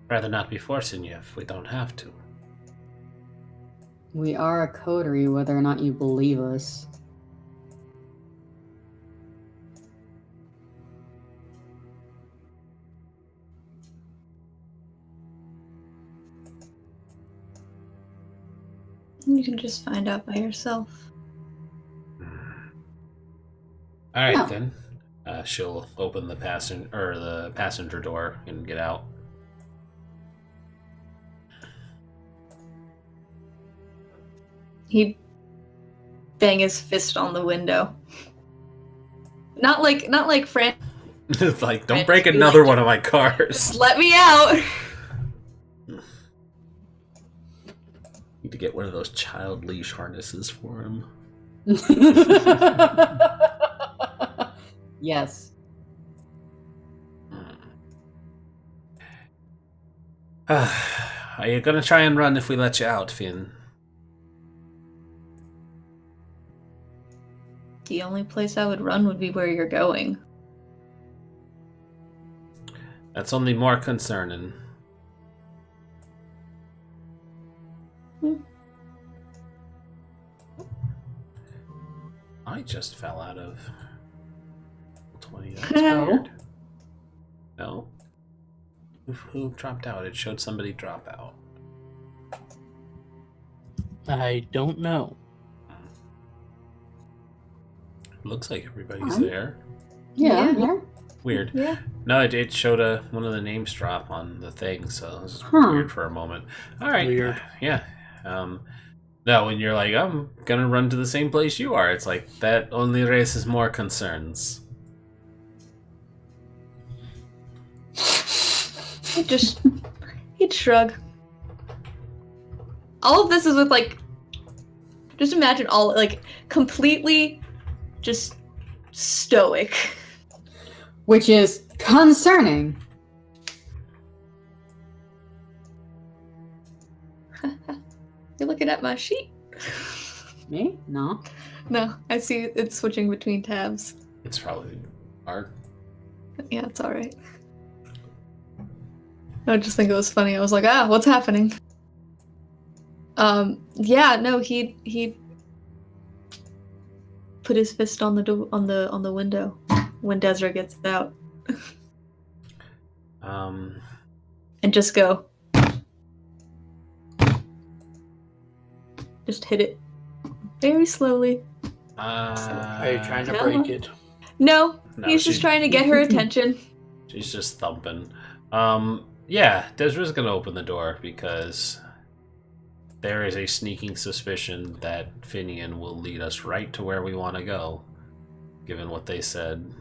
Rather not be forcing you if we don't have to. We are a coterie, whether or not you believe us. You can just find out by yourself. All right, No. then. She'll open the passenger door and get out. He'd bang his fist on the window. Not like Fran. It's like, don't break another one of my cars. Just let me out. Need to get one of those child leash harnesses for him. Yes. Are you gonna try and run if we let you out, Finn? The only place I would run would be where you're going. That's only more concerning. I just fell out of 20. That's weird. No. Who dropped out? It showed somebody drop out. I don't know. Looks like everybody's there. Yeah. Yeah. Weird. Yeah. No, it showed one of the names drop on the thing, so it was Huh. weird for a moment. All right. Weird. Yeah. No, when you're like, I'm gonna run to the same place you are, it's like that only raises more concerns. He'd shrug. All of this is with just imagine all completely just stoic. Which is concerning. You're looking at my sheet. Me? No. No, I see it's switching between tabs. It's probably art. Yeah, it's alright. I just think it was funny. I was like, what's happening? Yeah, no, he put his fist on the window when Desra gets out. And just go. Just hit it very slowly. Are you trying to Yeah. break it? No, No, he's just trying to get her attention. She's just thumping. Yeah, Desra's gonna open the door because there is a sneaking suspicion that Finian will lead us right to where we want to go, given what they said.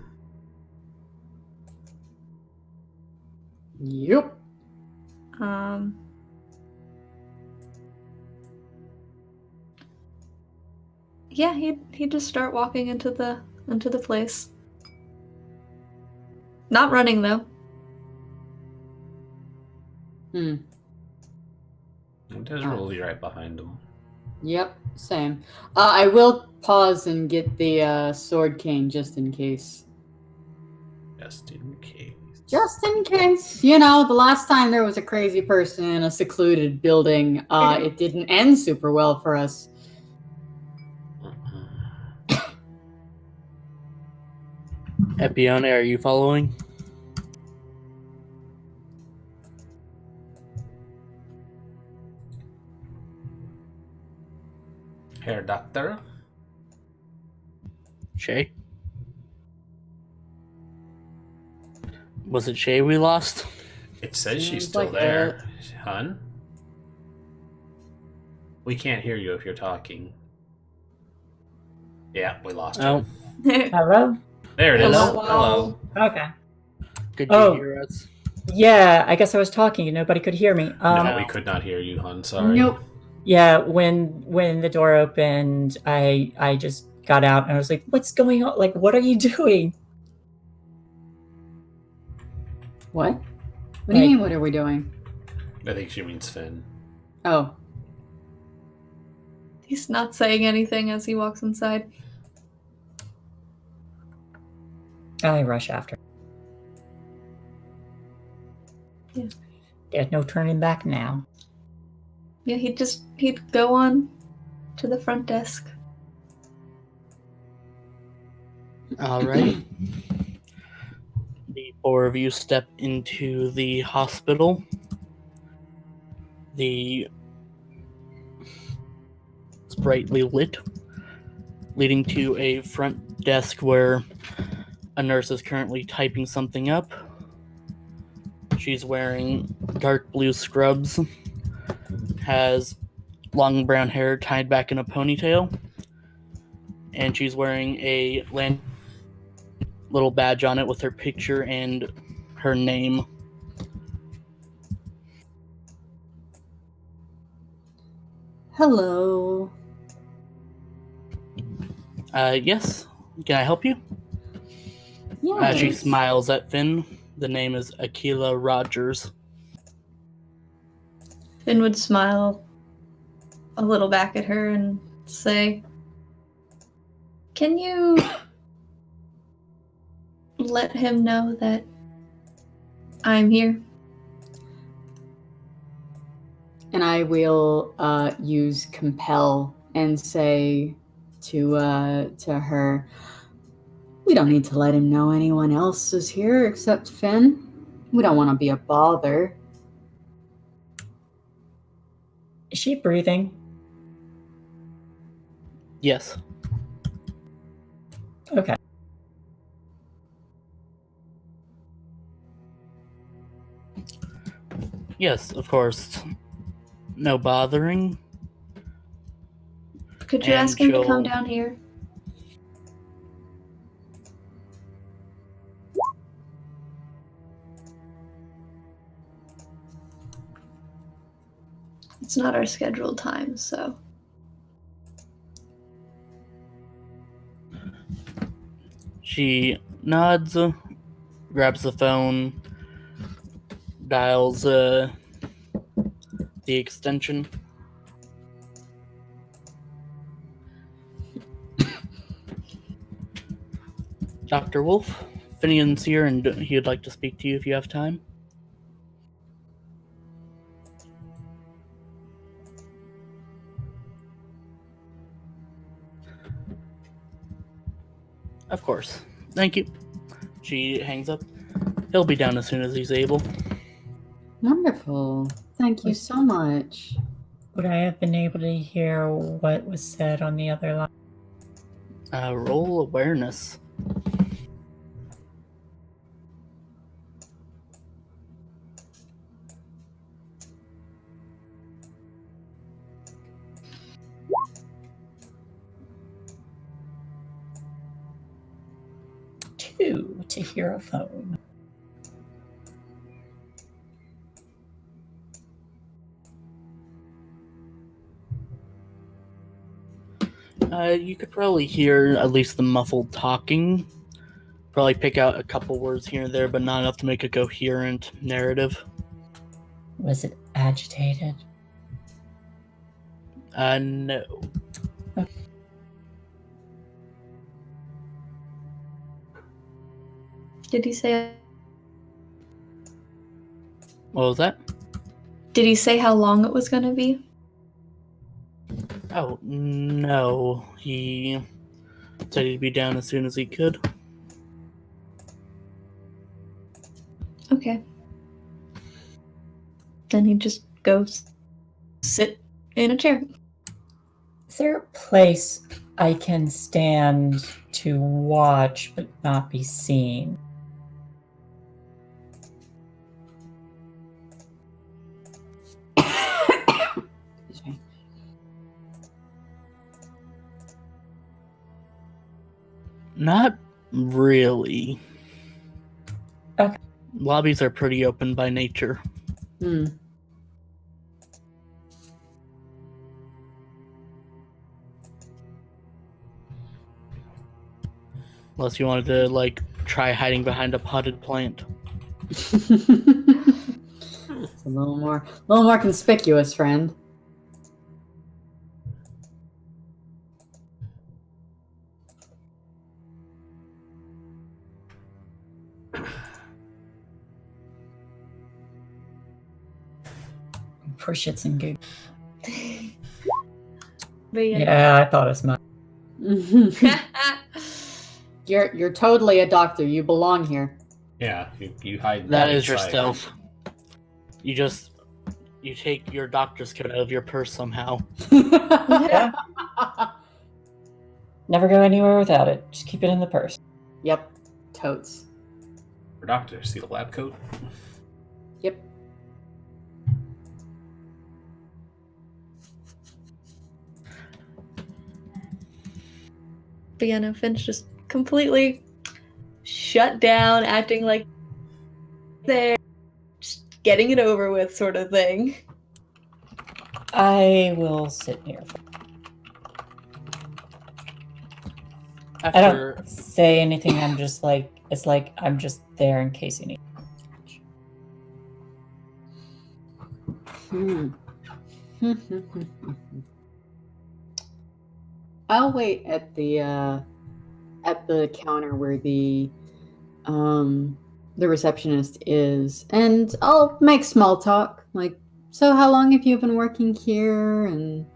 Yep. Yeah, he'd just start walking into the place. Not running though. Hmm. And Desra will be right behind him. Yep. Same. I will pause and get the sword cane just in case. Just in case. Just in case. You know, the last time there was a crazy person in a secluded building, it didn't end super well for us. Epione, are you following? Herr Doctor? Shay? Was it Shay we lost? It says she's Seems still like there. Hun? We can't hear you if you're talking. Yeah, we lost you. Oh, Hello? There it is. Hello. Hello. Okay. could Oh. you hear us? Yeah, I guess I was talking and nobody could hear me. No, we could not hear you, Hun. Sorry. Nope. Yeah, when the door opened, I just got out and I was like, "What's going on? Like, what are you doing?" What? What do you mean, what are we doing? I think she means Finn. Oh. He's not saying anything as he walks inside. I rush after. Yeah. There's no turning back now. Yeah, he'd go on to the front desk. Alright. The four of you step into the hospital. It's brightly lit, leading to a front desk where a nurse is currently typing something up. She's wearing dark blue scrubs, has long brown hair tied back in a ponytail, and she's wearing a little badge on it with her picture and her name. Hello. Yes. Can I help you? Yes. She smiles at Finn. The name is Akila Rogers. Finn would smile a little back at her and say, "Can you let him know that I'm here?" And I will use compel and say to her, "We don't need to let him know anyone else is here except Finn. We don't want to be a bother." Is she breathing? Yes. Okay. Yes, of course. No bothering. Could you And ask him to come she'll- down here? It's not our scheduled time, so. She nods, grabs the phone, dials the extension. Dr. Wolf, Finian's here and he'd like to speak to you if you have time. Of course. Thank you. She hangs up. He'll be down as soon as he's able. Wonderful. Thank you so much. Would I have been able to hear what was said on the other line? Roll awareness. Two to hear a phone. You could probably hear at least the muffled talking. Probably pick out a couple words here and there, but not enough to make a coherent narrative. Was it agitated? No. Did he say? What was that? Did he say how long it was going to be? Oh, no. He said he'd be down as soon as he could. Okay. Then he'd just go sit in a chair. Is there a place I can stand to watch but not be seen? Excuse me. Not really. Okay. Lobbies are pretty open by nature. Hmm. Unless you wanted to, like, try hiding behind a potted plant. a little more conspicuous, friend. For shits and giggles. But yeah. Yeah, I thought as much. You're totally a doctor. You belong here. Yeah, you hide. That down is your inside. stealth. You take your doctor's coat out of your purse somehow. Yeah. Never go anywhere without it. Just keep it in the purse. Yep. Totes. For doctor, see the lab coat? Yep. But yeah, no, Finn's just completely shut down, acting like they're just getting it over with, sort of thing. I will sit near. I After don't say anything. I'm just like, it's like I'm just there in case you need. I'll wait at the counter where the receptionist is, and I'll make small talk. Like, so how long have you been working here? And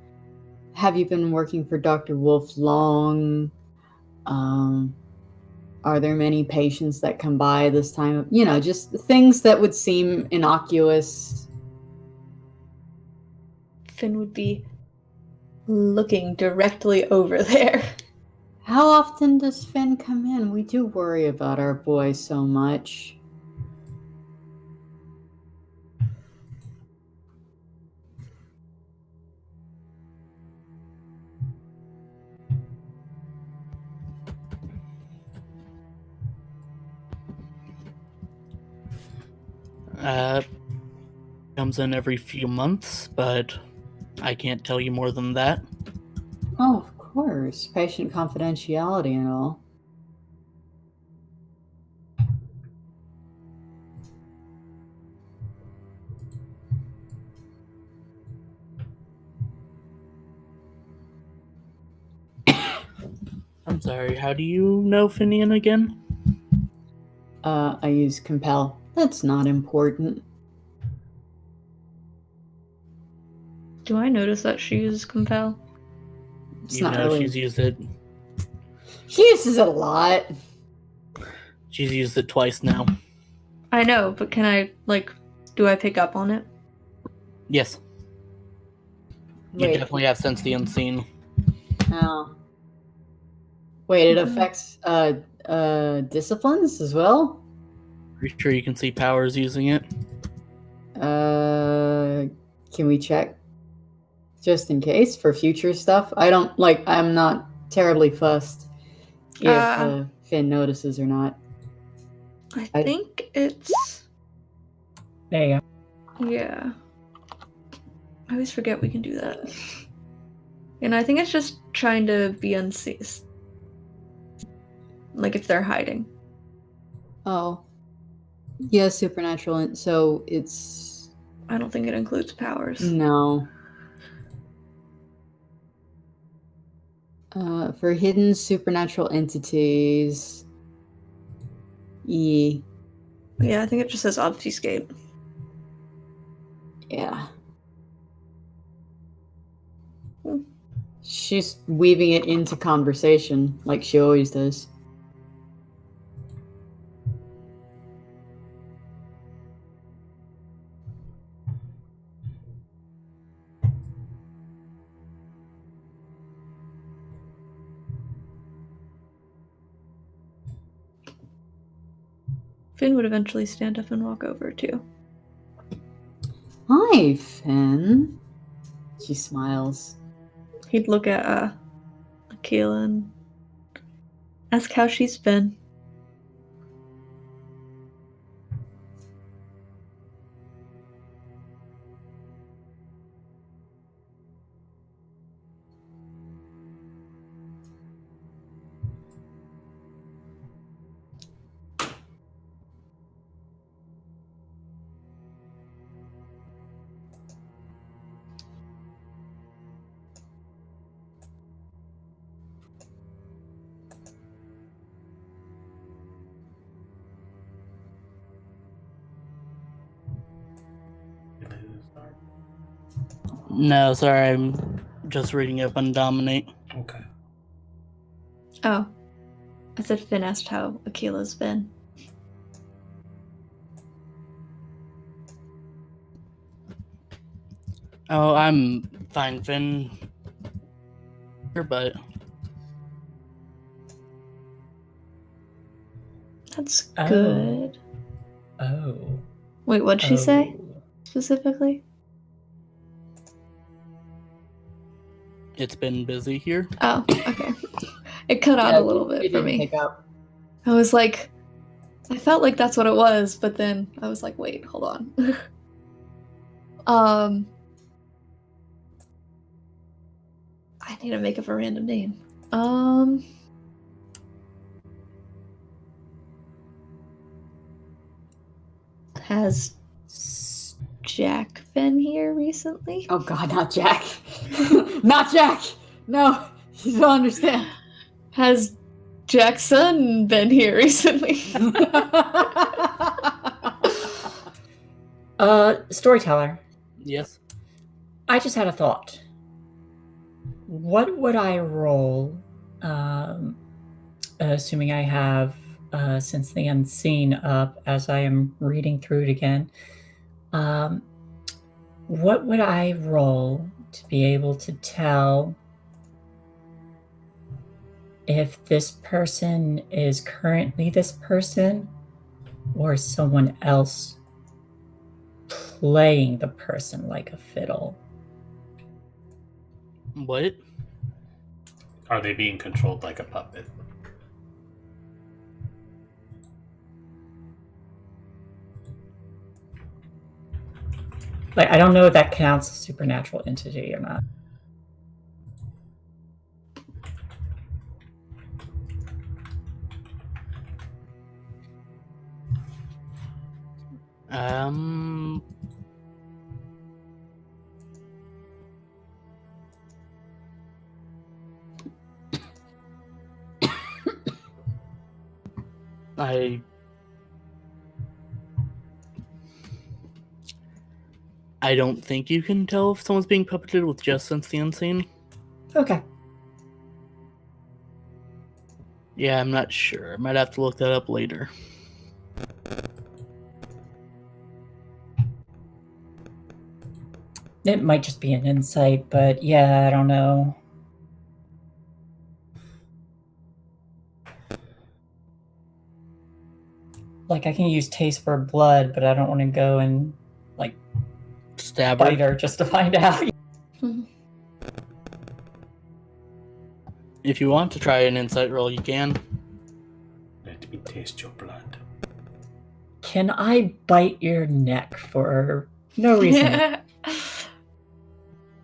have you been working for Dr. Wolf long? Are there many patients that come by this time? You know, just things that would seem innocuous. Finn would be looking directly over there. How often does Finn come in? We do worry about our boy so much. comes in every few months, but I can't tell you more than that. Oh, of course. Patient confidentiality and all. I'm sorry, how do you know Finian again? I use compel. That's not important. Do I notice that she uses compel? It's You not know really. she's used it. She uses it a lot. She's used it twice now. I know, but can I, do I pick up on it? Yes. You Wait. definitely have sensed the unseen. Oh. Wait, it affects disciplines as well? Pretty sure you can see Powers using it. Can we check? Just in case for future stuff? I'm not terribly fussed if Finn notices or not. I think it's... There you go. Yeah. I always forget we can do that. And I think it's just trying to be unseen. Like if they're hiding. Oh. Yeah, supernatural. So it's... I don't think it includes powers. No. For hidden supernatural entities... E. Yeah, I think it just says obfuscate. Yeah. She's weaving it into conversation, like she always does. Finn would eventually stand up and walk over, too. Hi, Finn. She smiles. He'd look at Akela and ask how she's been. No, sorry, I'm just reading up on Dominate. Okay. Oh. I said Finn asked how Akila's been. Oh, I'm fine, Finn. But That's Oh. good. Oh. Wait, what'd she say Oh. specifically? it's been busy here. Oh, okay. It cut out a little bit it for didn't me. pick up. I was like, I felt like that's what it was, but then I was like, wait, hold on. I need to make up a random name. Has Jack been here recently? Oh God, not Jack. Not Jack. No, you don't understand. Has Jackson been here recently? Storyteller. Yes. I just had a thought. What would I roll, assuming I have Since the Unseen up as I am reading through it again? What would I roll to be able to tell if this person is currently this person or someone else playing the person like a fiddle? What? Are they being controlled like a puppet? Like, I don't know if that counts as a supernatural entity or not. I don't think you can tell if someone's being puppeted with just Since the Unseen. Okay. Yeah, I'm not sure. I might have to look that up later. It might just be an insight, but yeah, I don't know. Like, I can use taste for blood, but I don't want to go and, like, Stab bite her. her just to find out. If you want to try an insight roll, you can. Let me taste your blood. Can I bite your neck for no reason?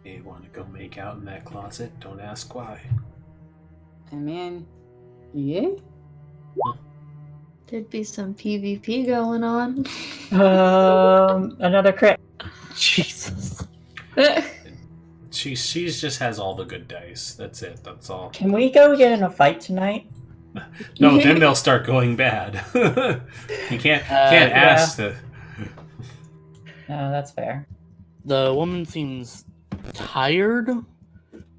You want to go make out in that closet? Don't ask why. I mean, yeah. There'd be some PvP going on. Another crit. Jesus. She just has all the good dice. That's it. That's all. Can we go get in a fight tonight? No, then they'll start going bad. You can't ask the. No, that's fair. The woman seems tired,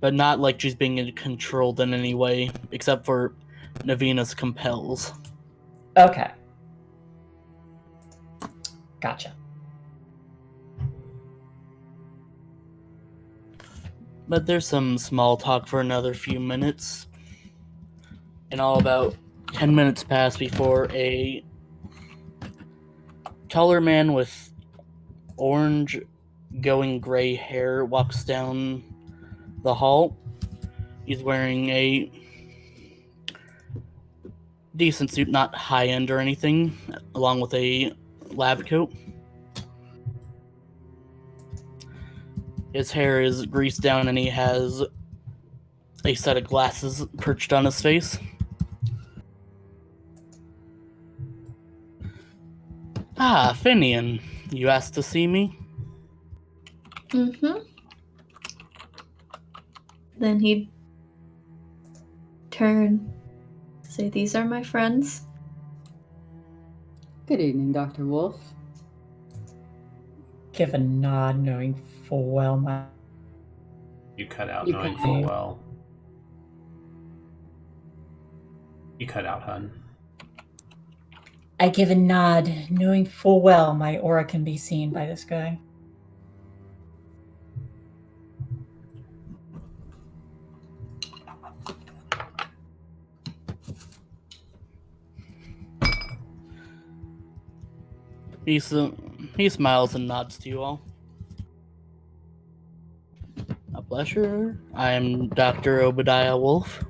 but not like she's being controlled in any way, except for Navina's compels. Okay. Gotcha. But there's some small talk for another few minutes. And all about 10 minutes pass before a taller man with orange going gray hair walks down the hall. He's wearing a decent suit, not high-end or anything, along with a lab coat. His hair is greased down and he has a set of glasses perched on his face. Ah, Finian, you asked to see me? Mm-hmm. Then he'd turn, say, "These are my friends." Good evening, Dr. Wolf. Give a nod, knowing full well my You cut out You knowing cut full out. well. You cut out, hun. I give a nod, knowing full well my aura can be seen by this guy. He smiles and nods to you all. A pleasure. I'm Dr. Obadiah Wolf.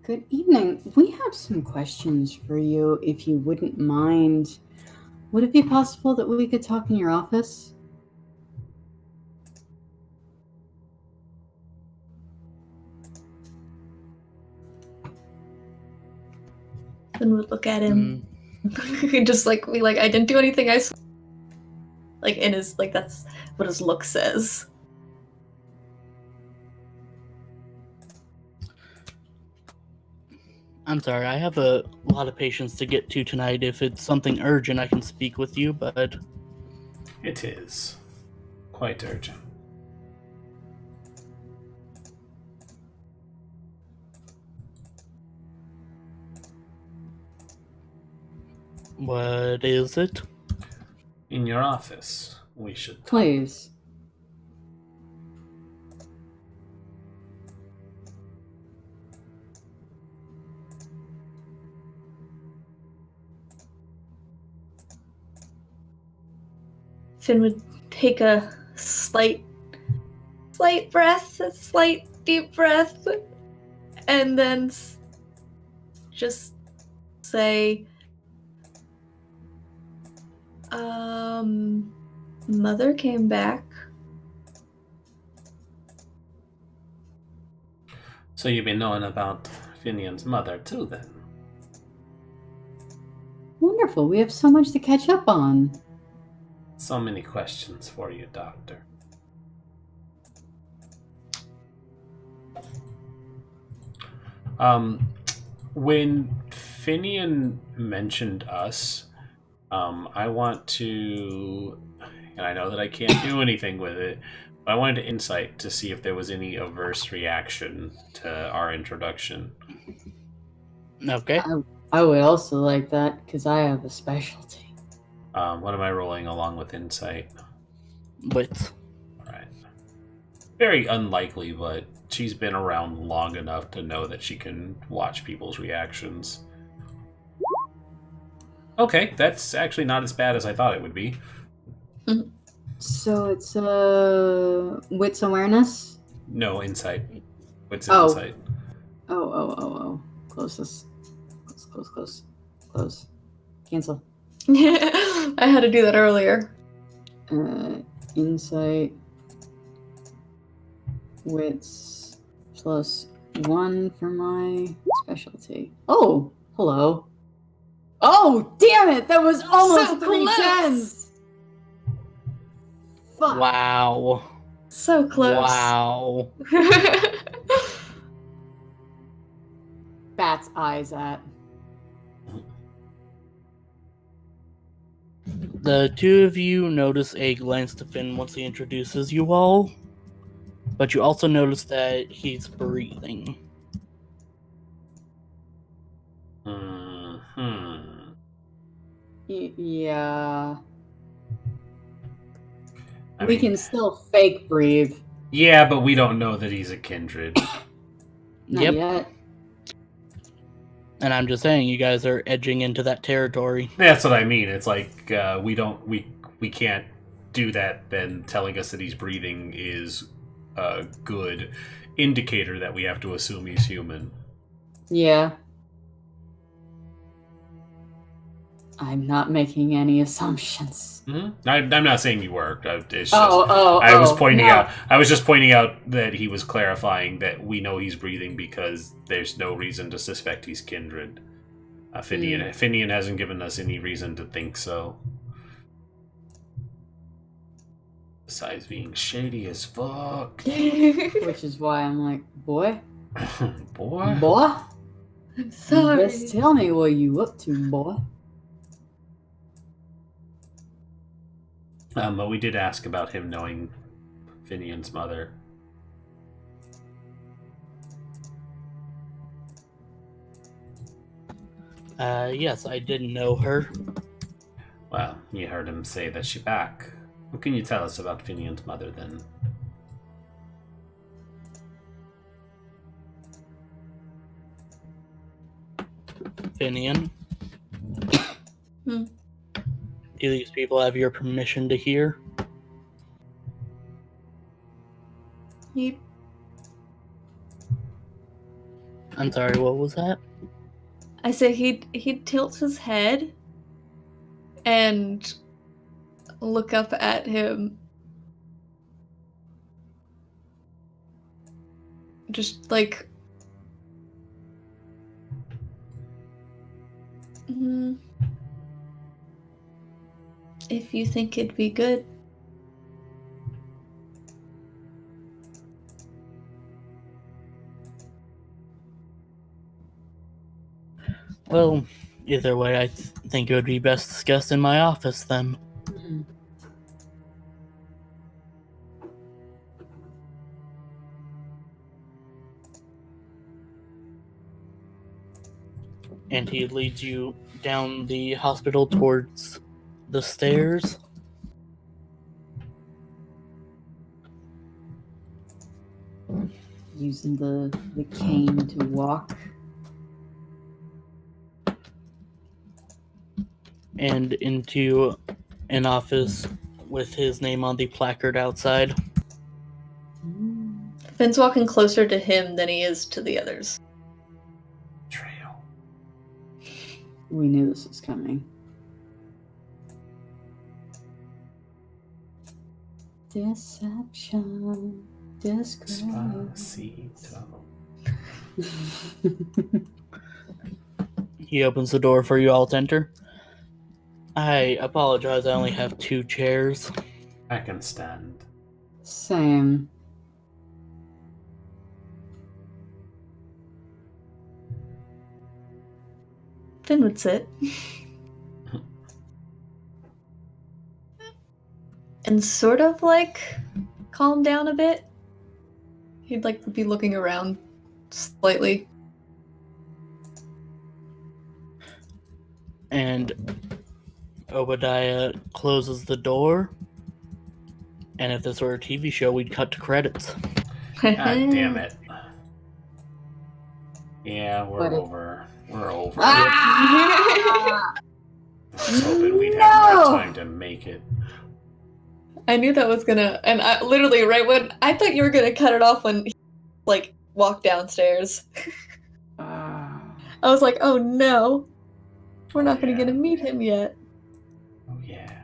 Good evening. We have some questions for you, if you wouldn't mind. Would it be possible that we could talk in your office? Then would look at him. Just like be like, I didn't do anything. Like in his like that's what his look says. I'm sorry, I have a lot of patients to get to tonight. If it's something urgent, I can speak with you, but... It is. Quite urgent. What is it? In your office, we should talk. Please. Finn would take a slight breath, a slight deep breath, and then just say, Mother came back. So you've been knowing about Finian's mother too, then? Wonderful. We have so much to catch up on. So many questions for you, Doctor. When Finian mentioned us, I want to, and I know that I can't do anything with it, but I wanted to insight to see if there was any adverse reaction to our introduction. Okay. I would also like that, because I have a specialty. What am I rolling along with insight? Wait. Alright. Very unlikely, but she's been around long enough to know that she can watch people's reactions. Okay, that's actually not as bad as I thought it would be. So it's wits awareness? No, insight. What's Oh. insight? Oh. Close this. Close. Cancel. I had to do that earlier. Insight. Wits plus 1 for my specialty. Oh, hello. Oh, damn it! That was almost So 3 close. 10s! Fuck. Wow. So close. Wow. Bat's eyes at. The two of you notice a glance to Finn once he introduces you all, but you also notice that he's breathing. Yeah. I We mean, can still fake breathe. yeah, but we don't know that he's a kindred. Not Yep. yet. And I'm just saying, you guys are edging into that territory. That's what I mean. It's like we can't do that. Then telling us that he's breathing is a good indicator that we have to assume he's human. Yeah. I'm not making any assumptions. Mm-hmm. I'm not saying you were. It's just, I was pointing no. out. I was just pointing out that he was clarifying that we know he's breathing because there's no reason to suspect he's kindred. Finian hasn't given us any reason to think so. Besides being shady as fuck. Which is why I'm like, boy? Boy? Boy? I'm sorry. Just tell me what you up to, boy. But we did ask about him knowing Finian's mother. Yes, I did know her. Well, you heard him say that she's back. What can you tell us about Finian's mother, then? Finian. Hmm. Do these people have your permission to hear? I'm sorry, what was that? I say he'd tilt his head and look up at him. Just like... if you think it'd be good. Well, either way, I think it would be best discussed in my office then. And he leads you down the hospital towards the stairs. Using the cane to walk. And into an office with his name on the placard outside. Finn's walking closer to him than he is to the others. Trail. We knew this was coming. Deception. Despacito. He opens the door for you all to enter. I apologize, I only have 2 chairs. I can stand. Same. Finn would sit. And sort of like calm down a bit. He'd like be looking around slightly. And Obadiah closes the door. And if this were a TV show, we'd cut to credits. God damn it. Yeah, we're But over. We're over. Ah! I was hoping we'd have more time to make it. I knew that was gonna, and I literally right when I thought you were gonna cut it off when he like walked downstairs. I was like, oh no, we're not gonna get to meet him yet. Oh yeah.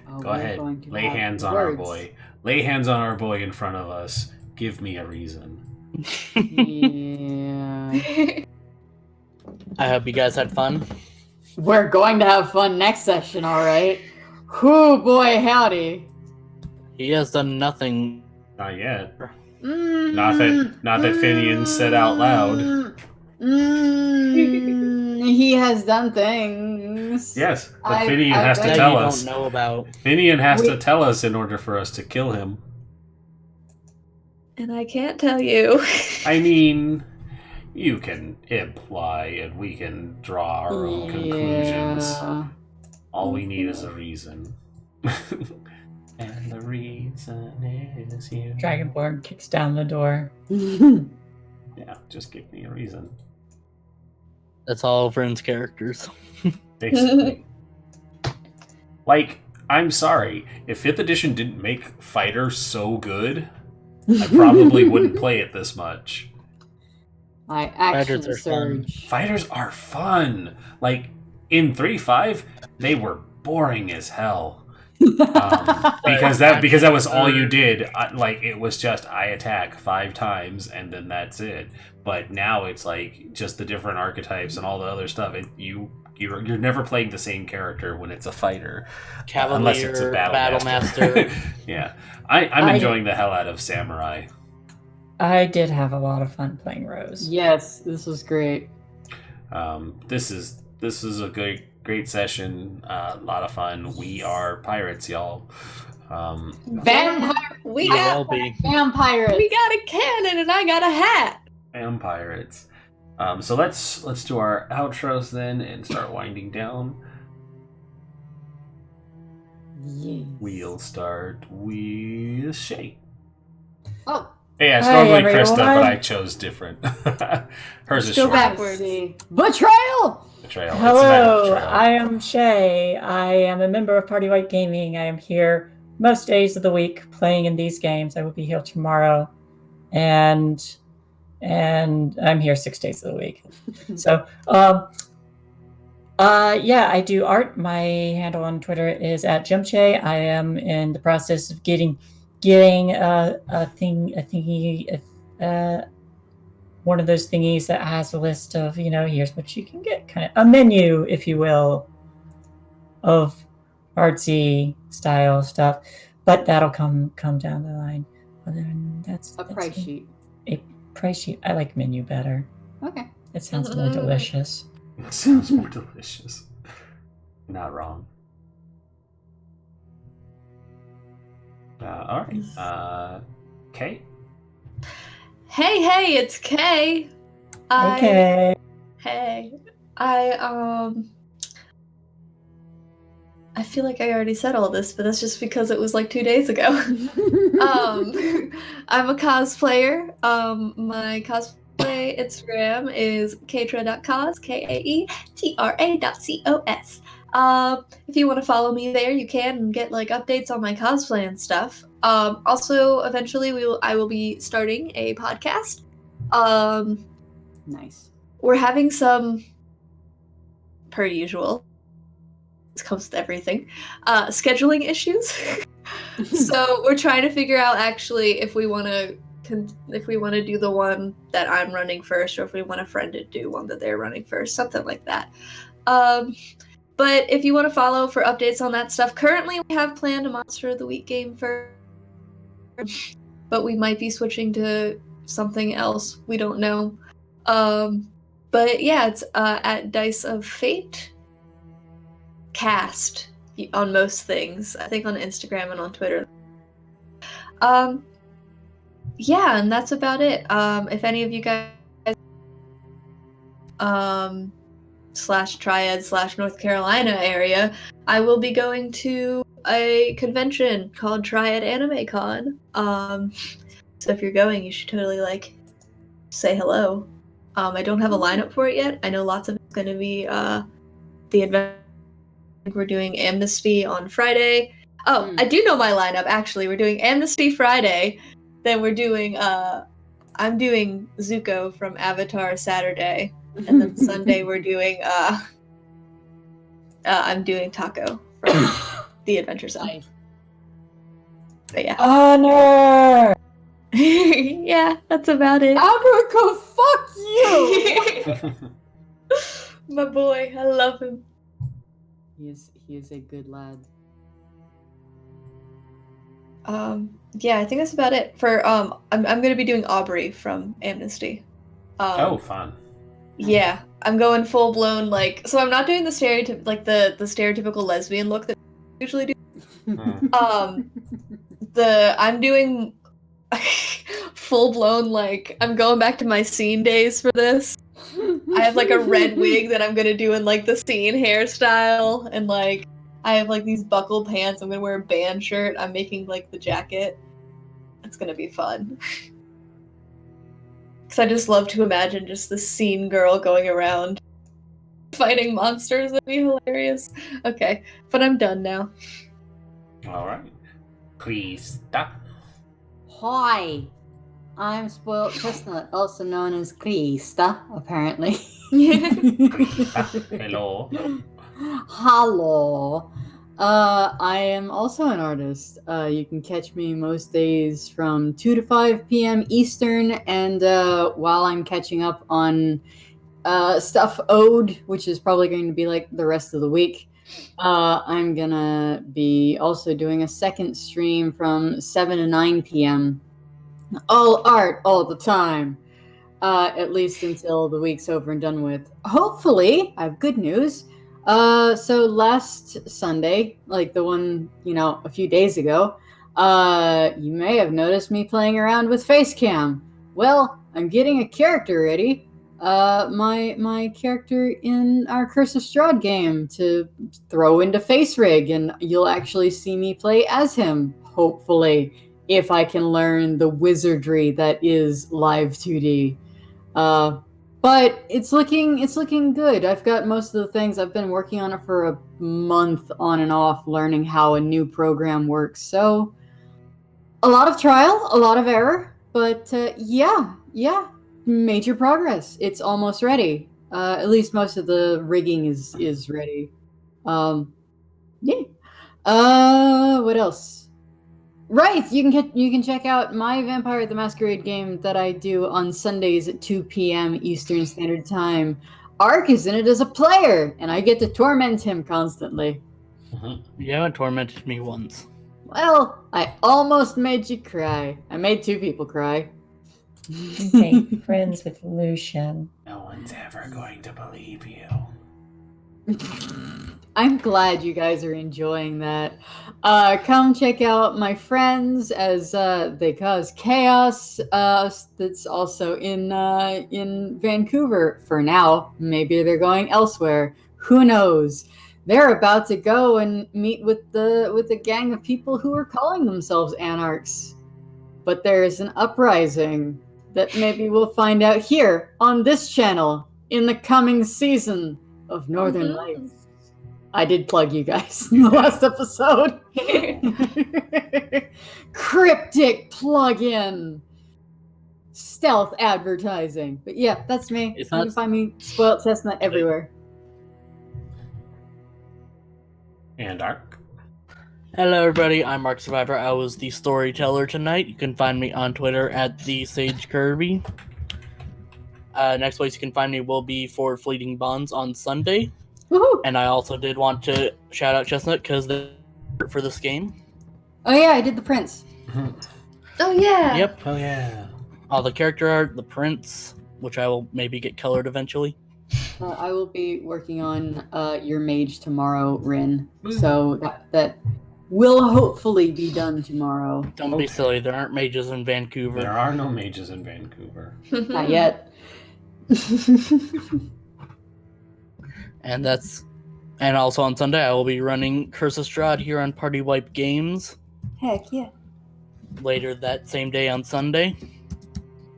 Oh, Go we're ahead. going to Lay have hands on our words. boy. Lay hands on our boy in front of us. Give me a reason. Yeah. I hope you guys had fun. We're going to have fun next session, alright? Whoo, boy, howdy. He has done nothing. Not yet. Not that Finian said out loud. He has done things. Yes, but I Finian has to That tell you us. don't know about. Finian has to tell us in order for us to kill him. And I can't tell you. I mean, you can imply and we can draw our own conclusions. Yeah. All we need is a reason. And the reason is you. Dragonborn kicks down the door. Yeah, just give me a reason. That's all Vern's characters. Basically. Like, I'm sorry. If 5th edition didn't make Fighter so good, I probably wouldn't play it this much. I Fighters actually are fun. surge. Fighters are fun. Like, in 3.5, they were boring as hell. Because that was all you did. Like, it was just I attack 5 times and then that's it. But now it's like just the different archetypes and all the other stuff. You're never playing the same character when it's a fighter, Cavalier, unless it's a battle master. Yeah, I'm enjoying the hell out of Samurai. I did have a lot of fun playing Rose. Yes, this was great. This is a great session. A lot of fun. We are pirates, y'all. Vampire. We You'll got all be. Vampires. we got a cannon and I got a hat. Vampirates. So let's do our outros then and start winding down. Yes. We'll start with Shay. Oh, Yeah, it's Hi, normally Krista, everyone. but I chose different. Hers is Go short. back. I see. Betrayal. Betrayal. It's a Hello, night of betrayal. I am Shay. I am a member of PartyWipeGaming. I am here most days of the week playing in these games. I will be here tomorrow, and I'm here 6 days of the week. So, yeah, I do art. My handle on Twitter is @JimChay. I am in the process of getting one of those thingies that has a list of, here's what you can get, kind of a menu, if you will, of artsy style stuff. But that'll come down the line. Other than that's Price sheet. A price sheet. I like menu better. Okay. It sounds more delicious. It sounds more delicious. Not wrong. All right. Kay? Hey, it's Kay. Okay. Hey. I feel like I already said all this, but that's just because it was like 2 days ago. I'm a cosplayer. My cosplay Instagram is kaetra.cos, kaetra.cos. If you want to follow me there, you can and get like updates on my cosplay and stuff. Also, eventually I will be starting a podcast. Nice. We're having some, per usual, this comes with everything, scheduling issues. So we're trying to figure out actually if we want to do the one that I'm running first, or if we want a friend to do one that they're running first, something like that. But if you want to follow for updates on that stuff, currently we have planned a Monster of the Week game first, but we might be switching to something else. We don't know. But yeah, it's at Dice of Fate cast on most things. I think on Instagram and on Twitter. Yeah, and that's about it. If any of you guys /Triad/North Carolina area, I will be going to a convention called Triad Anime Con. So if you're going, you should totally say hello. I don't have a lineup for it yet. I know lots of it's going to be the event. We're doing Amnesty on Friday. Oh, I do know my lineup actually. We're doing Amnesty Friday. Then we're doing I'm doing Zuko from Avatar Saturday. And then Sunday we're doing I'm doing Taco from The Adventure Zone. Nice. But yeah. Honor! Yeah, that's about it. Abraca, fuck you! My boy, I love him. He is a good lad. Yeah, I think that's about it for I'm gonna be doing Aubrey from Amnesty. Oh, fun. Yeah, I'm going full blown so I'm not doing the the stereotypical lesbian look that I usually do. I'm doing full blown I'm going back to my scene days for this. I have a red wig that I'm gonna do in the scene hairstyle, and I have these buckled pants. I'm gonna wear a band shirt. I'm making the jacket. It's gonna be fun. Cause I just love to imagine just this scene girl going around fighting monsters. That'd be hilarious. Okay, but I'm done now. All right. Krista. Hi. I'm Spoiled Chestnut, also known as Krista, apparently. Krista. Hello. Hello. I am also an artist. You can catch me most days from 2 to 5 p.m. Eastern, and while I'm catching up on stuff owed, which is probably going to be the rest of the week, I'm gonna be also doing a second stream from 7 to 9 p.m. All art, all the time. At least until the week's over and done with. Hopefully, I have good news. So last Sunday, like the one, a few days ago, you may have noticed me playing around with Facecam. Well, I'm getting a character ready. My character in our Curse of Strahd game to throw into Face Rig, and you'll actually see me play as him, hopefully, if I can learn the wizardry that is live 2D. But it's looking good. I've got most of the things. I've been working on it for a month on and off, learning how a new program works. So a lot of trial, a lot of error, but yeah, major progress. It's almost ready. At least most of the rigging is ready. Yeah. What else? Right, you can check out my Vampire the Masquerade game that I do on Sundays at 2 p.m. Eastern Standard Time. Ark is in it as a player, and I get to torment him constantly. You haven't tormented me once. Well, I almost made you cry. I made 2 people cry. Make friends with Lucian. No one's ever going to believe you. I'm glad you guys are enjoying that. Come check out my friends as they cause chaos. That's also in Vancouver for now. Maybe they're going elsewhere. Who knows? They're about to go and meet with the gang of people who are calling themselves anarchs. But there is an uprising that maybe we'll find out here on this channel in the coming season of Northern Lights. I did plug you guys in the last episode. Cryptic plug-in. Stealth advertising. But yeah, that's me. You can find me, Spoiled Chestnut, everywhere. And Ark. Hello, everybody. I'm Mark Survivor. I was the storyteller tonight. You can find me on Twitter at @TheSageKirby. Next place you can find me will be for Fleeting Bonds on Sunday. Woohoo! And I also did want to shout out Chestnut because they're for this game. Oh yeah, I did the Prince. Oh yeah. Yep. Oh yeah. All the character art, the prints, which I will maybe get colored eventually. I will be working on your mage tomorrow, Rin. So that will hopefully be done tomorrow. Don't be silly. There aren't mages in Vancouver. There are no mages in Vancouver. Not yet. And also on Sunday, I will be running Curse of Strahd here on PartyWipeGames. Heck yeah. Later that same day on Sunday.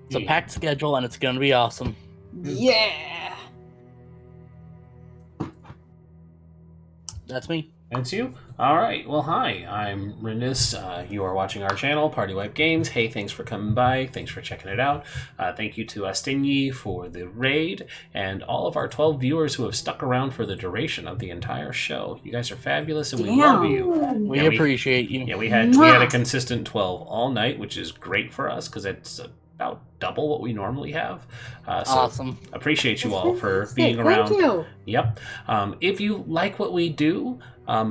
It's a packed schedule, and it's going to be awesome. Yeah. That's me. That's you? Alright, well hi, I'm Rindis. You are watching our channel, PartyWipeGames. Hey, thanks for coming by, thanks for checking it out. Thank you to Astinyi for the raid, and all of our 12 viewers who have stuck around for the duration of the entire show. You guys are fabulous, and we love you. We appreciate you. Yeah, we had a consistent 12 all night, which is great for us, because it's about double what we normally have. So awesome. Appreciate you all for being around. Thank you. Yep. If you like what we do,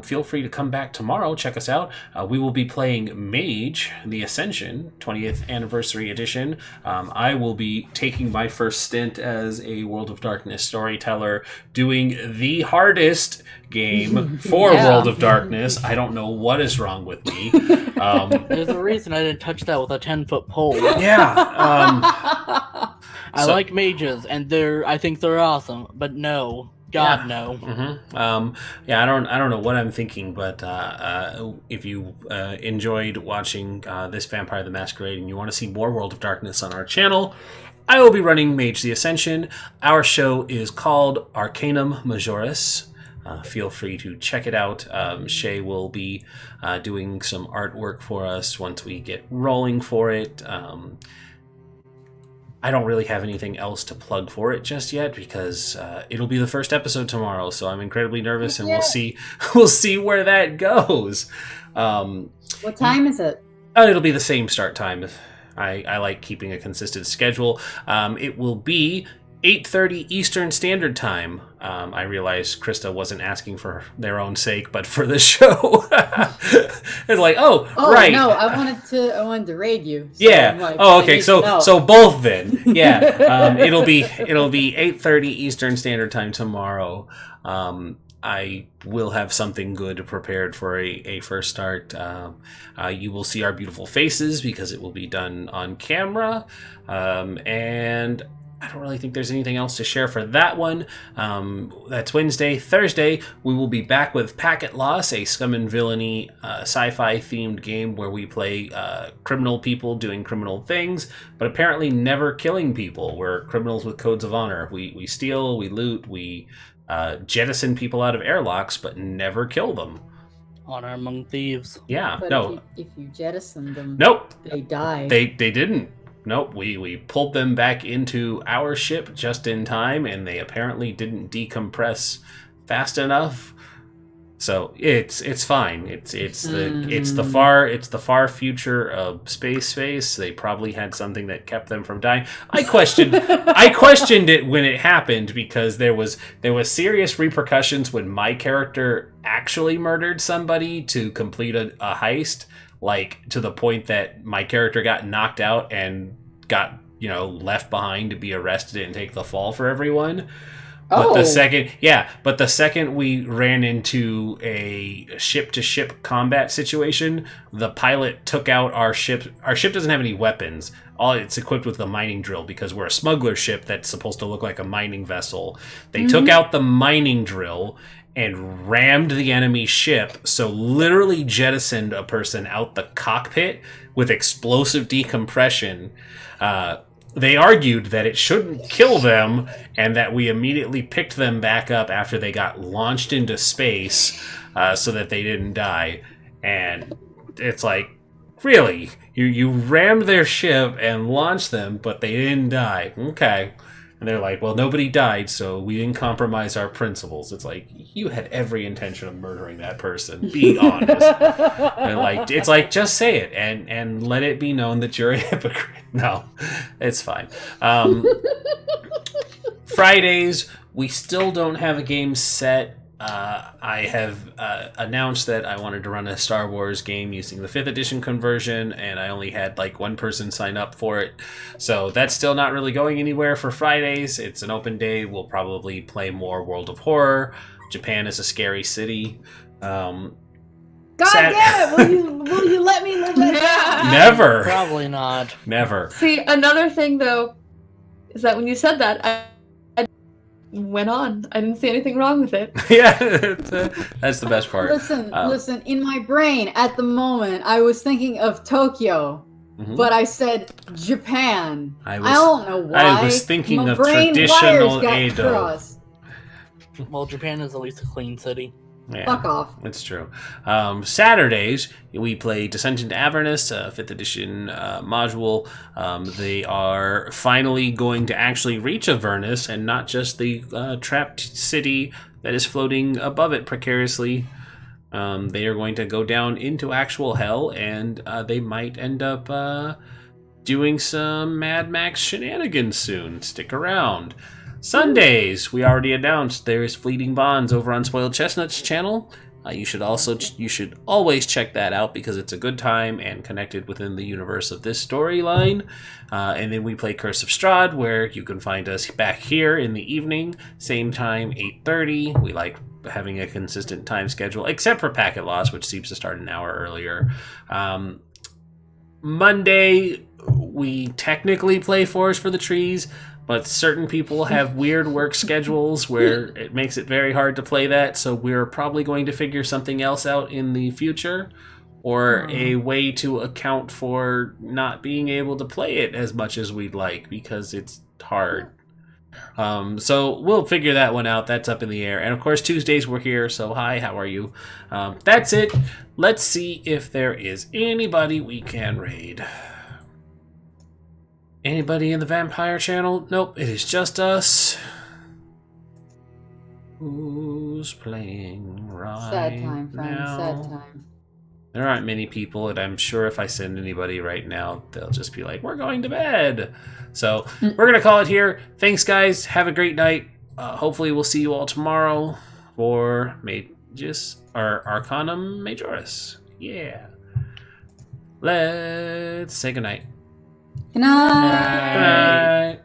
feel free to come back tomorrow. Check us out. We will be playing Mage, the Ascension, 20th Anniversary Edition. I will be taking my first stint as a World of Darkness storyteller, doing the hardest game for World of Darkness. I don't know what is wrong with me. There's a reason I didn't touch that with a 10-foot pole. Yeah. I like mages, and I think they're awesome, but no. God, no. Yeah, I don't know what I'm thinking, but if you enjoyed watching this Vampire the Masquerade and you want to see more World of Darkness on our channel, I will be running Mage the Ascension. Our show is called Arcanum Majoris. Feel free to check it out. Shay will be doing some artwork for us once we get rolling for it. I don't really have anything else to plug for it just yet because it'll be the first episode tomorrow, so I'm incredibly nervous, and we'll see where that goes. What time is it? It'll be the same start time. I like keeping a consistent schedule. It will be 8:30 Eastern Standard Time. I realized Krista wasn't asking for their own sake, but for the show. It's like, right. No, I wanted to raid you. So yeah. like, okay. So both then. Yeah. It'll be 8:30 Eastern Standard Time tomorrow. I will have something good prepared for a first start. You will see our beautiful faces because it will be done on camera. And I don't really think there's anything else to share for that one. That's Wednesday. Thursday, we will be back with Packet Loss, a scum and villainy sci-fi themed game where we play criminal people doing criminal things, but apparently never killing people. We're criminals with codes of honor. We steal, we loot, we jettison people out of airlocks, but never kill them. Honor among thieves. Yeah, But no. if you jettison them, Nope. they die. They didn't. Nope, we pulled them back into our ship just in time, and they apparently didn't decompress fast enough. So it's fine. It's the far future of space. They probably had something that kept them from dying. I questioned it when it happened because there was serious repercussions when my character actually murdered somebody to complete a heist. Like, to the point that my character got knocked out and got, left behind to be arrested and take the fall for everyone. But the second we ran into a ship-to-ship combat situation, the pilot took out our ship. Our ship doesn't have any weapons. It's equipped with a mining drill because we're a smuggler ship that's supposed to look like a mining vessel. They took out the mining drill and rammed the enemy ship, so literally jettisoned a person out the cockpit with explosive decompression. They argued that it shouldn't kill them and that we immediately picked them back up after they got launched into space so that they didn't die. And it's like, really? You rammed their ship and launched them, but they didn't die. Okay. And they're like, well, nobody died, so we didn't compromise our principles. It's like, you had every intention of murdering that person. Be honest. And it's like, just say it and let it be known that you're a hypocrite. No, it's fine. Fridays, we still don't have a game set. I have announced that I wanted to run a Star Wars game using the 5th edition conversion, and I only had one person sign up for it. So that's still not really going anywhere for Fridays. It's an open day. We'll probably play more World of Horror. Japan is a scary city. God damn it! Will you let me live that down? Never. Probably not. Never. See, another thing though is that when you said that, I went on. I didn't see anything wrong with it. Yeah, that's the best part. Listen. In my brain, at the moment, I was thinking of Tokyo, but I said Japan. I don't know why. I was thinking of traditional Edo. Well, Japan is at least a clean city. Yeah, fuck off. It's true. Saturdays, we play Descent into Avernus, 5th edition module. They are finally going to actually reach Avernus and not just the trapped city that is floating above it precariously. They are going to go down into actual hell, and they might end up doing some Mad Max shenanigans soon. Stick around. Sundays, we already announced there is Fleeting Bonds over on Spoiled Chestnut's channel. You should always check that out because it's a good time and connected within the universe of this storyline. And then we play Curse of Strahd, where you can find us back here in the evening, same time, 8:30. We like having a consistent time schedule, except for Packet Loss, which seems to start an hour earlier. Monday, we technically play Forest for the Trees, but certain people have weird work schedules where it makes it very hard to play that, so we're probably going to figure something else out in the future, or a way to account for not being able to play it as much as we'd like, because it's hard. So we'll figure that one out. That's up in the air. And of course, Tuesdays we're here, so hi, how are you? That's it. Let's see if there is anybody we can raid. Anybody in the Vampire channel? Nope, it is just us. Who's playing right Sad time, friend. now? Sad time. There aren't many people, and I'm sure if I send anybody right now, they'll just be like, we're going to bed. So we're going to call it here. Thanks, guys. Have a great night. Hopefully we'll see you all tomorrow for Magus, or Arcanum Majoris. Yeah. Let's say goodnight. Good night. Good night.